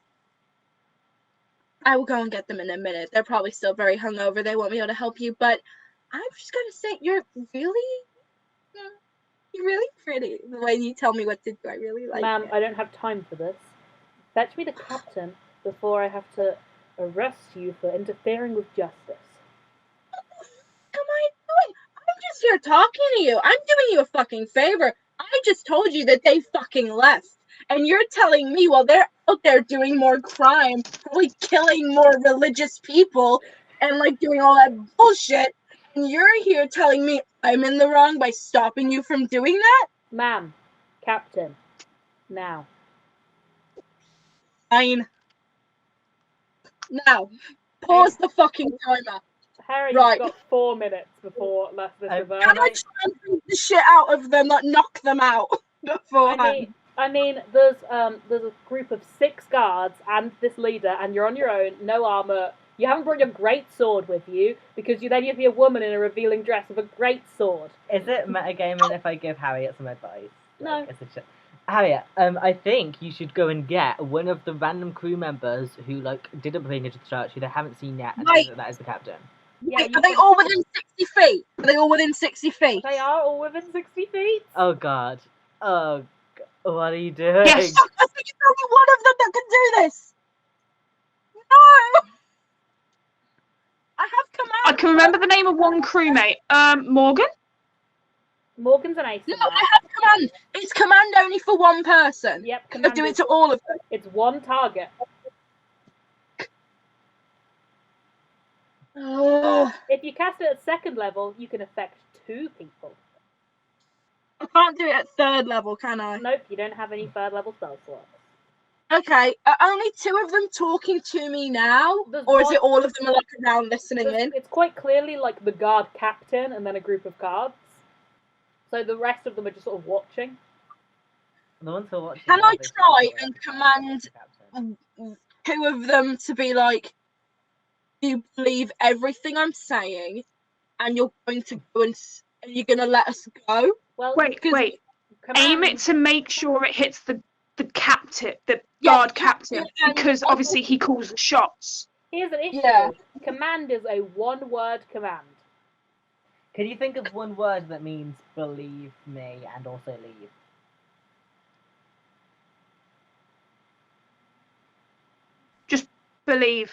I will go and get them in a minute. They're probably still very hungover. They won't be able to help you, but I'm just gonna say you're really pretty. The way you tell me what to do, I really like Ma'am, it. I don't have time for this. Fetch me the captain before I have to arrest you for interfering with justice. What the fuck am I doing? I'm just here talking to you. I'm doing you a fucking favor. I just told you that they fucking left. And you're telling me while they're out there doing more crime, probably killing more religious people, and like doing all that bullshit, and you're here telling me I'm in the wrong by stopping you from doing that? Ma'am, captain, now. Fine. Now, pause the fucking timer. Harry, Right. you've got 4 minutes before this reverse. Can I try and beat the shit out of them, like knock them out beforehand? I mean, there's a group of 6 guards and this leader, and you're on your own, no armor. You haven't brought your great sword with you because then you'd be a woman in a revealing dress with a great sword. Is it metagaming if I give Harriet some advice? No. Like, Harriet, I think you should go and get one of the random crew members who didn't bring you to the church, who they haven't seen yet, and Wait. that is the captain. Yeah, Wait, are they all within 60 feet? Are they all within 60 feet? They are all within 60 feet. Oh God. Oh, what are you doing? Yes. I think it's only one of them that can do this. No. I have command. I can remember the name of one crewmate. Morgan? Morgan's an ace. No, I have command. It's command only for one person. Yep, Can I do it to all of them? It's one target. Oh, If you cast it at 2nd level, you can affect 2 people. I can't do it at 3rd level, can I? Nope, you don't have any 3rd level spell slots. Okay, are only 2 of them talking to me now? There's Or is one- it all of them are like around listening in? It's quite clearly like the guard captain and then a group of guards. So the rest of them are just sort of watching. The ones who are watching. Can are I basically try the and command captain. 2 of them to be like, you believe everything I'm saying, and you're going to go and you're going to let us go? Well, Wait. Aim it to make sure it hits the captain, the guard captain, yeah, because obviously he calls the shots. Here's an issue. Yeah. Command is a 1-word command. Can you think of one word that means believe me and also leave? Just believe.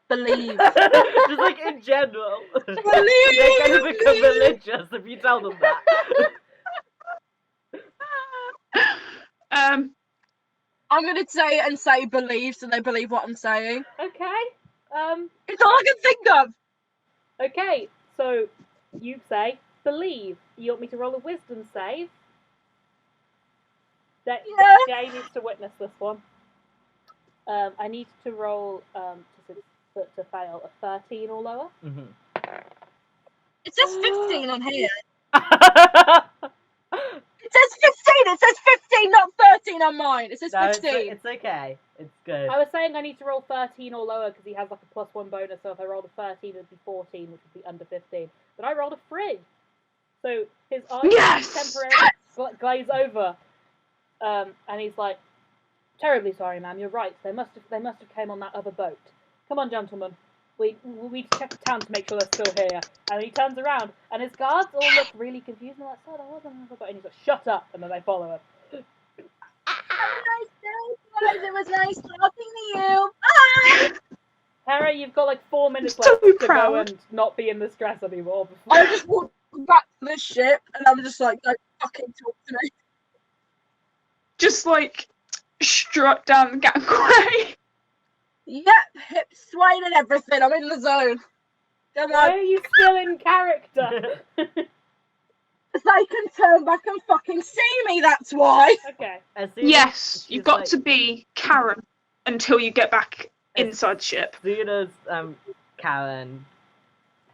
Believe. Just like in general. They're gonna become religious if you tell them that. I'm going to say it and say believe, so they believe what I'm saying. Okay. It's all I can think of. Okay, so you say believe. You want me to roll a wisdom save? Yeah. Jay needs to witness this one. I need to roll to fail a 13 or lower. Mm-hmm. It says 15 on here. It says 15. It says 15, not 13 on mine. It says No, 15. it's okay. It's good. I was saying I need to roll 13 or lower because he has like a +1 bonus. So if I rolled a 13, it'd be 14, which would be under 15. But I rolled a 3, so his eyes Yes! temporarily glaze over, and he's like, "Terribly sorry, ma'am. You're right. They must have came on that other boat. Come on, gentlemen. We need to check the town to make sure they're still here." And he turns around, and his guards all look really confused. And they're like, "So there wasn't another boat." And he's like, "Shut up!" And then they follow him. It was nice talking to you. Bye. Hera, you've got like 4 minutes So left to go proud. and not be in this dress anymore. Before... I just walked back to the ship, and I'm just like, don't fucking talk to me. Just like strut down the gangway. Yep, hips swaying and everything. I'm in the zone. Come Why on. are you still in character? They can turn back and fucking see me, that's why. Okay. As soon as Yes, she's you've got like- to be Karen until you get back as inside ship. soon as Karen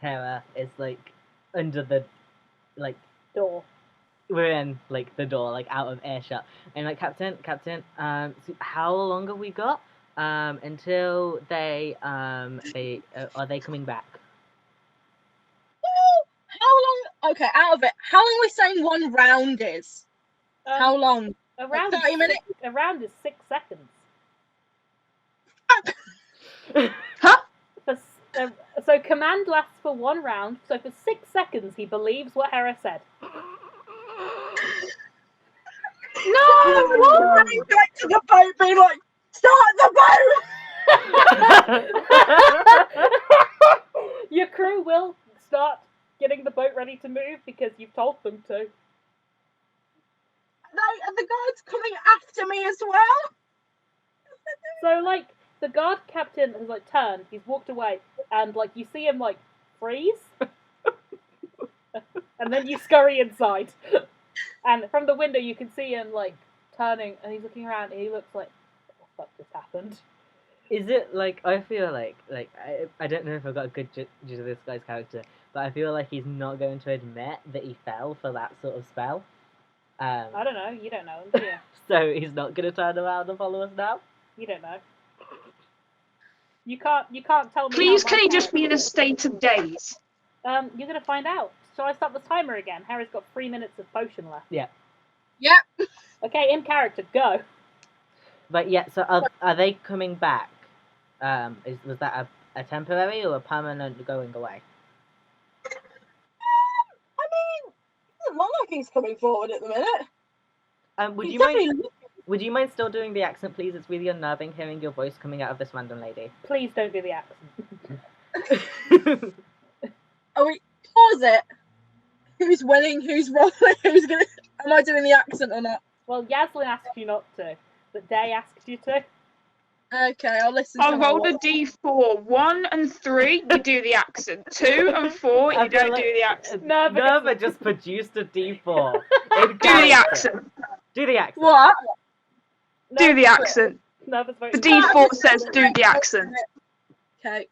Hera is like under the Door. we're in like the door, like out of earshot, and like Captain, so how long have we got until they are they coming back? How long? Okay, out of it. How long are we saying one round is? How long? A round, Like 30 minutes? a round is 6 seconds. Huh? So command lasts for 1 round. So for 6 seconds, he believes what Hera said. No! Running back to the boat, being like, start the boat! Your crew will start getting the boat ready to move because you've told them to. Are the guards coming after me as well? So like the guard captain has like turned, he's walked away, and like you see him like freeze, and then you scurry inside, and from the window you can see him like turning, and he's looking around, and he looks like, "What the fuck just happened?" Is it like I feel like I don't know if I've got a good judge of this guy's character, but I feel like he's not going to admit that he fell for that sort of spell. I don't know. You don't know, do you? So he's not going to turn around and follow us now. You don't know. You can't tell me. Please, how can my he just be in a character is. state of daze? You're gonna find out. Shall I start the timer again? Harry's got 3 minutes of potion left. Yep. Okay, in character, go. But yeah, so are they coming back? Was that a temporary or a permanent going away? I mean, it doesn't look like he's coming forward at the minute. Would He's you mind? definitely- Would you mind still doing the accent, please? It's really unnerving hearing your voice coming out of this random lady. Please don't do the accent. Are we pause it? Who's winning? Who's rolling? Who's gonna? Am I doing the accent or not? Well, Yaslin asked you not to, but Dae asked you to. Okay, I'll listen. I'll to my roll a voice. d4. 1 and 3, you do the accent. 2 and 4, I you feel don't like- do the accent. No, but Nerva just produced a D4. Do the accent. Do the accent. What? Do the accent. Nerva's The voting. d4 says do the accent. Okay.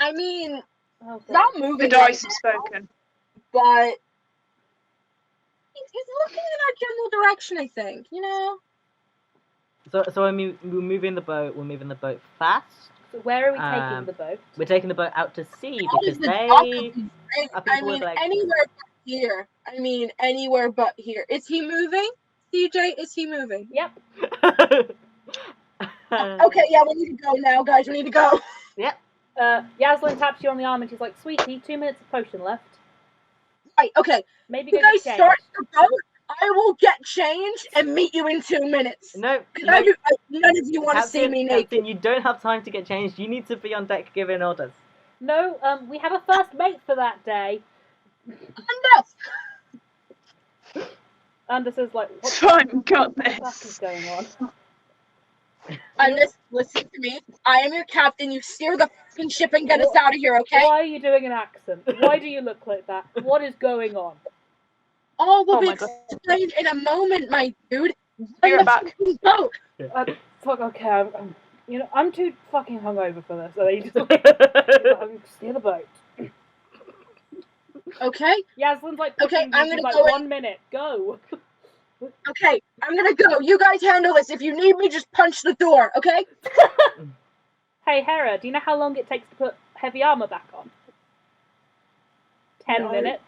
I mean, Oh, God. not The moving, dice have spoken. but he's looking in our general direction. I think. You know. So I mean, we're moving the boat. We're moving the boat fast. So where are we taking the boat? We're taking the boat out to sea How because is the they. dock of these things? are I people with, mean, like- anywhere but here. I mean, anywhere but here. Is he moving? CJ, is he moving? Yep. Okay, yeah, we need to go now, guys. We need to go. Yep. Yaslin taps you on the arm and she's like, "Sweetie, 2 minutes of potion left. Right, okay. Maybe You go guys get start changed." the boat. I will get changed and meet you in 2 minutes. No. 'Cause none of you want to see me naked. Captain, you don't have time to get changed. You need to be on deck giving orders. No, we have a first mate for that day. Anders is like, "What Time got the fuck is this. going on?" Anders, listen to me. I am your captain. You steer the fucking ship and get us out of here, okay? Why are you doing an accent? Why do you look like that? What is going on? All will Oh be my God. explained in a moment, my dude. Be right Run the back. fucking boat. Fuck. Okay, I'm too fucking hungover for this. So he's just like, steer the boat. Okay, Yaslin's like, Okay, pushing you, I'm she's gonna like, go 1 minute, go. okay. I'm gonna go. You guys handle this. If you need me, just punch the door, okay? Hey, Hera, do you know how long it takes to put heavy armor back on? 10 No. minutes.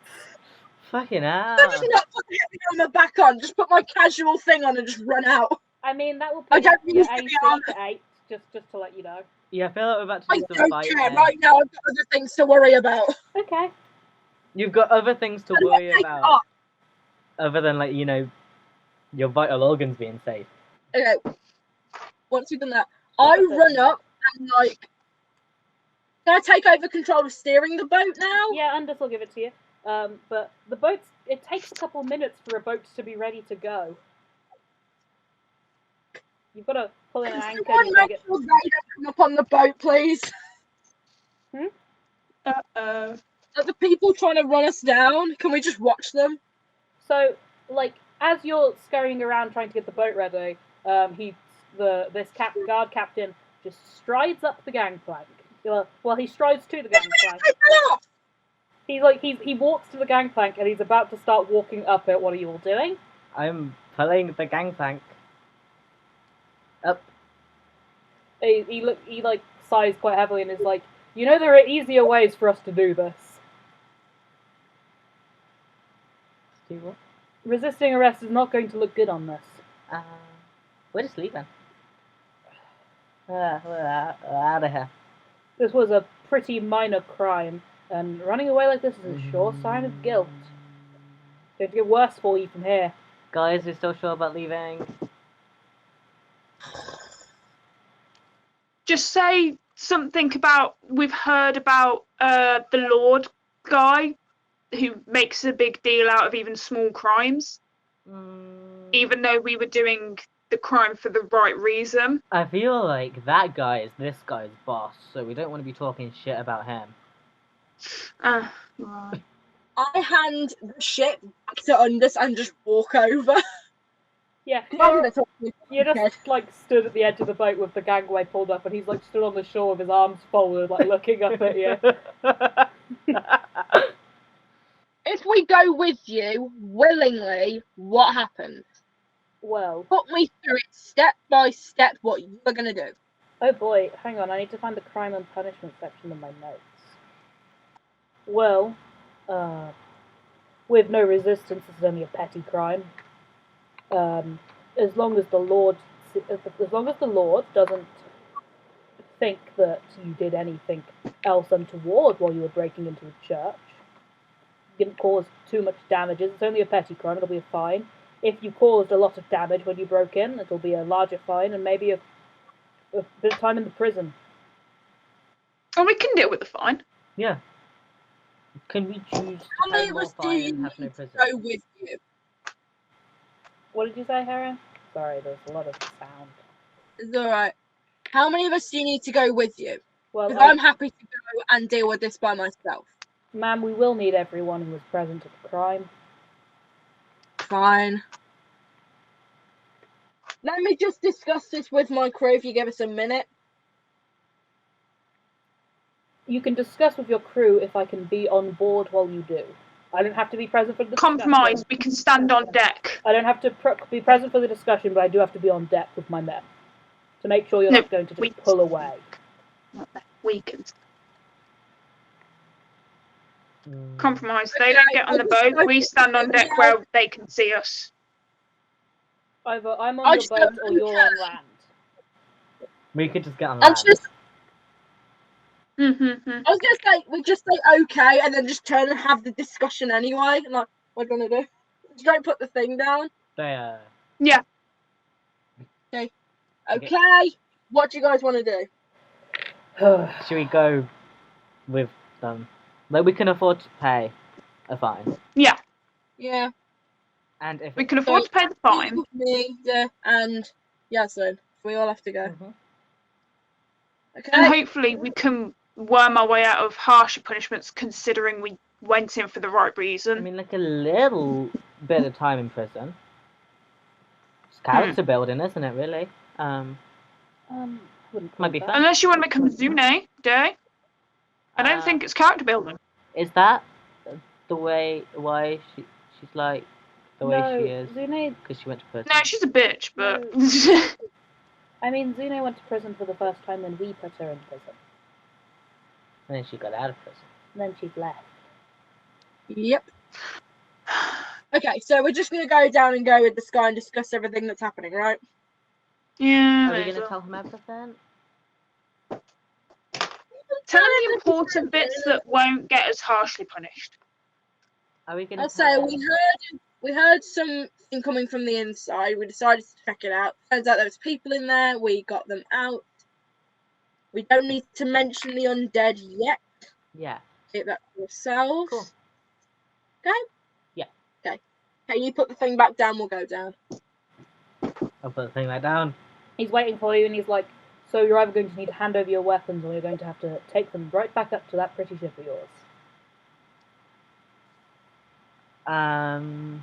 Fucking hell. I'm just not put the heavy armor back on. Just put my casual thing on and just run out. I mean, that will I put don't your use heavy AC armor. to 8, just to let you know. Yeah, I feel like we're about to I do some don't fighting. care. Right now, I've got other things to worry about. Okay. You've got other things to worry Take about, off. other than like your vital organs being safe. Okay. Once we've done that, I run up and like. Can I take over control of steering the boat now? Yeah, Anders will give it to you. But the boat's, it takes a couple minutes for a boat to be ready to go. You've got to pull in an Can anchor. someone You've got to make sure they don't come up on the boat, please? Uh-oh. Are the people trying to run us down? Can we just watch them? So, like, as you're scurrying around trying to get the boat ready, this guard captain just strides up the gangplank. Well, he strides to the gangplank. He walks to the gangplank and he's about to start walking up it. What are you all doing? I'm pulling the gangplank up. He like sighs quite heavily and is like, "You know, there are easier ways for us to do this. Do what? Resisting arrest is not going to look good on this." We're just leaving. We're out of here. This was a pretty minor crime, and running away like this is a sure sign of guilt. It's going to get worse for you from here. Guys, we're still sure about leaving. Just say something about we've heard about the Lord guy who makes a big deal out of even small crimes, even though we were doing the crime for the right reason. I feel like that guy is this guy's boss, so we don't want to be talking shit about him. Right. I hand the ship back to Undus and just walk over. Yeah, Mum, that's what we you're said. just like stood at the edge of the boat with the gangway pulled up, and he's like stood on the shore with his arms folded, like looking up at you. If we go with you willingly, what happens? Well, Put me through it step by step what you're gonna do. oh boy, hang on, I need to find the crime and punishment section of my notes. Well, with no resistance, it's only a petty crime. As long as the Lord doesn't think that you did anything else untoward while you were breaking into a church, you didn't cause too much damage. It's only a petty crime. It'll be a fine. If you caused a lot of damage when you broke in, it'll be a larger fine and maybe a bit of time in the prison. Oh, we can deal with the fine. Yeah. Can we choose How many to of more us do fine you and have no need to prison? go with you? What did you say, Hera? Sorry, there's a lot of sound. It's alright. How many of us do you need to go with you? Well, Because I'm happy to go and deal with this by myself. ma'am, we will need everyone who was present at the crime. Fine. Let me just discuss this with my crew if you give us a minute. You can discuss with your crew if I can be on board while you do. I don't have to be present for the discussion. Compromise. We can stand on deck. I don't have to be present for the discussion, but I do have to be on deck with my men to make sure you're No, not going to just we- pull away. We can Mm. compromise. They don't get on the boat. We stand on deck where they can see us. Either I'm I on your just boat don't or you're on land. We could just get on And land. just, Mm-hmm. I was gonna say, we just say okay and then just turn and have the discussion anyway. Like, what are you gonna do? Just don't put the thing down. They, Yeah. Okay. What do you guys want to do? should we go with them? Like, we can afford to pay a fine. Yeah. Yeah. And if We can afford to pay the fine. You, me, and Yaslin. We all have to go. Mhm. Okay. And hopefully we can worm our way out of harsher punishments considering we went in for the right I reason. mean, like a little bit of time in prison. It's character building, isn't it? Really? Wouldn't call Might be that. fun. Unless you want to become Zune, Dae. I don't think it's character building. Is that the way? Why she's like the way she is? Zune. Because she went to prison. No, she's a bitch, but I mean, Zune went to prison for the first time when we put her in prison. And then she got out of prison. And then she's left. Yep. Okay, so we're just gonna go down and go with this guy and discuss everything that's happening, right? yeah. Are we may as gonna well. tell him everything? Tell them the important bits that won't get us harshly punished. Are we gonna? I'll tell say them? we heard something coming from the inside. We decided to check it out. Turns out there was people in there. We got them out. We don't need to mention the undead yet. Yeah. Keep that to yourselves. Cool. Okay? Yeah. Okay. Okay, you put the thing back down, we'll go down. I'll put the thing back down. He's waiting for you, and he's like, so you're either going to need to hand over your weapons, or you're going to have to take them right back up to that pretty ship of yours. I've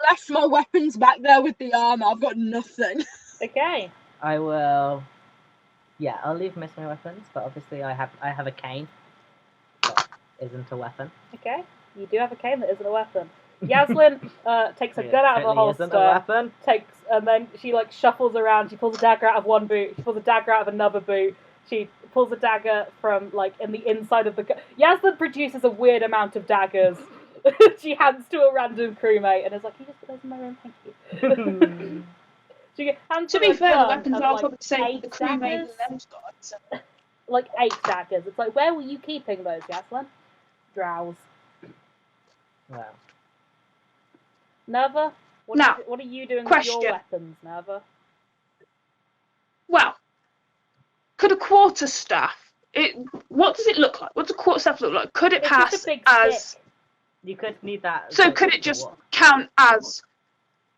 left my weapons back there with the armor. I've got nothing. Okay. I will. Yeah, I'll leave most of my weapons, but obviously I have a cane. That isn't a weapon. Okay. You do have a cane that isn't a weapon. Yaslin takes a It gun out of the certainly isn't a holster. weapon. And then she like shuffles around. She pulls a dagger out of one boot. She pulls a dagger out of another boot. She pulls a dagger from like in the inside of the gun. Yaslin produces a weird amount of daggers. She hands to a random crewmate and is like, "Can you just put those in my room, thank you." She hands To them be a fair, the gun weapons of, are like, probably the same 8 the crewmate daggers. and them got. So. Like 8 daggers. It's like, where were you keeping those, Yaslin? Drows. Wow. Naerva? Now, What are you doing with question. your weapons, Naerva? Well, could a quarterstaff? What does it look like? What does a quarterstaff look like? Could it It's pass just a big as? stick. You could need that. So like, could it to just walk. count as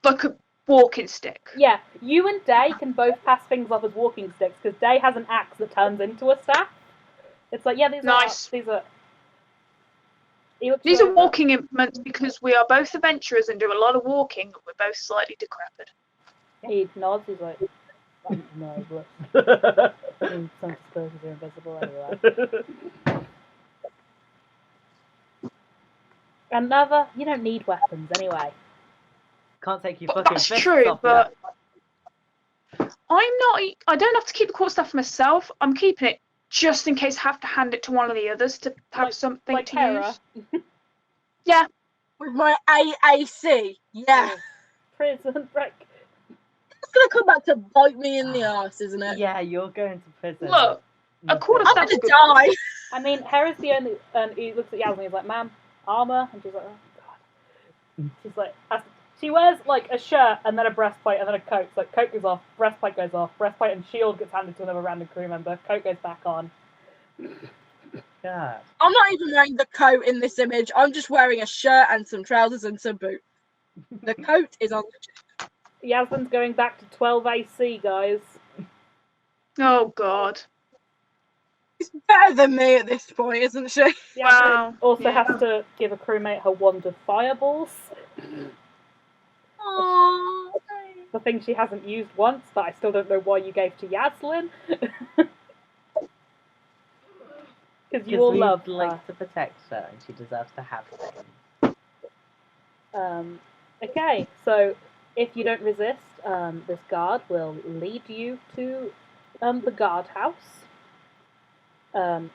like a walking stick? Yeah, you and Dae can both pass things off as walking sticks, because Dae has an axe that turns into a staff. It's like, yeah, Nice. These are... He looks These you are over. walking implements because we are both adventurers and do a lot of walking, but we're both slightly decrepit. He nods, he's like, no, but some supposes you're invisible anyway. And Naerva, you don't need weapons anyway. Can't take you fucking That's fists true, off but that. I don't have to keep the court stuff for myself. I'm keeping it just in case I have to hand it to one of the others to have something like to Hera. use. Yeah. With my AAC. Yeah. Prison break. It's gonna come back to bite me in the arse, isn't it? Yeah, you're going to prison. Look, a quarter I'm staff's gonna good. die. I mean, Hera's the only, and he looks at Yasmin, he's like, ma'am, armor, and she's like, oh god. She's like, she wears like a shirt and then a breastplate and then a coat. So like, coat goes off, breastplate goes off, breastplate and shield gets handed to another random crew member, coat goes back on. God. I'm not even wearing the coat in this image. I'm just wearing a shirt and some trousers and some boots. The coat is on. Yasmin's going back to 12 AC, guys. Oh god. She's better than me at this point, isn't she? Yasmin Wow. also Yeah. has to give a crewmate her wand of fireballs. Aww. The thing she hasn't used once, but I still don't know why you gave to Yasmin. Because you all we love like her. to protect her, and she deserves to have things. Okay, so if you don't resist, this guard will lead you to the guardhouse. So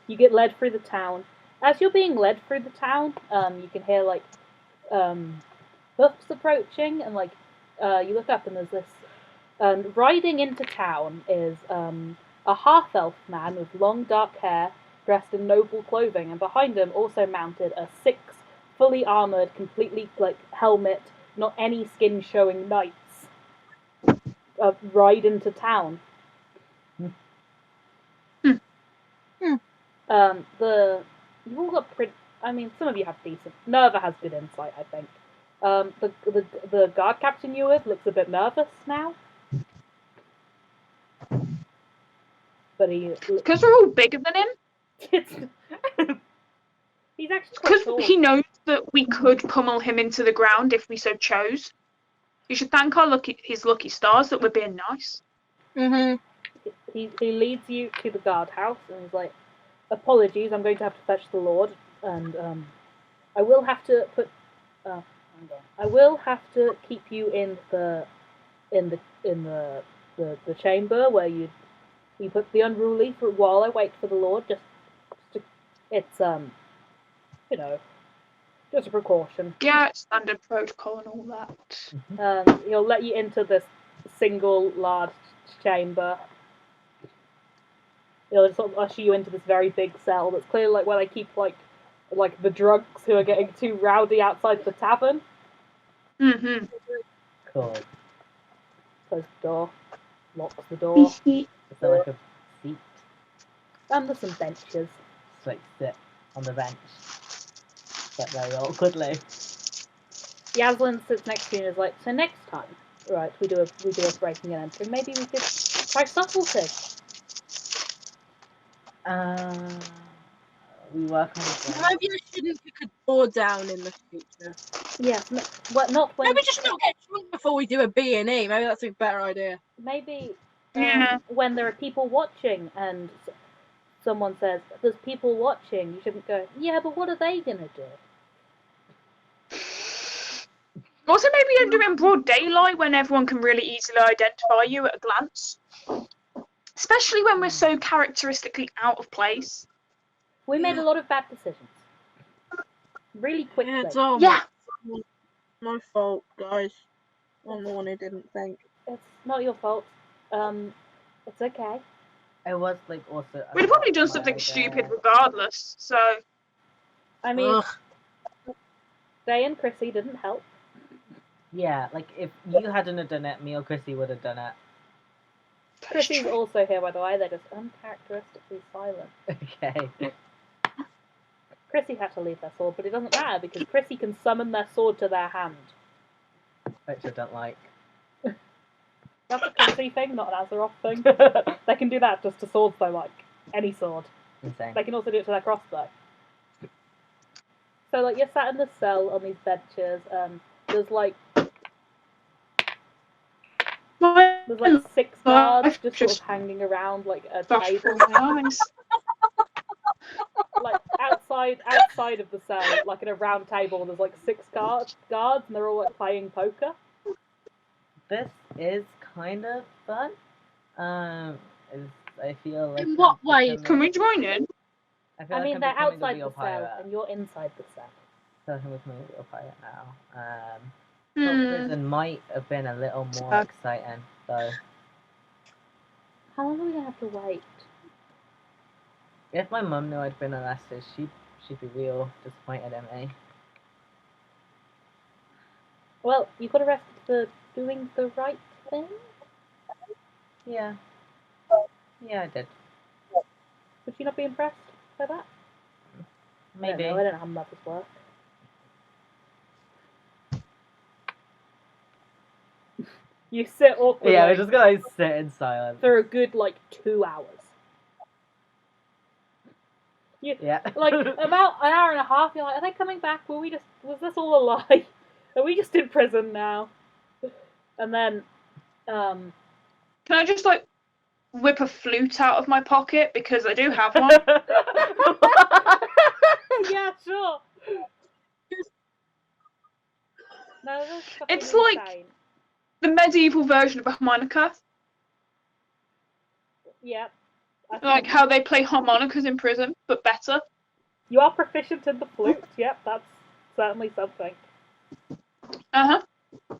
you get led through the town. As you're being led through the town, you can hear like hoofs approaching, and like you look up and there's this. And riding into town is a half-elf man with long dark hair, dressed in noble clothing, and behind him, also mounted, are 6 fully armored, completely like helmet, not any skin showing knights. Ride into town. You've all got pretty. I mean, some of you have decent. Naerva has good insight, I think. The guard captain you're with looks a bit nervous now. But he. Because we're all bigger than him. He's actually quite Because tall. he knows that we could pummel him into the ground if we so chose. You should thank his lucky stars that we're being nice. Mhm. He leads you to the guardhouse and he's like, "Apologies, I'm going to have to fetch the Lord, and I will have to put. I will have to keep you in the chamber where you put the unruly for while I wait for the Lord. It's just a precaution. Yeah, it's standard protocol and all that. He'll let you into this single large chamber. He'll just sort of usher you into this very big cell that's clearly like where they keep like the drunks who are getting too rowdy outside the tavern. Mm-hmm. Cool. Closes the door, locks the door. Is there like a seat? There's some benches. Just like sit on the bench. But very awkwardly. Yasmin sits next to you and is like, "So next time, right? We do a breaking and entering. Maybe we could try subtlety." We work on it. Maybe I shouldn't pick a door down in the future. Yes, not when. Maybe just not get drunk before we do a B&E. Maybe that's a better idea. Maybe Yeah. when there are people watching and someone says, "There's people watching," you shouldn't go, "Yeah, but what are they gonna do?" Also, maybe don't do it in broad daylight when everyone can really easily identify you at a glance. Especially when we're so characteristically out of place. We made a lot of bad decisions. Really quickly. Yeah, it's all Yeah. my fault, guys. I'm the one who didn't think. It's not your fault. It's okay. I was like also. We'd have probably done something stupid regardless, so. I mean, Ugh. Dae and Chrissy didn't help. Yeah, like if you hadn't have done it, me or Chrissy would have done it. Chrissy's also here, by the way. They're just uncharacteristically silent. Okay. Chrissy had to leave their sword, but it doesn't matter because Chrissy can summon their sword to their hand. Which I don't like. That's a Chrissy thing, not an Azeroth thing. They can do that just to swords they like. Any sword. Insane. They can also do it to their crossbow. So, like, you're sat in the cell on these benches, there's, like... There's like 6 guards I've just sort of just hanging around like a flashed table, through my eyes. like outside of the cell, like in a round table. There's like 6 guards, and they're all like playing poker. This is kind of fun. I feel like In what I'm way? becoming- Can we join in? I feel I like mean, I'm they're becoming a outside real the cell, pirate. and you're inside the cell. I feel like I'm becoming a real pirate now. Thought Hmm. prison might have been a little more Sad. exciting, though. How long are we gonna have to wait? If my mum knew I'd been arrested, she'd be real disappointed in me. Well, you got arrested for doing the right thing. Yeah. Yeah, I did. Would you not be impressed by that? Maybe. I don't know how mothers work. You sit awkwardly Yeah, we're just gonna sit in silence. for a good, like, 2 hours. Yeah. Like, about an hour and a half, you're like, are they coming back? Was this all a lie? Are we just in prison now? And then, Can I just like whip a flute out of my pocket because I do have one? yeah, sure. No, that's fucking It's like- insane. The medieval version of a harmonica, Yeah. I like think how they play harmonicas in prison, but better. you are proficient in the flute. Yep, that's certainly something. Uh huh.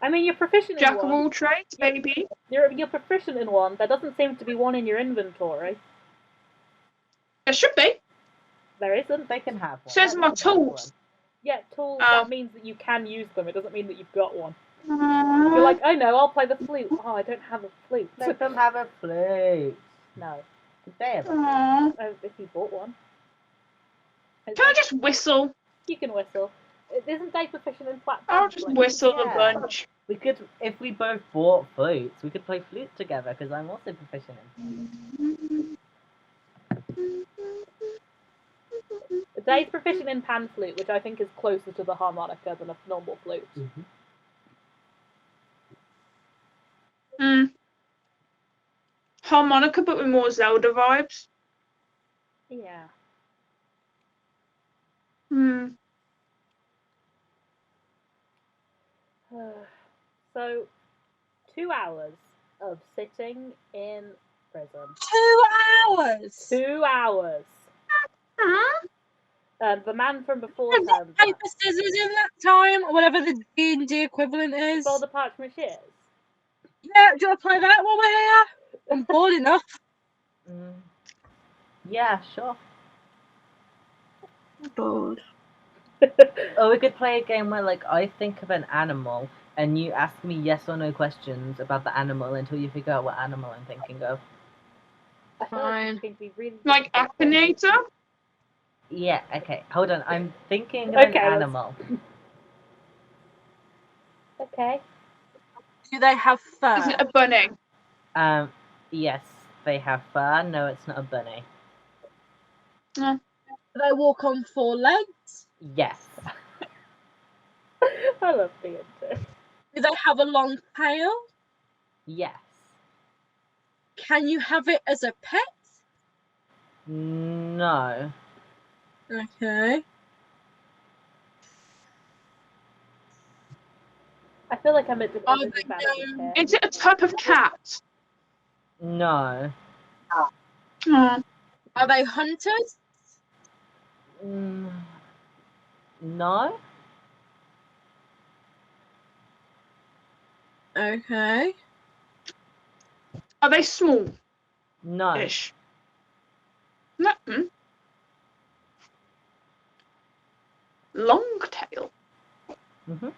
I mean, you're proficient Jack in of one. all trades, baby. You're proficient in one. There doesn't seem to be one in your inventory. There should be. There isn't. They can have one. Says They my can have tools. Yeah, tools. Oh. That means that you can use them. It doesn't mean that you've got one. You're like, oh no, I'll play the flute. Oh, I don't have a flute. one. Let them have a flute. No. They have a Aw. Oh, if you bought one. Can I just whistle? You can whistle. Isn't Dave proficient in flat I'll bands, just like- whistle Yeah. a bunch. We could, if we both bought flutes, we could play flute together because I'm also proficient in Dave's proficient in pan flute, which I think is closer to the harmonica than a normal flute. flute. Hmm. Harmonica, but with more Zelda vibes. Yeah. Hmm. So, 2 hours of sitting in prison. 2 hours. 2 hours. Huh? The man from before I've got turns up. paper scissors in that time, or whatever the D&D equivalent is. For the parchment shears. Yeah, do you want to play that while we're here? I'm bored enough. Yeah, sure. Bored. Or we could play a game where, like, I think of an animal and you ask me yes or no questions about the animal until you figure out what animal I'm thinking of. I feel like Fine. it's going to be really Like difficult. Akinator? Yeah, okay. Hold on. I'm thinking of Okay, an let's- animal. Okay. Do they have fur? Is it a bunny? Yes, they have fur. No, it's not a bunny. Do they walk on 4 legs? Yes. I love D&D. Do they have a long tail? Yes. Can you have it as a pet? No. Okay. I feel like I'm at Oh, the they disadvantage don't. here. Is it a type of cat? No. Oh. Are they hunters? No. Okay. Are they small-ish? No. No. Hmm. Long tail. Mm-hmm.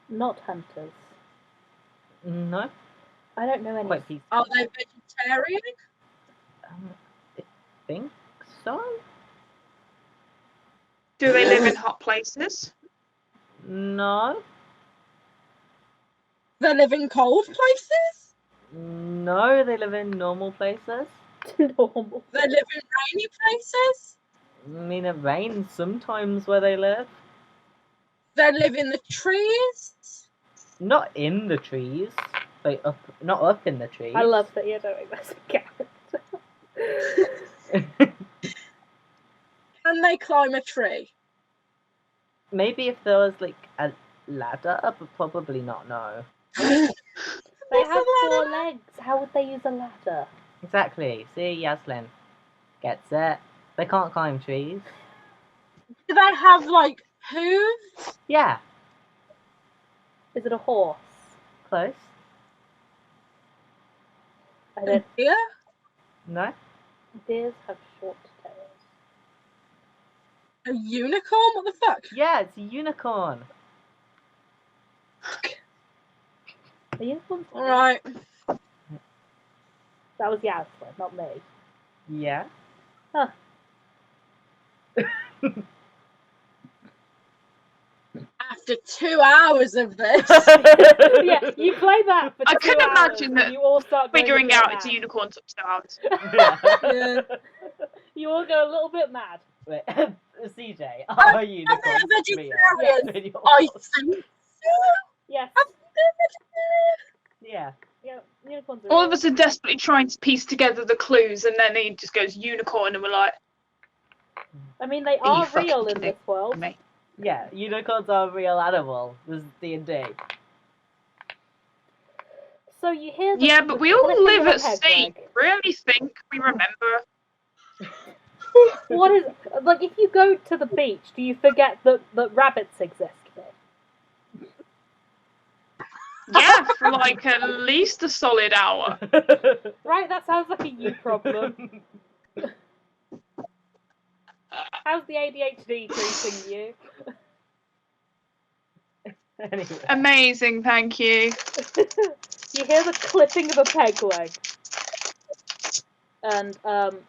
Not hunters. No. I don't know any. Quite peaceful. Are they vegetarian? I think so. Do they live in hot places? No. They live in cold places? No, they live in normal places. normal. They live in rainy places? I mean, it rains sometimes where they live. They live in the trees? Not in the trees. Like, not up in the trees. I love that you're doing this character. Can they climb a tree? Maybe if there was, like, a ladder, but probably not, no. They have 4 legs. How would they use a ladder? Exactly. See, Yaslin gets it. They can't climb trees. Do they have, like, hooves? Yeah, Is it a horse? close. I don't. Yeah. No? Deers have short tails. A unicorn? What the fuck? Yeah, it's a unicorn. Are unicorns? Alright. That was Yasmin, not me. Yeah. Huh. After 2 hours of this. Yeah, you play that for I 2 can hours imagine that and you all start going Figuring a bit out it's a mad. unicorn took 2 hours. Yeah. Yeah. You all go a little bit mad. Wait, CJ, are unicorns I'm a real? vegetarian. In your I world? think Yes. Yeah. Yeah, unicorns are All real. of us are desperately trying to piece together the clues, and then he just goes unicorn, and we're like, I mean, they Are you are real fucking in this world. me. Yeah, unicorns are a real animal. This is D&D. So you hear the Yeah, the but we all clipping live of a at peg sea. leg. Really think we remember? What is like if you go to the beach, do you forget that rabbits exist there? Yeah, for like at least a solid hour. Right, that sounds like a you problem. How's the ADHD treating you? Anyway. Amazing, thank you. You hear the clipping of a peg leg. And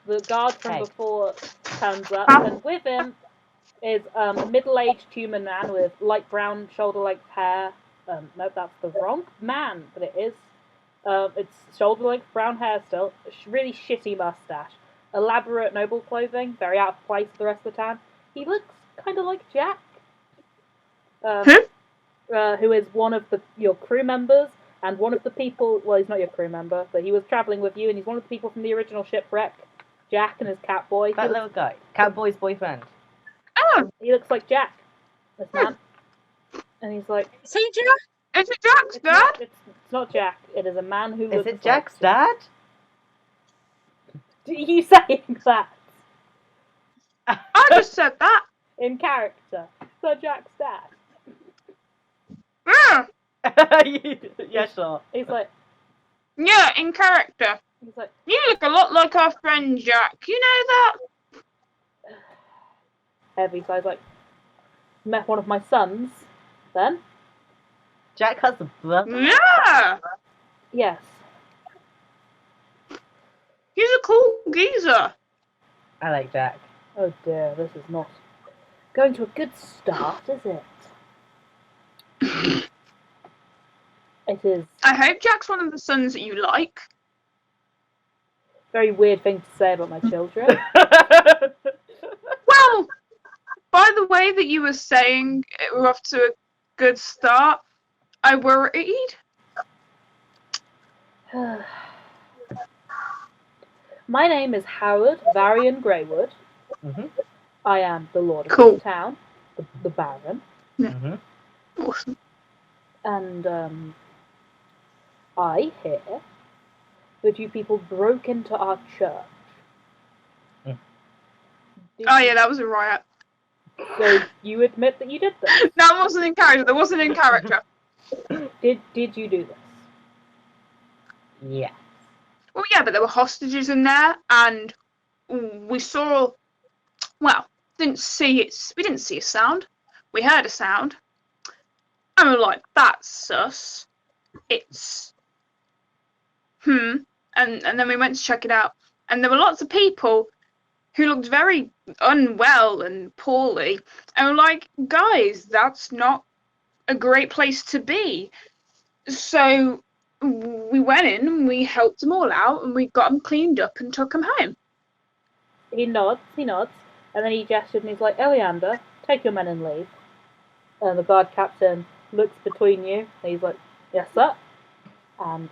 the guard from Peg. before turns up, and with him is a middle-aged human man with light brown shoulder-length hair. No, that's the wrong man, but it is. It's shoulder-length brown hair still, really shitty mustache, elaborate noble clothing, very out of place the rest of the time. He looks kind of like Jack, who is one of your crew members, and one of the people, well, he's not your crew member, but he was travelling with you, and he's one of the people from the original shipwreck, Jack and his cat boy. That little guy. Catboy's boyfriend. Oh, He looks like Jack, this man. And he's like, is he Jack? is it Jack's it's dad? not, it's not Jack, it is a man who Is looks it like Jack's Jack. dad? Are you saying that I just said that. in character? It's not Jack's dad. Yeah, Yeah, sure. He's like, yeah, in character. You look a lot like our friend Jack. You know that? heavy, so I was like, met one of my sons, then? Jack has a brother. Yeah, Yes. he's a cool geezer. I like Jack. Oh dear, this is not going to a good start, is it? It is I hope Jack's one of the sons that you like. a very weird thing to say about my children. Well, by the way that you were saying we're off to a good start, I worried. My name is Howard Varian Greywood. Mhm. I am the lord of Cool. this town, the baron, Mhm. Awesome. and I hear that you people broke into our church. Mm. Oh yeah, that was a riot. So you admit that you did this? That wasn't in character. That wasn't in character. Did you do this? Yeah. Well, yeah, but there were hostages in there, and we saw. Well, didn't see it. We didn't see a sound. We heard a sound, and we were like, "That's sus. It's And then we went to check it out, and there were lots of people who looked very unwell and poorly, and we're like, guys, that's not a great place to be. So we went in and we helped them all out, and we got them cleaned up and took them home. He nods, and then he gestures and he's like, Eliander, take your men and leave. And the guard captain looks between you, and he's like, "Yes, sir." And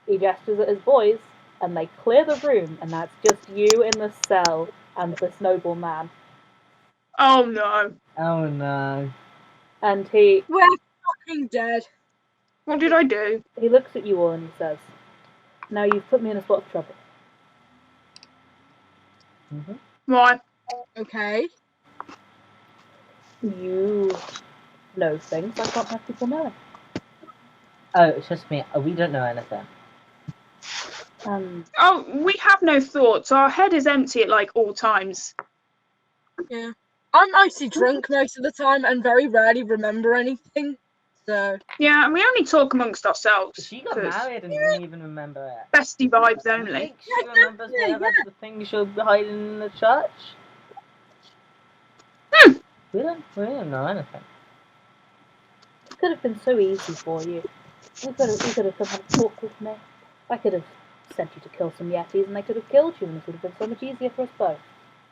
he gestures at his boys, and they clear the room, and that's just you in the cell and this noble man. Oh no. Oh no. And he We're fucking dead. What did I do? looks at you all and he says, "Now you've put me in a spot of trouble. Mm-hmm. Why? Okay. You know things I can't have people know. Oh, trust me, we don't know anything. Oh, we have no thoughts. Our head is empty at like all times. Yeah. I'm mostly drunk most of the time and very rarely remember anything. So Yeah, and we only talk amongst ourselves. She got 'cause married and didn't even remember it. bestie vibes You only. think she remembers whatever the thing she'll be hiding in the church? We don't know anything. It could have been so easy for you. You could have come had a talk with me. I could have sent you to kill some yetis and they could have killed you and this would have been so much easier for us both.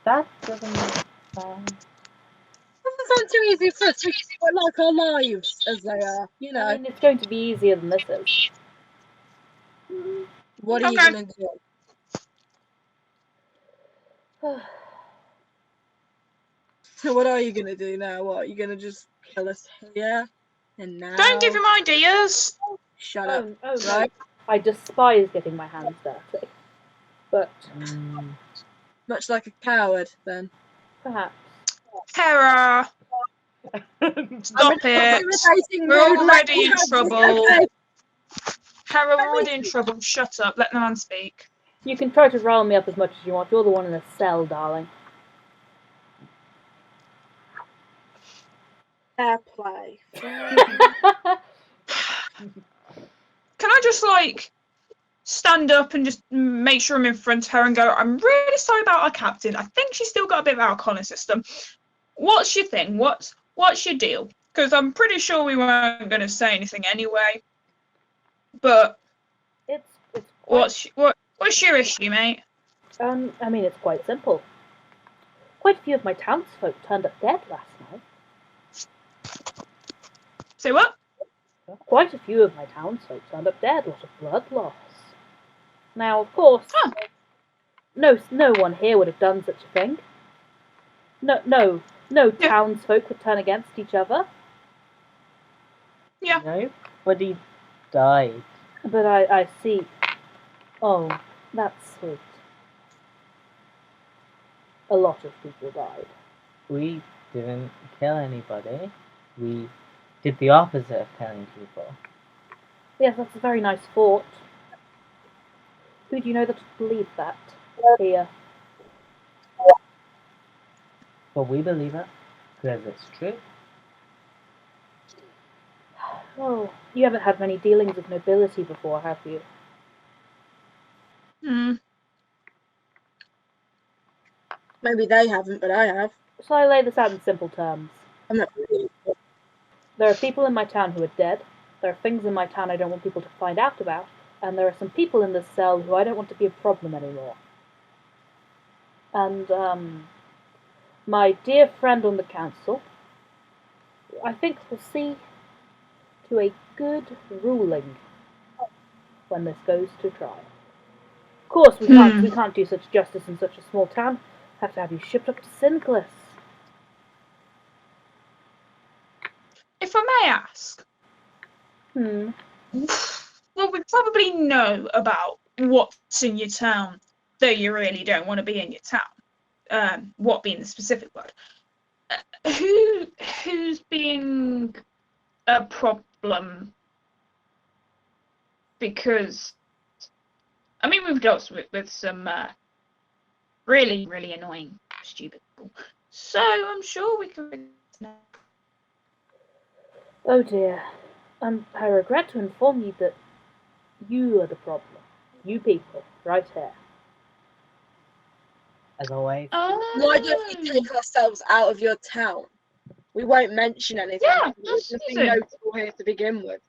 That doesn't sound... doesn't sound too easy for us to like our lives as they are, you know. I mean, it's going to be easier than this is. What are you Okay. gonna do? So what are you gonna do now? What, are you gonna just kill us here and now? Don't give him ideas. Shut up. Oh no. Right? I despise getting my hands dirty. But Much like a coward, then. perhaps. Hera, stop it. Irritating We're rude already lady. in trouble. Okay. Hera, we're already in trouble. Shut up. Let the man speak. You can try to rile me up as much as you want. You're the one in the cell, darling. Fair play. Can I just like stand up and just make sure I'm in front of her and go, I'm really sorry about our captain. I think she's still got a bit of alcohol in her system. What's your thing? What's your deal? Because I'm pretty sure we weren't going to say anything anyway. But It's quite, what's your issue, mate? I mean, it's quite simple. Quite a few of my townsfolk turned up dead last night. Say what? Quite a few of my townsfolk turned up dead. A lot of blood loss. Now, of course, no one here would have done such a thing. No townsfolk would turn against each other. Yeah. Nobody died. But I see. Oh, that's sweet. A lot of people died. We didn't kill anybody. We did the opposite of killing people. Yes, that's a very nice thought. Who do you know that would believe that? Here. But we believe it because it's true. Oh, you haven't had many dealings with nobility before, have you? Maybe they haven't, but I have. Shall I lay this out in simple terms? I'm not really. There are people in my town who are dead. There are things in my town I don't want people to find out about. And there are some people in this cell who I don't want to be a problem anymore. And, my dear friend on the council, I think will see to a good ruling when this goes to trial. Of course, we can't do such justice in such a small town. Have to have you shipped up to Sinclair. If I may ask. Well, we probably know about what's in your town, though you really don't want to be in your town. What being the specific word? Who's being a problem? Because, I mean, we've dealt with some really, really annoying, stupid people. So I'm sure we can. Oh dear. And I regret to inform you that you are the problem. You people, right here. As always. Why don't we take ourselves out of your town? We won't mention anything. Yeah, There's that's nothing easy. notable here to begin with.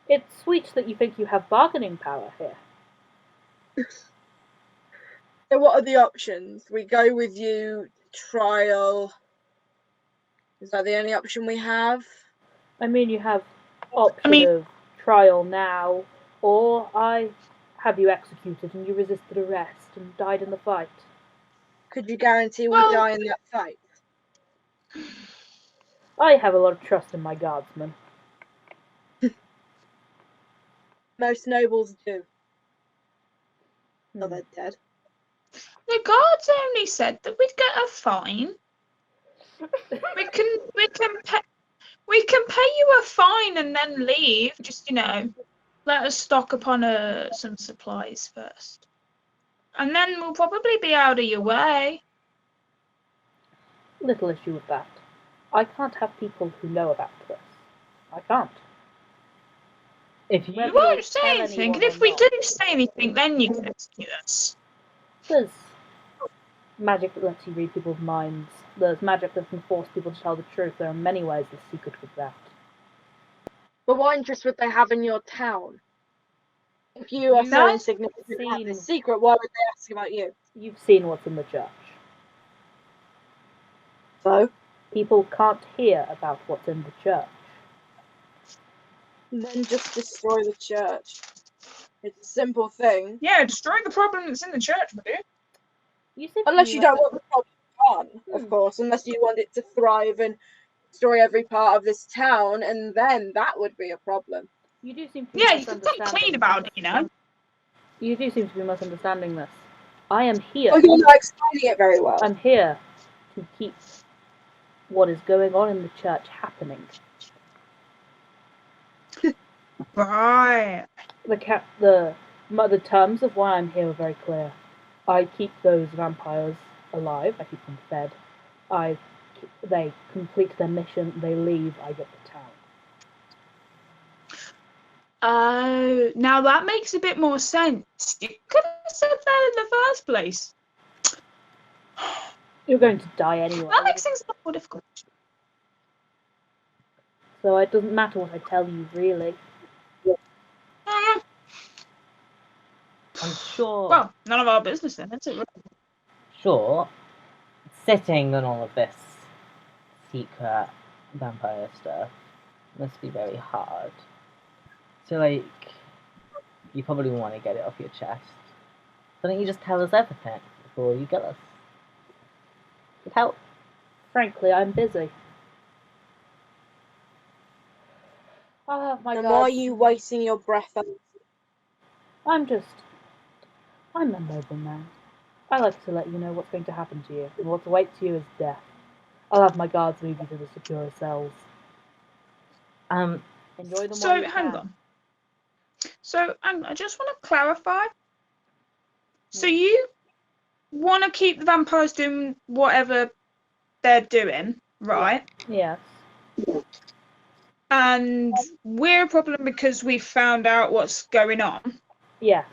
It's sweet that you think you have bargaining power here. So what are the options? We go with you, trial. Is that the only option we have? I mean, you have option mean- of trial now, or I have you executed and you resisted arrest and died in the fight. Could you guarantee we Well- die in that fight? I have a lot of trust in my guardsmen. Most nobles do. Oh, Hmm. they're dead. The guards only said that we'd get a fine. We can pay you a fine and then leave. Just let us stock upon some supplies first, and then we'll probably be out of your way. Little issue with that. I can't have people who know about this. I can't. If you We Whether won't you say tell anything, anyone and or if we not. do say anything, then you can execute us. There's magic that lets you read people's minds. There's magic that can force people to tell the truth. There are many ways the secret with that. But what interest would they have in your town? If you are so That's insignificant and have seen- this secret, why would they ask about you? You've seen what's in the church. So? People can't hear about what's in the church. Then just destroy the church. It's a simple thing. Yeah, destroy the problem that's in the church, my dear. You seem to Unless be you don't less- want the problem gone, of course. Unless you want it to thrive and destroy every part of this town, and then that would be a problem. You do seem to be Yeah, you can think misunderstanding. clean about it, You do seem to be misunderstanding this. I am here. Oh, you're not explaining it very well. I'm here to keep what is going on in the church happening. Right. The terms of why I'm here are very clear. I keep those vampires alive. I keep them fed. They complete their mission. They leave. I get the town. Oh, now that makes a bit more sense. You could have said that in the first place. You're going to die anyway. That makes things a lot more difficult. So it doesn't matter what I tell you, really. Mm, I'm sure. Well, none of our business then, is it? Sure, sitting on all of this secret vampire stuff must be very hard. So, you probably want to get it off your chest. Why don't you just tell us everything before you kill us? It'd help. Frankly, I'm busy. Oh my And god. why are you wasting your breath on I'm a noble man. I like to let you know what's going to happen to you, and what awaits you is death. I'll have my guards move you to the secure cells. Enjoy them while So, you hang can. on. So, I just want to clarify. So, you want to keep the vampires doing whatever they're doing, right? Yes. And we're a problem because we found out what's going on. Yes.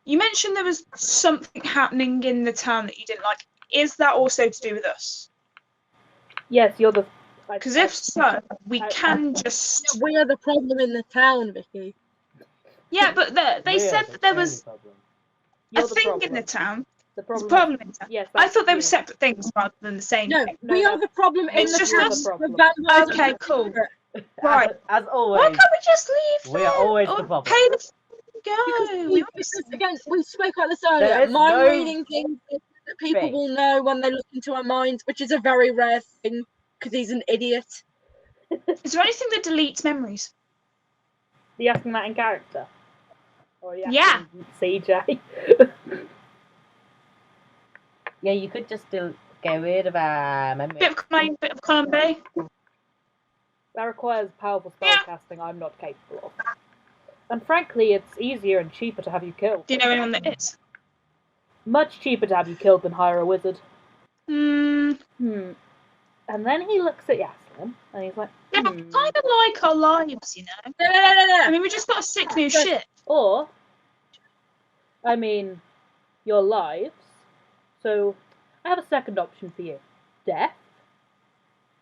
You mentioned there was something happening in the town that you didn't like. Is that also to do with us? Yes, you're the... Because if so, we can just... We are the problem in the town, Vicky. Yeah, but they said that there was You're a the thing problem. in the town. The There's a problem. problem in town. Yes, I that's thought they were you. separate things rather than the same No, thing. we No. are the problem in It's the just town. us. The problem. vampires Okay, are cool. secret. Right. As Why always, can't we just leave we are always or the problem. pay the Because, go? because again, we spoke about this There earlier. is Mind no reading things that people thing. will know when they look into our minds, which is a very rare thing because he's an idiot. Is there anything that deletes memories? Are you asking that in character? Or are you Yeah. asking CJ? Yeah, you could just get rid of our memory. Bit of column B. That requires powerful Yeah. spellcasting I'm not capable of. And frankly, it's easier and cheaper to have you killed. Do you know anyone that is? Much cheaper to have you killed than hire a wizard. Hmm. And then he looks at Yaslin, and he's like, Yeah, kind of like our lives, you know. No. I mean, we just got a sick new shit. Or, I mean, your lives. So, I have a second option for you. Death.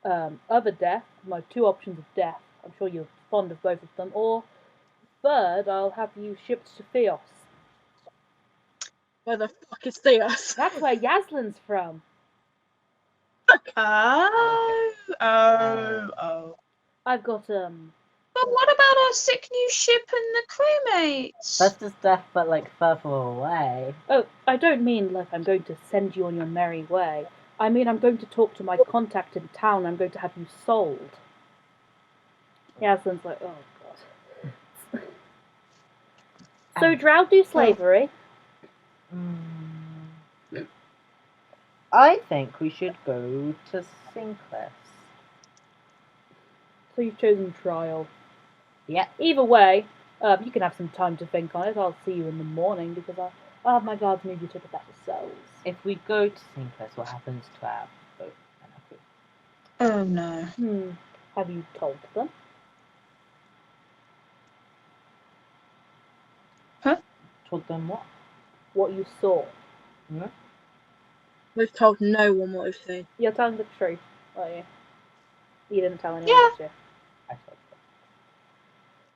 Other death. My two options of death. I'm sure you're fond of both of them. Or, third, I'll have you shipped to Theos. Where the fuck is Theos? That's where Yaslin's from. Oh. I've got But what about our sick new ship and the crewmates? That's just death, but like further away. Oh, I don't mean like I'm going to send you on your merry way. I mean I'm going to talk to my contact in town. I'm going to have you sold. Yaslin's like, oh god. So Drow do slavery? I think we should go to Sinclair's. So you've chosen trial. Yeah. Either way, you can have some time to think on it. I'll see you in the morning because I'll have my guards move you to the better cells. If we go to Sinclair's, what happens to our boat and our crew? Oh no. Have you told them? Huh? Told them what? What you saw? No? We've told no one what we've seen. You're telling the truth, are you? You didn't tell anyone, Yeah. did you? I told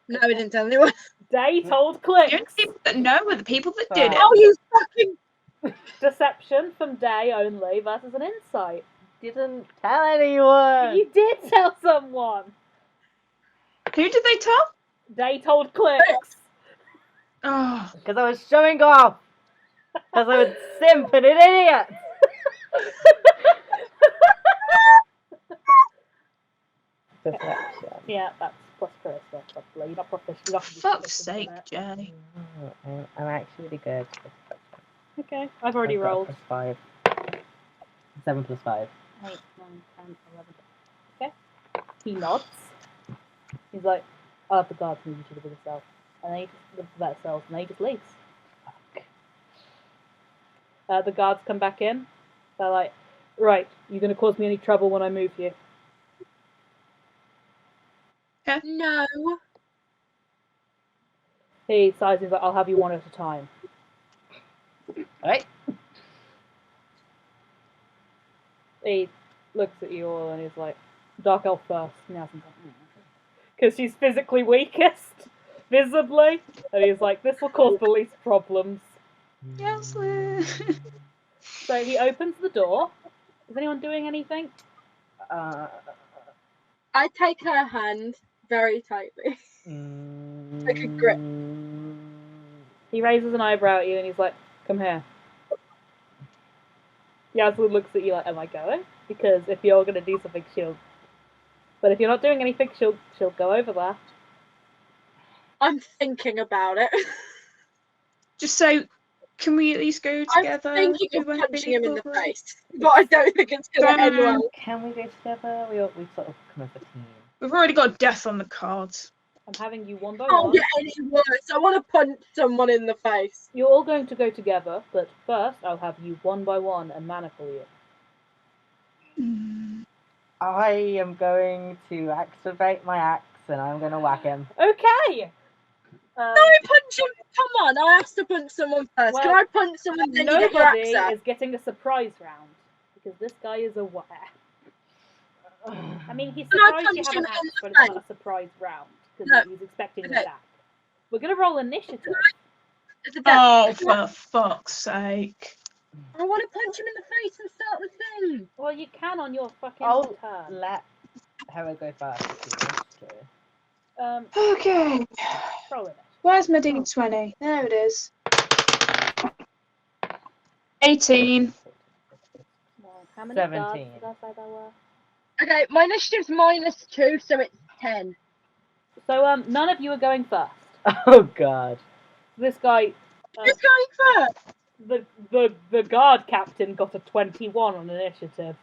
them. No, we didn't tell anyone. Day told The only Clicks. people that know are the people that did it. Oh, you fucking... Deception from Day only versus an insight. Didn't tell anyone! You did tell someone. Who did they tell? Day told Clicks. Oh. Because I was showing off! Because I was simp and an idiot! Deception. Yeah, that's plus charisma, probably. You're not proficient. For fuck's sake, Jay. I'm actually really good. Okay, I've already I've got a rolled. plus 5. 7 plus 5. 8, 9, 10, 11. Okay. He nods. He's like, I'll have the guards move you to the bigger cell. And then he just looks at that cell, and then he just leaves. The guards come back in. They're like, right, you going to cause me any trouble when I move you? No. He sighs, he's like, I'll have you one at a time. Alright? He looks at you all and he's like, Dark Elf first. Because she's physically weakest, visibly. And he's like, this will cause the least problems. Yes. So he opens the door. Is anyone doing anything? I take her hand very tightly. Like a grip. He raises an eyebrow at you and he's like, come here. Yasmin looks at you like, am I going? Because if you're going to do something, she'll... But if you're not doing anything, she'll go over there. I'm thinking about it. Just so, can we at least go together? I'm thinking We of won't punching be him in the probably- face. But I don't think it's going to end well. Can we go together? We sort of come as a team. We've already got death on the cards. I'm having you one by Can't one. get any worse. I want to punch someone in the face. You're all going to go together, but first I'll have you one by one and manacle you. I am going to activate my axe and I'm going to whack him. Okay! No, I punch him. Come on, I have to punch someone first. Well, Can I punch someone then you get your Nobody axe out? is getting a surprise round, because this guy is aware. I mean, he's Can I surprised you punch have him an axe, in the but it's not a surprise round, because No. he's expecting an Okay. attack. We're going to roll initiative. It's a death. Oh, for fuck's sake. I want to punch him in the face and start the thing. Well, you can on your fucking I'll turn. let Hera go first if she wants to. Okay. Roll initiative. Where's my D20? There it is. 18. Well, how many 17. guards did I say there were? Okay, my initiative's -2, so it's 10. So, none of you are going first. Oh god. This guy, Who's going first? the guard captain got a 21 on initiative.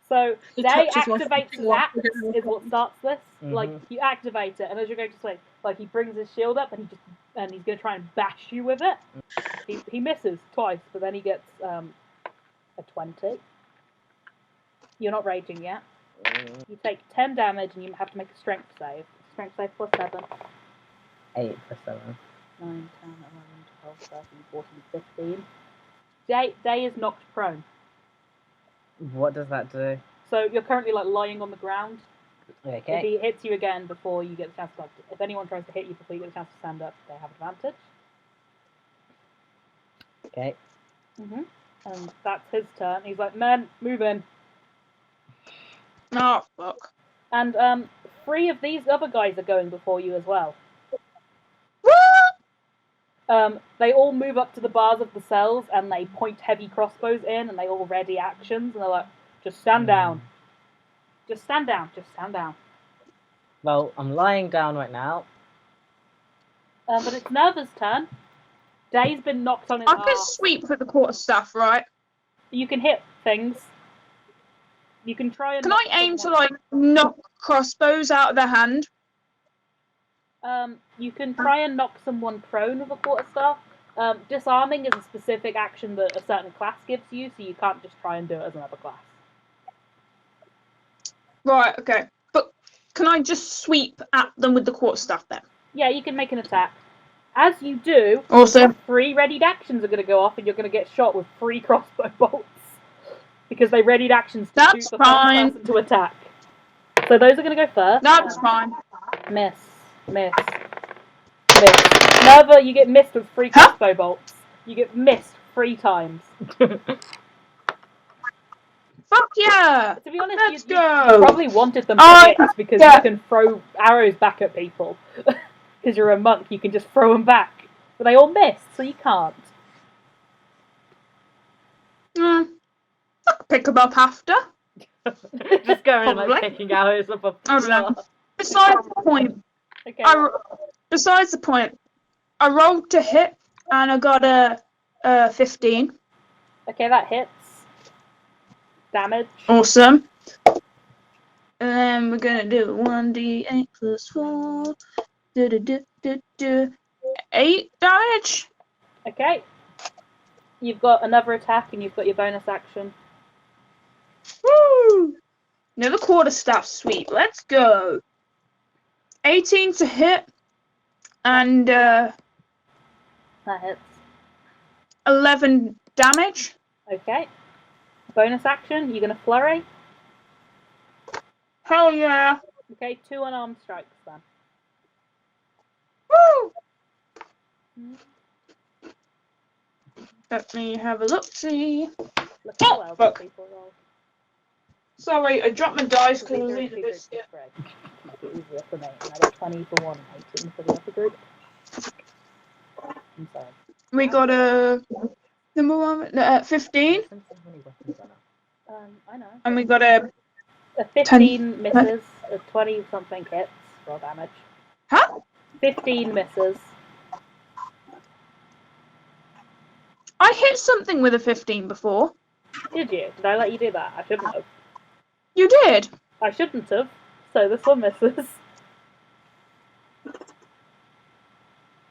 So, He Day touches my activates his fucking wall. axe, is what starts this. Like, Mhm. you activate it, and as you're going to swing, like, he brings his shield up, and he's going to try and bash you with it. He misses twice, but then he gets, a 20. You're not raging yet. You take 10 damage, and you have to make a strength save. Strength save plus 7. 8 for 7. 9, 10, 11, 12, 13, 14, 15. Day is knocked prone. What does that do? So you're currently like lying on the ground. If Okay. he hits you again before you get the chance to, like, if anyone tries to hit you before you get the chance to stand up, they have advantage. Okay. And that's his turn. He's like, men, move in. Oh, fuck. And 3 of these other guys are going before you as well. What? They all move up to the bars of the cells and they point heavy crossbows in and they all ready actions and they're like, just stand down. Just stand down. Just stand down. Well, I'm lying down right now. But it's Naerva's turn. Dae's been knocked on his I can arse. sweep with the quarterstaff, right? You can hit things. You can try and... Can I aim to, like, knock crossbows out of their hand? You can try and knock someone prone with a quarterstaff. Disarming is a specific action that a certain class gives you, so you can't just try and do it as another class. Right, okay. But can I just sweep at them with the quarterstaff then? Yeah, you can make an attack. As you do, Awesome. 3 readied actions are going to go off and you're going to get shot with 3 crossbow bolts. Because they readied actions to That's shoot the fine. first person to attack. So those are going to go first. That's fine. Miss. Naerva, you get missed with 3 crossbow bolts. You get missed 3 times. Fuck yeah! To be honest, Let's you go! probably wanted them to hit because you can throw arrows back at people. Because you're a monk, you can just throw them back. But they all missed, so you can't. I could pick them up after. Just going and, like, Probably. picking arrows up a I don't know. Besides the point, Okay. besides the point, I rolled to hit and I got a 15. Okay, that hits. Damage. Awesome. And then we're gonna do 1d8 plus 4. 8 damage. Okay. You've got another attack and you've got your bonus action. Woo! Another quarterstaff sweep. Let's go. 18 to hit and That hits. 11 damage. Okay. Bonus action, you're going to flurry. Hell yeah. Okay, 2 unarmed strikes then. Woo! Let me have a look. See. Look how well fuck. people roll. Sorry, I dropped my dice because I was These are eating two this. groups of Greg. Make it easier for me. And I got 20 for one, 18 for the other group. I'm sorry. We got a number 1 15, I know. and we got a 15 misses, a 20 something hits, roll damage. huh? 15 misses. I hit something with a 15 before. Did you? Did I let you do that? I shouldn't have. You did. I shouldn't have. So this one misses.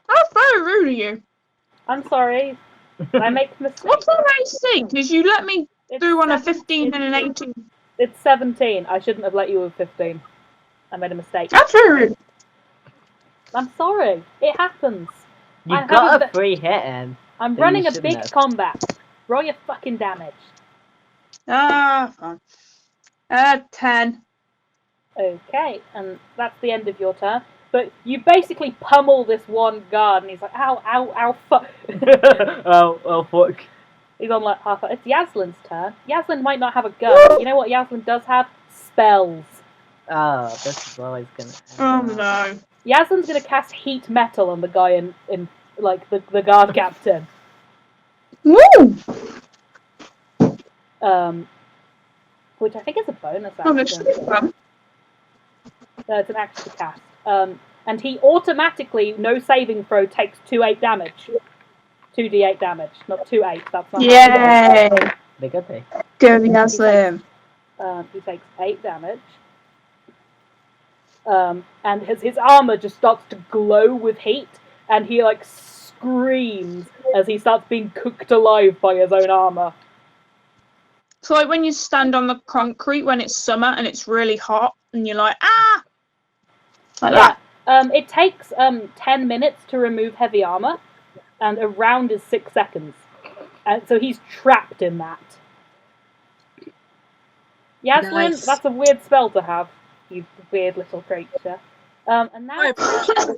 That's very rude of you. I'm sorry. I make mistakes. What's our AC? Because you let me It's through on a 17 15 and an 18. It's 17. I shouldn't have let you with 15. I made a mistake. That's very rude. I'm sorry. It happens. You I got haven't a free hit in. I'm Then running you a shouldn't big have. combat. Roll your fucking damage. Ah, fine. 10. Okay, and that's the end of your turn. But you basically pummel this one guard, and he's like, ow, ow, ow, fuck. oh, fuck. He's on like half. It's Yaslin's turn. Yaslin might not have a gun. You know what Yaslin does have? Spells. Oh, this is always gonna Oh end. no. Yaslin's gonna cast heat metal on the guy in like the guard captain. Woo! Which I think is a bonus Oh, action. that's fun. No, it's an action to cast. And he automatically, no saving throw, takes 2d8 damage. 2d8 damage, not 2-8. That's not Yay! They got me. Go Yaslin. He takes 8 damage. And his armor just starts to glow with heat, and he like screams as he starts being cooked alive by his own armor. So like when you stand on the concrete when it's summer and it's really hot and you're like, ah! Like that. It takes 10 minutes to remove heavy armor, and a round is 6 seconds. And so he's trapped in that. Yaslin, Nice. that's a weird spell to have, you weird little creature. And now it's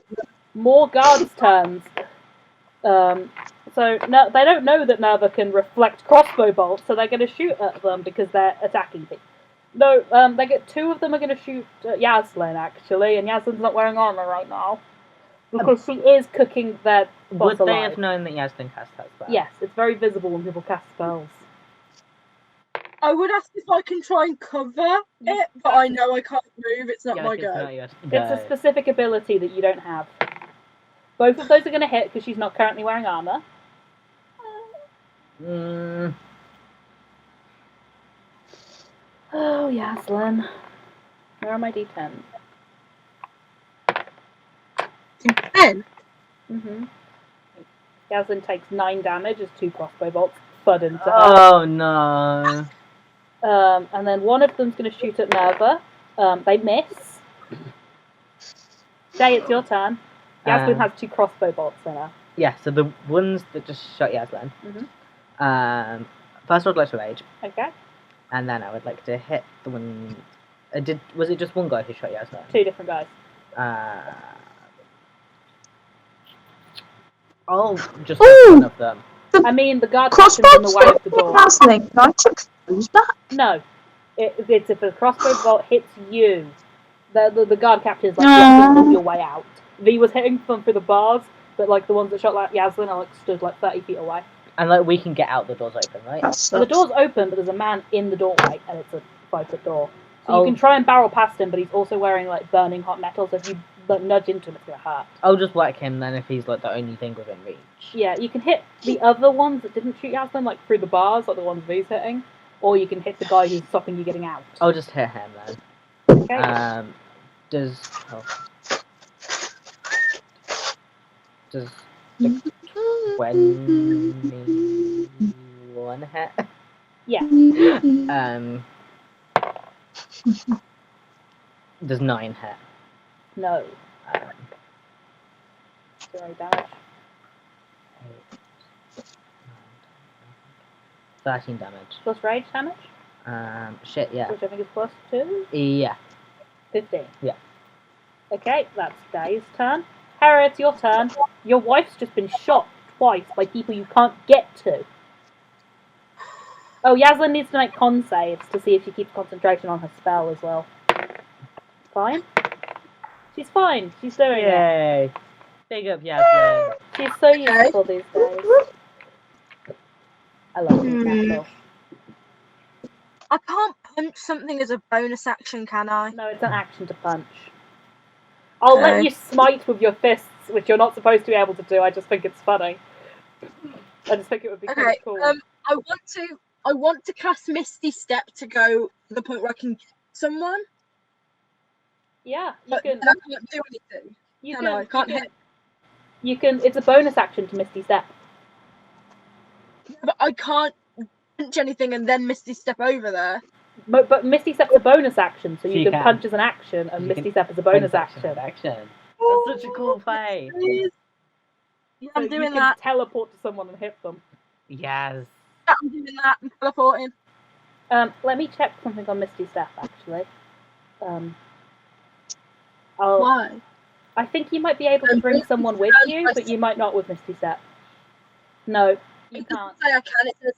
more guards' turns. So So no, they don't know that Naerva can reflect crossbow bolts, so they're going to shoot at them because they're attacking people. No, two of them are going to shoot at Yaslin, actually, and Yaslin's not wearing armor right now. Because she is cooking their boss Would they alive. have known that Yaslin cast that spell? Yes, it's very visible when people cast spells. I would ask if I can try and cover it, but I know I can't move. It's not Yeah, my it's go. not yours. It's a specific ability that you don't have. Both of those are going to hit because she's not currently wearing armor. Oh, Yaslin. Where are my d10s? 10. Yaslin takes 9 damage as 2 crossbow bolts thud into her. Oh no. And then one of them's going to shoot at Naerva. They miss. Dae, it's your turn. Yaslin has 2 crossbow bolts in her. Yeah, so the ones that just shot Yaslin. First I'd like to rage. Okay. And then I would like to hit the one. Was it just one guy who shot Yaslin? 2 different guys. Oh, just one of them. I mean, the guard captain's in the way of the door. Can I expose that? No. It's if a crossbow bolt hits you, the guard captain's like blocking your way out. V was hitting them through the bars, but like the ones that shot like Yaslin are like stood like 30 feet away. And like we can get out, the door's open, right? So the door's open, but there's a man in the doorway, and it's a 5-foot door. So you can try and barrel past him, but he's also wearing like burning hot metal, so if you nudge into him, it's gonna hurt. I'll just whack him then if he's like the only thing within reach. Yeah, you can hit the other ones that didn't shoot Yaslin, like through the bars, like the ones V's hitting, or you can hit the guy who's stopping you getting out. I'll just hit him then. Okay. Does the 21 hit? Yeah. Does 9 hit? No. 0 damage. 13 damage. Plus rage damage, Shit, yeah. which I think is plus 2. Yeah. 15. Yeah. Okay, that's Dae's turn. Hera, it's your turn. Your wife's just been shot twice by people you can't get to. Oh, Yaslin needs to make con saves to see if she keeps concentration on her spell as well. Fine? She's fine. She's doing it. Yay! Big up, Yaslin. She's so useful these days. I love these natural. I can't punch something as a bonus action, can I? No, it's an action to punch. I'll let you smite with your fists, which you're not supposed to be able to do. I just think it's funny. I just think it would be kind of cool. I want to cast Misty Step to go to the point where I can get someone. Yeah, you But can. I can't do anything. I can't hit. You can. It's a bonus action to Misty Step. But I can't punch anything and then Misty Step over there. But Misty Step's a bonus action, so you can can. punch as an action, and You Misty can Step is a bonus action. That's such a cool fight. Please. Yeah, So I'm you doing can that. teleport to someone and hit them. Yes. Yeah, I'm doing that. I'm teleporting. Let me check something on Misty Step, actually. Why? I think you might be able to bring someone with you, but you might not with Misty Step. No, you It can't. doesn't say I can. It says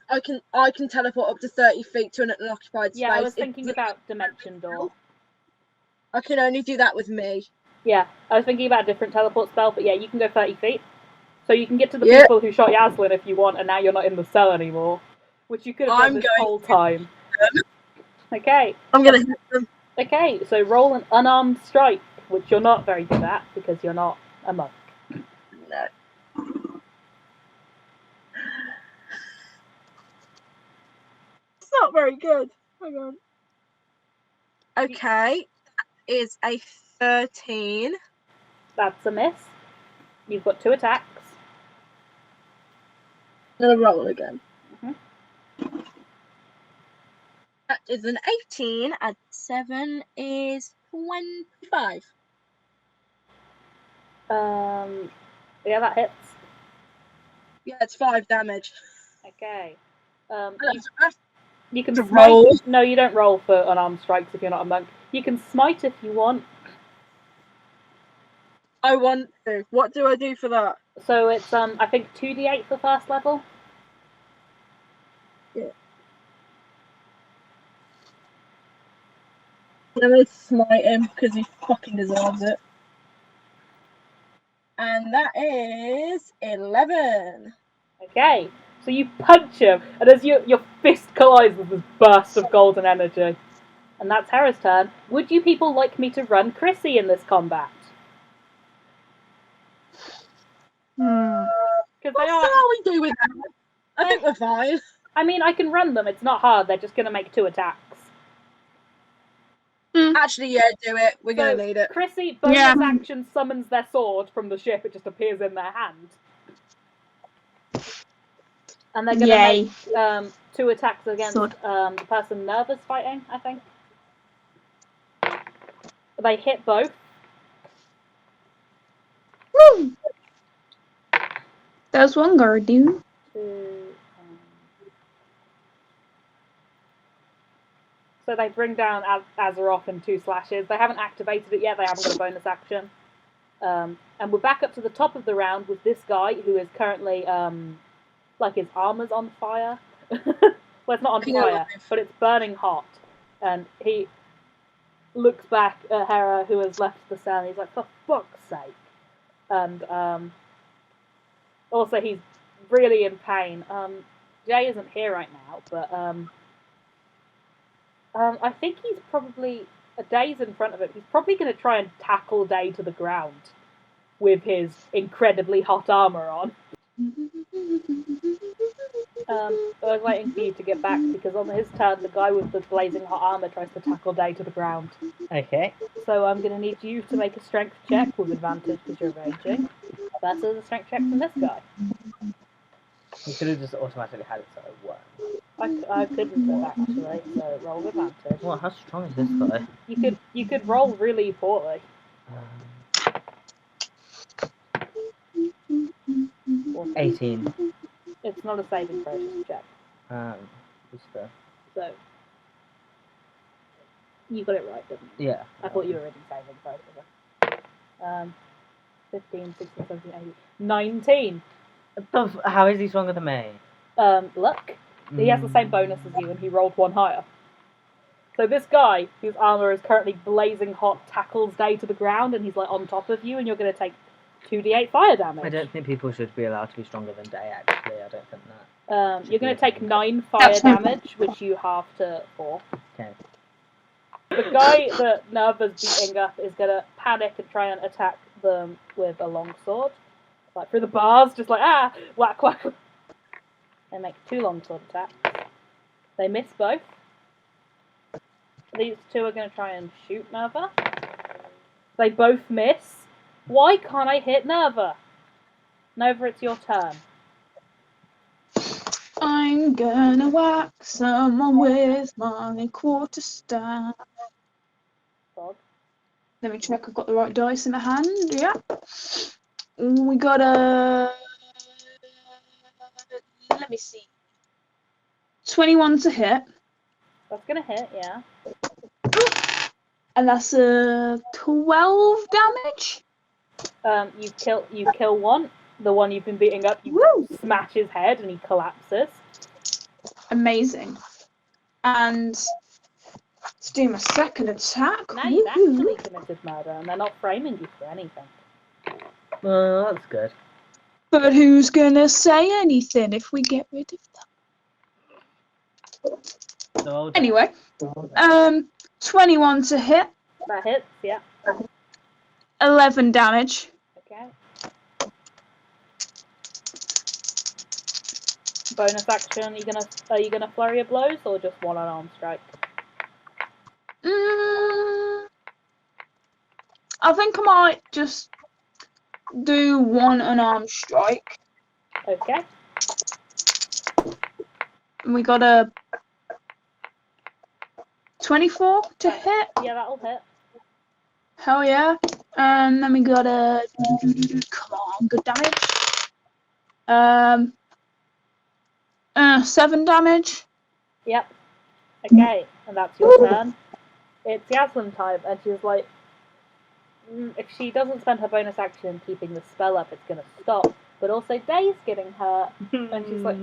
I can teleport up to 30 feet to an unoccupied space. Yeah, I was thinking about Dimension Door. I can only do that with me. Yeah, I was thinking about a different teleport spell, but yeah, you can go 30 feet. So you can get to the Yeah. people who shot Yaslin if you want, and now you're not in the cell anymore. Which you could have done this whole time. Okay. I'm gonna hit them. Okay, so roll an unarmed strike, which you're not very good at, because you're not a monk. No. It's not very good. Hang on. Okay, that is a 13. That's a miss. You've got 2 attacks. I'm gonna roll again. Mhm. That is an 18, and 7 is 25. Yeah, that hits. Yeah, it's 5 damage. Okay. You You can to smite. roll? No, you don't roll for unarmed strikes if you're not a monk. You can smite if you want. I want to. What do I do for that? So it's I think 2d8 for first level. I'm gonna smite him because he fucking deserves it. And that is 11. Okay, so you punch him, and as your fist collides with this burst of golden energy. And that's Hera's turn. Would you people like me to run Chrissy in this combat? Because What they the are. hell we do with that? I think we're fine. I mean, I can run them. It's not hard. They're just going to make 2 attacks. Actually, yeah, do it. We're So, gonna need it. Chrissy, bonus action, summons their sword from the ship. It just appears in their hand. And they're going to make 2 attacks against the person Naerva's fighting, I think. They hit both. Woo! There's one guard, dude. So they bring down Azeroth in 2 slashes. They haven't activated it yet. They haven't got a bonus action. And we're back up to the top of the round with this guy who is currently, like his armor's on fire. Well, it's not on fire, but it's burning hot. And he looks back at Hera, who has left the cell, and he's like, for fuck's sake. And also he's really in pain. Jay isn't here right now, but I think he's probably Dae's in front of him. He's probably going to try and tackle Dae to the ground with his incredibly hot armor on. I was waiting for you to get back because on his turn, the guy with the blazing hot armor tries to tackle Dae to the ground. Okay. So I'm going to need you to make a strength check with advantage because you're raging versus a strength check from this guy. You could have just automatically had it so it worked. I couldn't have actually, so roll with advantage. Well, how strong is this guy? You could roll really poorly. 18. It's not a saving throw, just a check. What's the... So you got it right, didn't you? Yeah. I thought you were already saving throw. 15, 16, 17, 18, 19. How is he stronger than me? Luck. He has the same bonus as you, and he rolled 1 higher. So this guy, whose armor is currently blazing hot, tackles Dae to the ground, and he's like on top of you, and you're going to take 2d8 fire damage. I don't think people should be allowed to be stronger than Dae, actually. I don't think that. You're going to take 9 fire damage, which you halve to 4. Okay. The guy that Naerva's beating up is going to panic and try and attack them with a longsword. Like through the bars, just like, whack, whack. They make 2 longsword attacks. They miss both. These 2 are going to try and shoot Naerva. They both miss. Why can't I hit Naerva? Naerva, it's your turn. I'm gonna whack someone with my quarterstaff. Let me check I've got the right dice in the hand. Yeah. We got a... Let me see. 21 to hit. That's going to hit, yeah. And that's a 12 damage. You kill one. The one you've been beating up, you smash his head and he collapses. Amazing. And to do my second attack. Now you've actually committed murder and they're not framing you for anything. Well, that's good. But who's gonna say anything if we get rid of them? So Anyway, 21 to hit. That hits, yeah. 11 damage. Okay. Bonus action, are you gonna flurry of blows or just one unarmed strike? I think I might just do one unarmed strike. Okay. And we got a 24 to hit. Yeah, that'll hit. Hell yeah. And then we got a come on, good damage. 7 damage. Yep. Okay, and that's your turn. It's Yasmin time, and she's like, if she doesn't spend her bonus action keeping the spell up, it's going to stop. but also Dae's getting hurt. And she's like,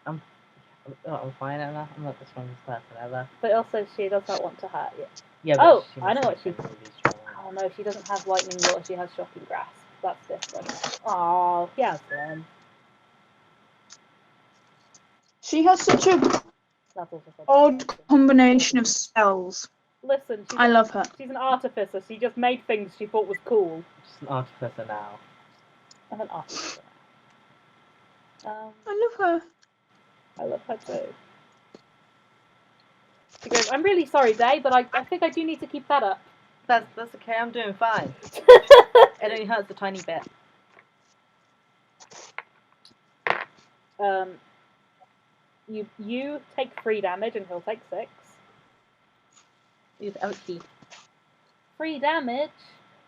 I'm fine, Emma. I'm not the strongest person ever. But also she does not want to hurt you. Yeah, Oh, but she I know must what be she... really strong. Oh no, she doesn't have lightning water, she has shocking grasp. That's different. Oh, Yaslin. She has such a That's also something. odd combination of spells. Listen, I love her. She's an artificer. She just made things she thought was cool. She's an artificer now. I'm an artificer. I love her. I love her too. She goes, I'm really sorry, Dae, but I think I do need to keep that up. That's okay. I'm doing fine. It only hurts a tiny bit. You take 3 damage and he'll take 6. Ooh, ouchie. 3 damage?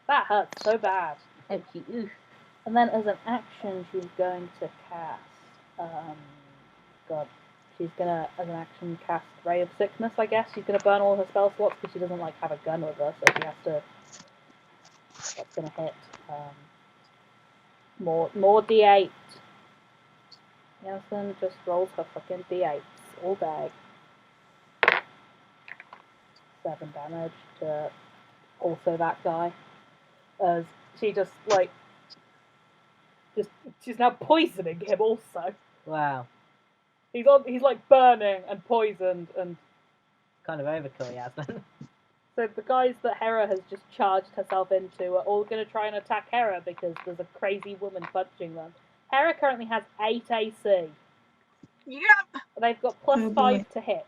That hurts so bad. Ouchie. Ooh. And then as an action, she's going to cast... She's gonna, as an action, cast Ray of Sickness, I guess. She's gonna burn all her spell slots because she doesn't, have a gun with her, so she has to... That's gonna hit. More D8. Yaslin just rolls her fucking D8s all day. 7 damage to also that guy. As she just, she's now poisoning him also. Wow. He's burning and poisoned, and Kind of overkill, Yasmin. so the guys that Hera has just charged herself into are all going to try and attack Hera because there's a crazy woman punching them. Hera currently has 8 AC. Yep. They've got plus Oh, 5 boy. to hit.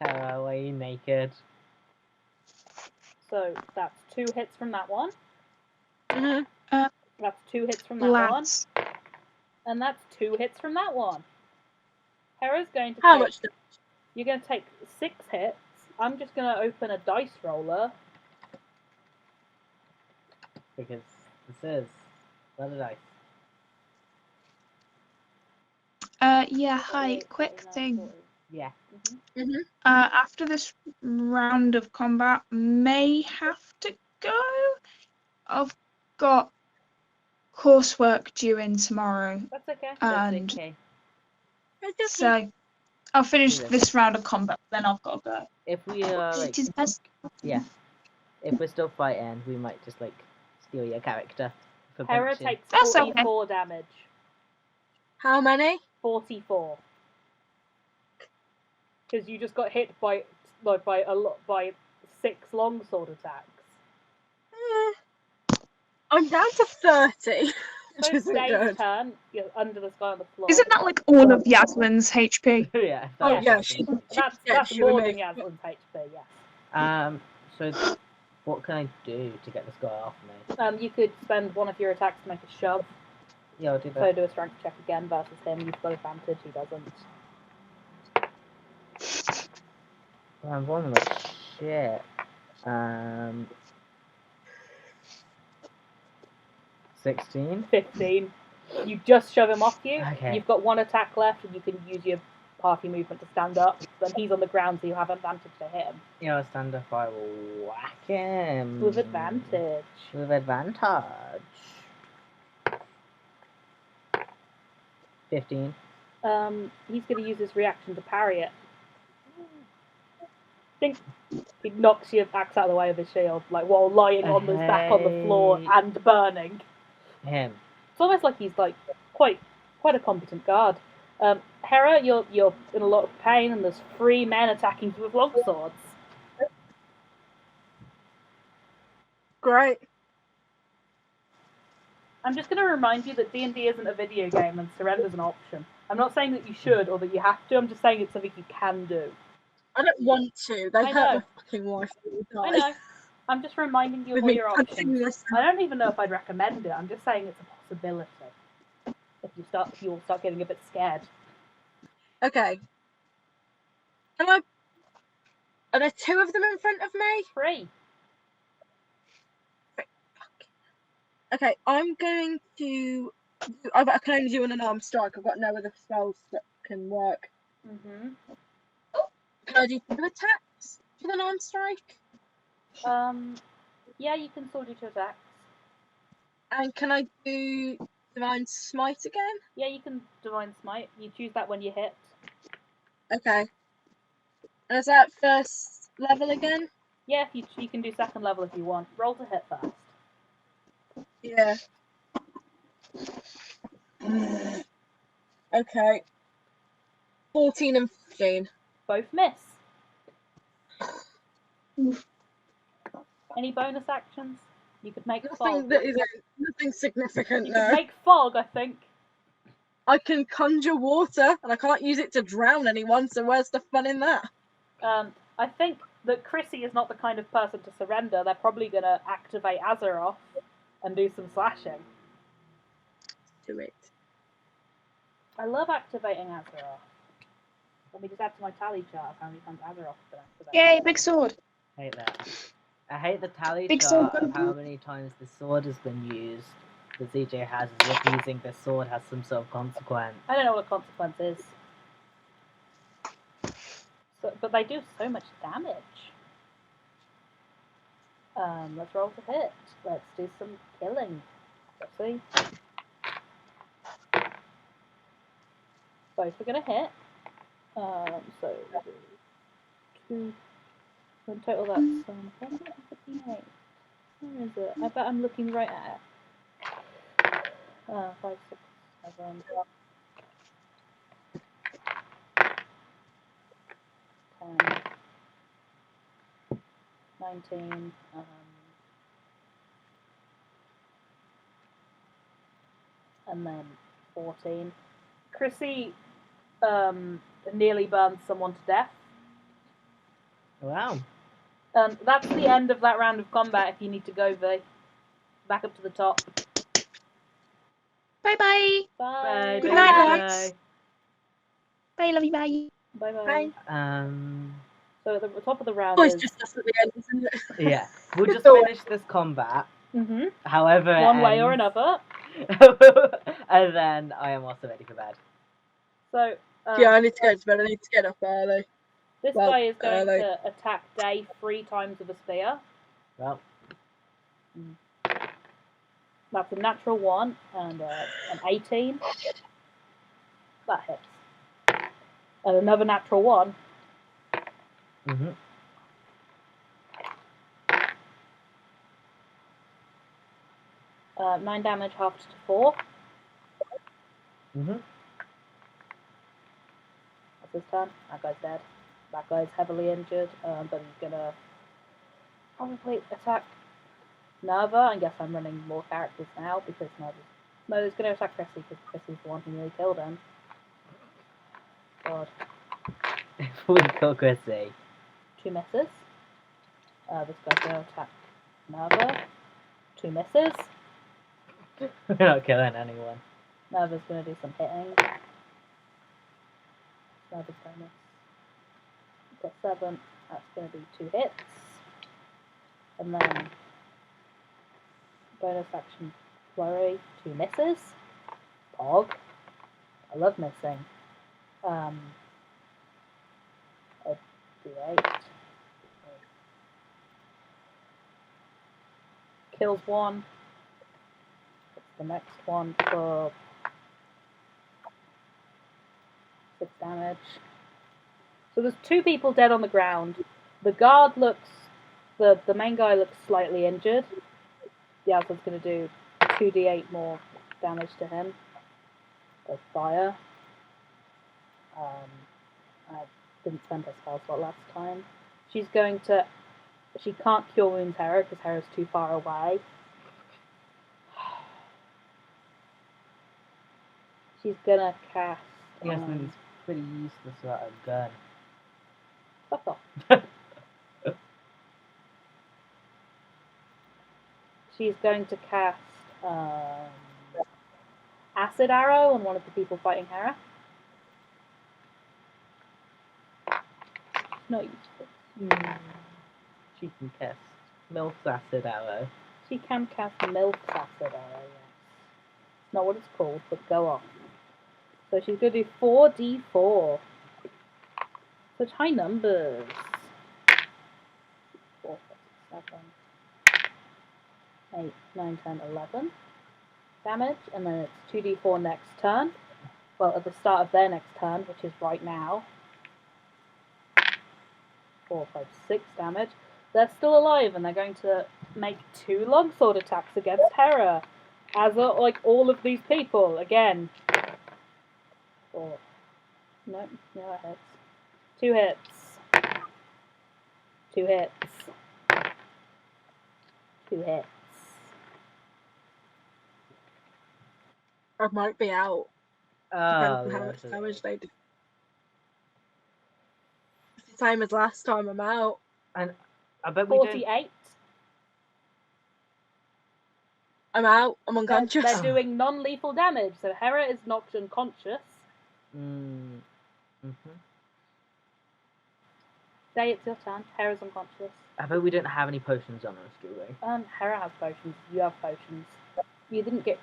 Hera, why are you naked? So that's 2 hits from that one. Mm-hmm. That's 2 hits from that one. Lads. And that's 2 hits from that one. Hera's going to How take... much? You're going to take 6 hits. I'm just going to open a dice roller. Because this is what did I? Yeah, hi. Quick thing. Yeah. Mm-hmm. After this round of combat, may have to go. I've got coursework due in tomorrow, That's okay. and Okay. so I'll finish Yeah. this round of combat. Then I've got to go. If we are It is best. yeah, if we're still fighting, we might just steal your character. For Hera punching. takes That's okay. 44 damage. How many? 44. Because you just got hit by 6 longsword attacks. I'm down to 30. So Which isn't Dae's good. turn. You're under the sky on the floor. Isn't that like all of Yasmin's HP? Yeah. Oh Yeah. yeah, she That's gets you more and than me. Yaslin's HP, yes. So what can I do to get this guy off me? You could spend one of your attacks to make a shove. Yeah, I'll do So that. do a strength check again versus him. You've got advantage, he doesn't. I'm rolling like shit. 16. 15. You just shove him off you. Okay. You've got 1 attack left, and you can use your party movement to stand up. Then he's on the ground, so you have advantage to hit him. Yeah, I'll stand up. I will whack him With advantage. With advantage. 15. He's going to use his reaction to parry it. Think he knocks your axe out of the way of his shield, while lying on his back on the floor Hey. and burning. Him. It's almost like he's quite a competent guard. Hera, you're in a lot of pain, and there's 3 men attacking you with longswords. Great. I'm just going to remind you that D&D isn't a video game, and surrender's an option. I'm not saying that you should or that you have to. I'm just saying it's something you can do. I don't want to. They I hurt know. my fucking wife all I the know. I'm just reminding you With of all me your punching options. this. I don't even know if I'd recommend it. I'm just saying it's a possibility. If you will start getting a bit scared. Okay. Are there 2 of them in front of me? 3. Okay, I'm going to... I can only do an unarmed strike. I've got no other spells that can work. Mm-hmm. Can I do 2 attacks with an unarmed strike? Yeah, you can still do 2 attacks. And can I do Divine Smite again? Yeah, you can Divine Smite. You choose that when you hit. Okay. And is that first level again? Yeah, you can do second level if you want. Roll to hit first. Yeah. Okay. 14 and 15. Both miss. Oof. Any bonus actions? You could make Nothing fog. that is nothing significant, You could no. make fog, I think. I can conjure water, and I can't use it to drown anyone, so where's the fun in that? I think that Chrissy is not the kind of person to surrender. They're probably going to activate Azeroth and do some slashing. Do it. I love activating Azeroth. Let me just add to my tally chart of how many times Azeroth's been activated. Yay, big sword. Hate that. I hate the tally Big chart sword. of how many times the sword has been used. The CJ has as if using the sword has some sort of consequence. I don't know what a consequence is. So, but they do so much damage. Let's roll to hit. Let's do some killing. Let's see. Both are gonna hit. So two. In total, that's 58. Where is it? I bet I'm looking right at it. 5, 6, 7, 10, 19, and then 14. Chrissy nearly burns someone to death. Wow. That's the end of that round of combat. If you need to go, V. Back up to the top. Bye-bye. Bye. Good Bye, night, bye. guys. Bye, love you, bye. Bye. Bye. So at the top of the round Oh, it's is. just us at the end, isn't it? Yeah. We'll just finish this combat. Mhm. However it One way or ends. another. And then I am also ready for bed. So. Yeah, I need to go to bed. I need to get up early. This Well, guy is going early. to attack Dae 3 times with a spear. Well, That's a natural 1 and an 18. That hits. And another natural 1. mm-hmm. 9 damage halved to 4. Mm-hmm. That's his turn. That guy's dead. That guy's heavily injured, but he's gonna probably attack Naerva. I guess I'm running more characters now because no, he's gonna attack Chrissy because Chrissy's the one who nearly killed him. God. If we kill Chrissy. 2 misses. This guy's gonna attack Naerva. 2 misses. We're not killing anyone. Naerva's gonna do some hitting. Naerva's bonus. Got 7. That's gonna be 2 hits. And then bonus action flurry, 2 misses. Pog. I love missing. A D8. Kills 1. Hits the next one for 6 damage. So there's 2 people dead on the ground. The guard looks, the main guy looks slightly injured. The Alpha's going to do 2d8 more damage to him. Of fire. I didn't spend her spell slot last time. She can't cure wounds Hera because Hera's too far away. She's gonna cast. Yes, it's pretty useless without a gun. Fuck off. She's going to cast Acid Arrow on one of the people fighting Hera. Not useful. She can cast Milk's Acid Arrow. She can cast Milk's Acid Arrow, yes. Not what it's called, but go on. So she's going to do 4d4. Such high numbers. 4, 5, 6, 7, 8, 9, 10, 11. damage, and then it's 2d4 next turn. Well, at the start of their next turn, which is right now. 4, 5, 6 damage. They're still alive, and they're going to make 2 longsword attacks against Hera. As are, like, all of these people, again. 4. No, it hits. 2 hits. 2 hits. 2 hits. I might be out. Oh, Depends on how much lovely. damage they do. It's the same as last time. I'm out. And I bet we don't. 48. I'm out. I'm unconscious. They're doing non-lethal damage, so Hera is knocked unconscious. Mm-hmm. Dae, it's your turn. Hera's unconscious. I bet we don't have any potions on us, do we? Hera has potions. You have potions. You didn't get...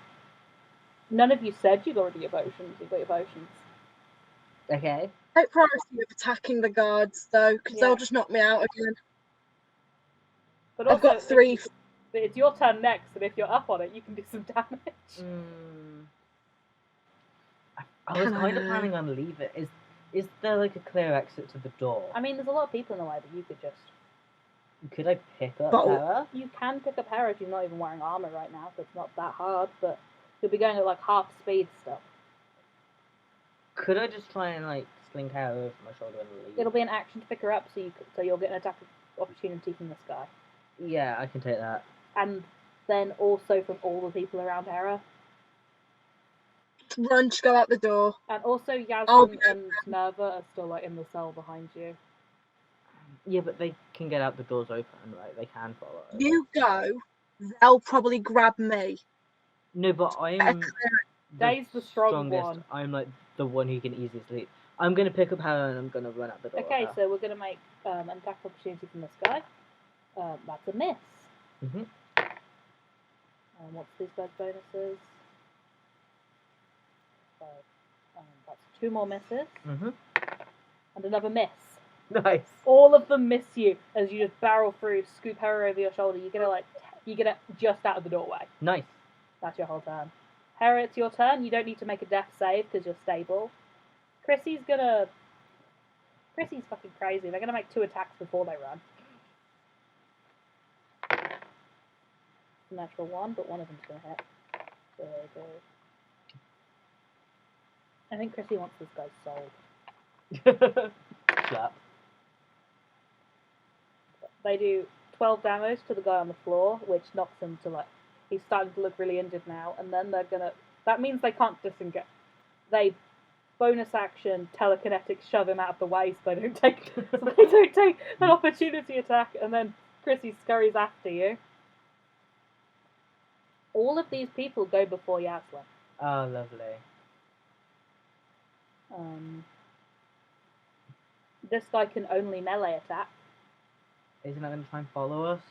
None of you said you got rid of your potions. You got your potions. Okay. Take priority of attacking the guards, though, because they'll just knock me out again. But I've got 3. But it's your turn next, and if you're up on it, you can do some damage. I was kind of planning on leaving. Is there like a clear exit to the door? I mean, there's a lot of people in the way, but you could just... Could I pick up But- Hera? You can pick up Hera if you're not even wearing armor right now, so it's not that hard, but you'll be going at like half speed stuff. Could I just try and like sling Hera over my shoulder and leave? It'll be an action to pick her up, so you'll get an attack opportunity from this guy. Yeah, I can take that. And then also from all the people around Hera. Run to go out the door. And also Yasmin Oh, yeah. and Naerva are still like in the cell behind you. Yeah, but they can get out the doors open, right? They can follow us. You go. They'll probably grab me. No, but I'm Dae's the strong strongest. one. I'm like the one who can easily sleep. I'm gonna pick up Hera and I'm gonna run out the door. Okay, so we're gonna make an attack opportunity from this guy. That's a miss. Mhm. What's these guys' bonuses? So, that's 2 more misses Mhm. and another miss. Nice. All of them miss you as you just barrel through, scoop her over your shoulder. You get her just out of the doorway. Nice. That's your whole turn. Hera, it's your turn. You don't need to make a death save because you're stable. Chrissy's fucking crazy. They're gonna make 2 attacks before they run. Natural 1, but one of them's gonna hit. So there we go. I think Chrissy wants this guy's soul. Slap. They do 12 damage to the guy on the floor, which knocks him to like... He's starting to look really injured now, and then they're gonna... That means they can't disengage. They bonus action telekinetic shove him out of the way so they don't take an opportunity attack, and then Chrissy scurries after you. All of these people go before Yasmin. Oh, lovely. This guy can only melee attack. Isn't that gonna try and follow us?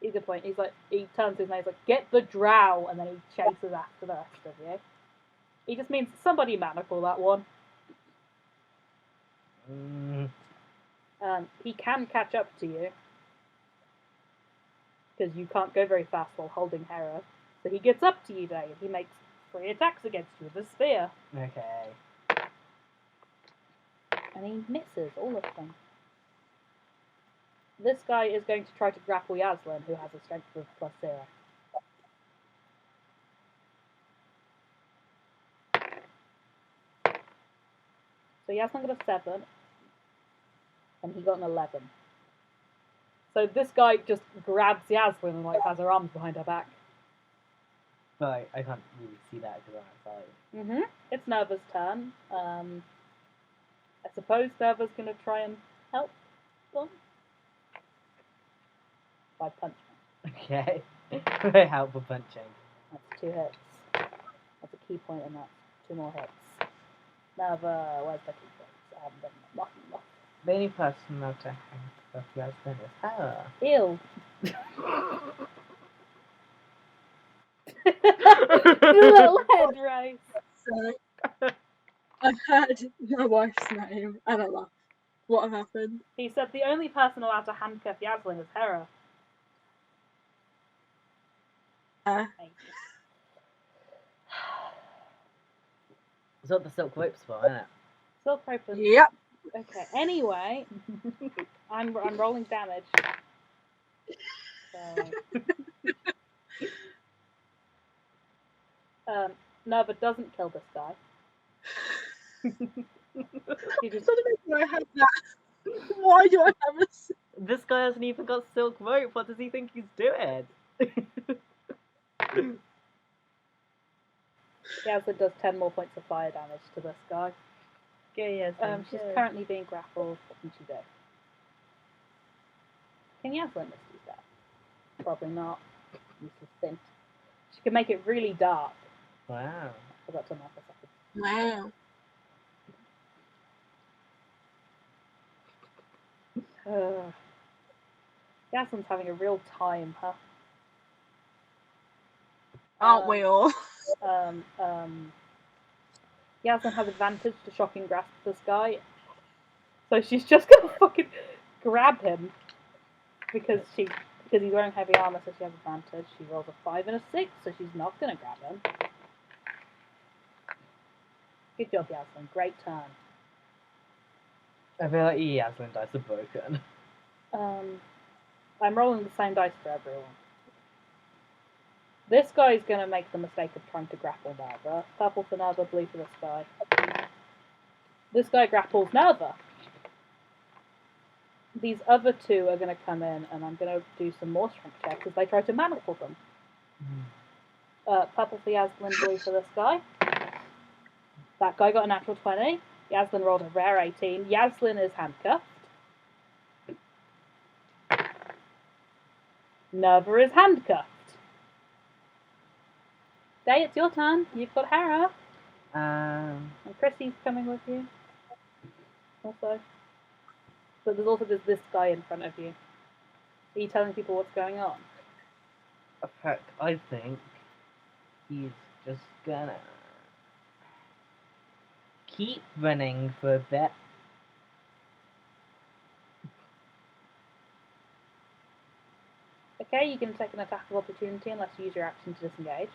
He's a good point. He turns his nose like, get the drow, and then he chases after the rest of you. He just means somebody manacle that one. He can catch up to you. Because you can't go very fast while holding Hera. So he gets up to you, Dae, and he makes 3 attacks against you with a spear. Okay. And he misses all of them. This guy is going to try to grapple Yasmin, who has a strength of +0. So Yasmin got a 7, and he got an 11. So this guy just grabs Yasmin and like has her arms behind her back. But I can't really see that because I'm outside. It's Naerva's turn. I suppose Naerva's going to try and help them by punching. Okay. Very helpful punching. That's 2 hits. That's a key point, and that's 2 more hits. Naerva, where's the key points? I haven't done them. The only person now to handcuff Yasmin is Hera. Ew. Your little head, right? So, I heard my wife's name and I laughed. What happened? He said the only person allowed to handcuff Yasmin is Hera. Thank you. That's what the silk rope's for, isn't it? Silk rope and Yep. okay. Anyway, I'm rolling damage. So, Naerva doesn't kill this guy. She just Do I have that? Why do I have a? This guy hasn't even got silk rope. What does he think he's doing? Yasmin does 10 more points of fire damage to this guy. Okay, yes. She's currently being grappled. What can she do? Can Yasmin misuse that? Probably not. Useless thing. She can make it really dark. Wow. I forgot to mark a second. Wow. Yasmin's having a real time, huh? Aren't we all? Yasmin has advantage to shocking grasp this guy. So she's just gonna fucking grab him. Because he's wearing heavy armor, so she has advantage. She rolls a 5 and a 6, so she's not gonna grab him. Good job, Yasmin. Great turn. I feel like Yasmin dice are broken. I'm rolling the same dice for everyone. This guy's gonna make the mistake of trying to grapple Naerva. Purple for Naerva, blue for this guy. This guy grapples Naerva. These other two are gonna come in, and I'm gonna do some more strength checks as they try to manacle them. Purple for Yasmin, blue for this guy. That guy got a natural 20. Yasmin rolled a rare 18. Yasmin is handcuffed. Naerva is handcuffed. Dae, it's your turn. You've got Hera. And Chrissy's coming with you. Also. But there's also this guy in front of you. Are you telling people what's going on? Heck, I think he's just gonna keep running for a bit. Okay, you can take an attack of opportunity unless you use your action to disengage.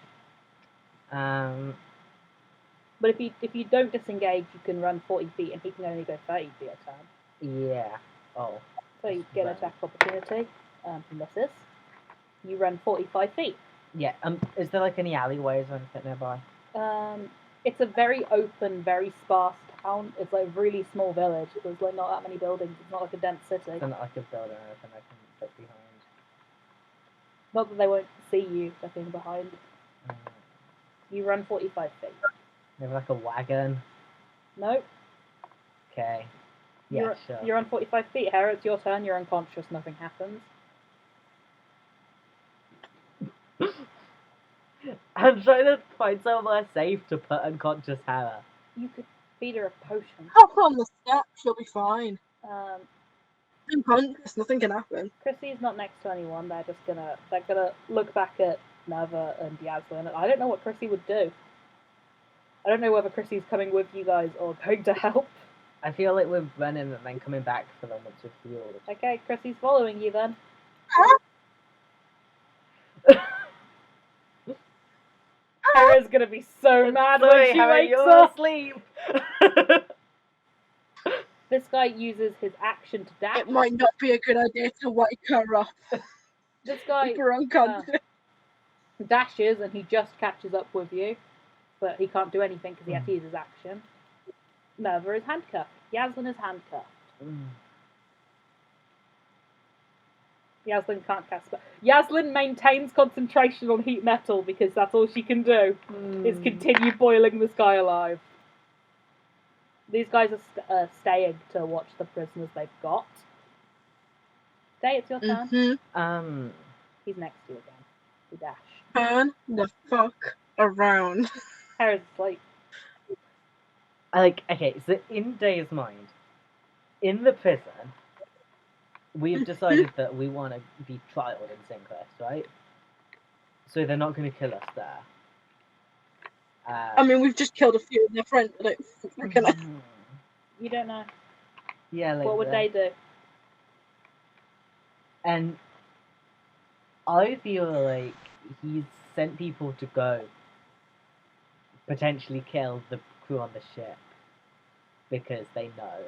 But if you don't disengage, you can run 40 feet, and he can only go 30 feet at a time. Yeah. Oh. So you get an attack of opportunity. He misses. You run 45 feet. Yeah. Is there like any alleyways or anything nearby? It's a very open, very sparse town. It's like a really small village. There's like not that many buildings. It's not like a dense city. It's not like a building or anything I can look behind. Not that they won't see you stepping behind. You run 45 feet. Maybe like a wagon. Nope. Okay. Yeah, sure. You're on 45 feet. Hera, it's your turn. You're unconscious. Nothing happens. I'm trying to find somewhere safe to put unconscious Hera. You could feed her a potion. Hop on the step, she'll be fine. Unconscious, nothing can happen. Chrissy's not next to anyone. They're gonna look back at Naerva and Yasmin. I don't know what Chrissy would do. I don't know whether Chrissy's coming with you guys or going to help. I feel like we're running and then coming back for them once we've healed. Okay, Chrissy's following you then. Hera's gonna be so mad when she wakes up. Asleep. This guy uses his action to dash. It might not be a good idea to wake her up. This guy Keep her unconscious. dashes and he just catches up with you, but he can't do anything because he has to use his action. Naerva is handcuffed. Yasmin is handcuffed. Yasmin can't cast spell. Yasmin maintains concentration on heat metal because that's all she can do, is continue boiling this guy alive. These guys are staying to watch the prisoners they've got. Dae, it's your turn. He's next to you again. He dashed. Turn the fuck around. Hera's asleep. Okay, so in Dae's mind, in the prison, we've decided that we want to be trialed in Sinclair, right? So they're not going to kill us there. I mean, we've just killed a few of their friends. You don't know. Yeah, like what would they do? And I feel like he's sent people to go potentially kill the crew on the ship because they know.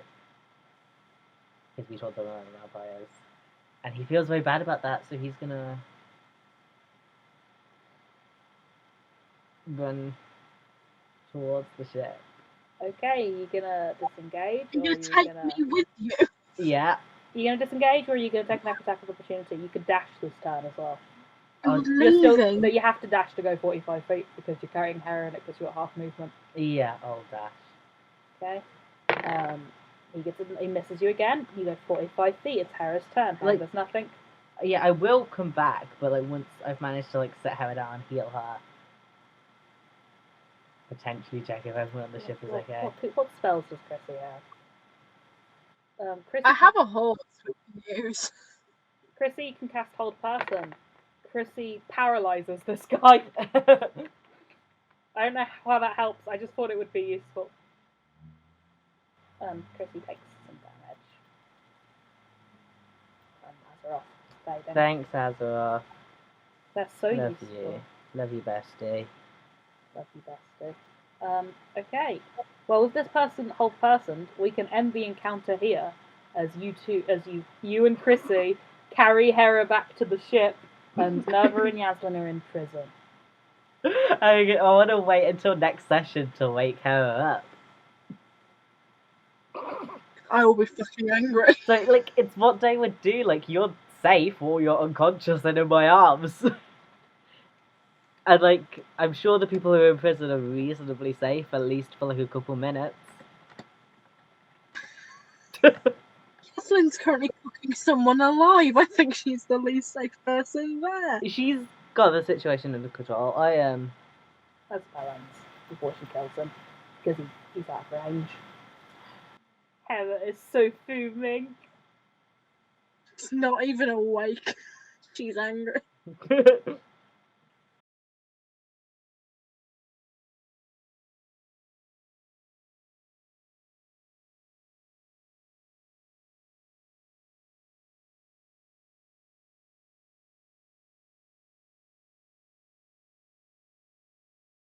Because we told them in our bios. And he feels very bad about that, so he's gonna run towards the ship. Okay, you gonna disengage, Can or you you take gonna me with you? Yeah. you gonna disengage, or are you gonna take an attack of opportunity? You could dash this turn as well. You're You're still, leaving. but you have to dash to go 45 feet because you're carrying Hera and it gives you a half movement. Yeah, I'll dash. Okay. He misses you again. You go 45 feet. It's Hera's turn. Like- There's nothing. Yeah, I will come back, but like once I've managed to like set her down and heal her. Potentially check if everyone on the ship is okay. What spells does Chrissy have? Chrissy, I have a horse we can use. Chrissy can cast Hold Person. Chrissy paralyzes this guy. I don't know how that helps. I just thought it would be useful. Chrissy takes some damage. Azeroth, they don't. Thanks, Azeroth. They're so Love useful. you. Love you, bestie. Love you, bestie. Okay. Well, with this whole person, we can end the encounter here, as you and Chrissy carry Hera back to the ship, and Naerva and Yaslin are in prison. I want to wait until next session to wake her up. I will be fucking angry. So, like, it's what Dae would do. Like, you're safe or you're unconscious and in my arms. And, like, I'm sure the people who are in prison are reasonably safe, at least for, like, a couple minutes. Yaslin's currently cooking someone alive. I think she's the least safe person there. She's got the situation under control. That's balance before she kills him, because he's out of range. Hera is so fuming. She's not even awake. She's angry.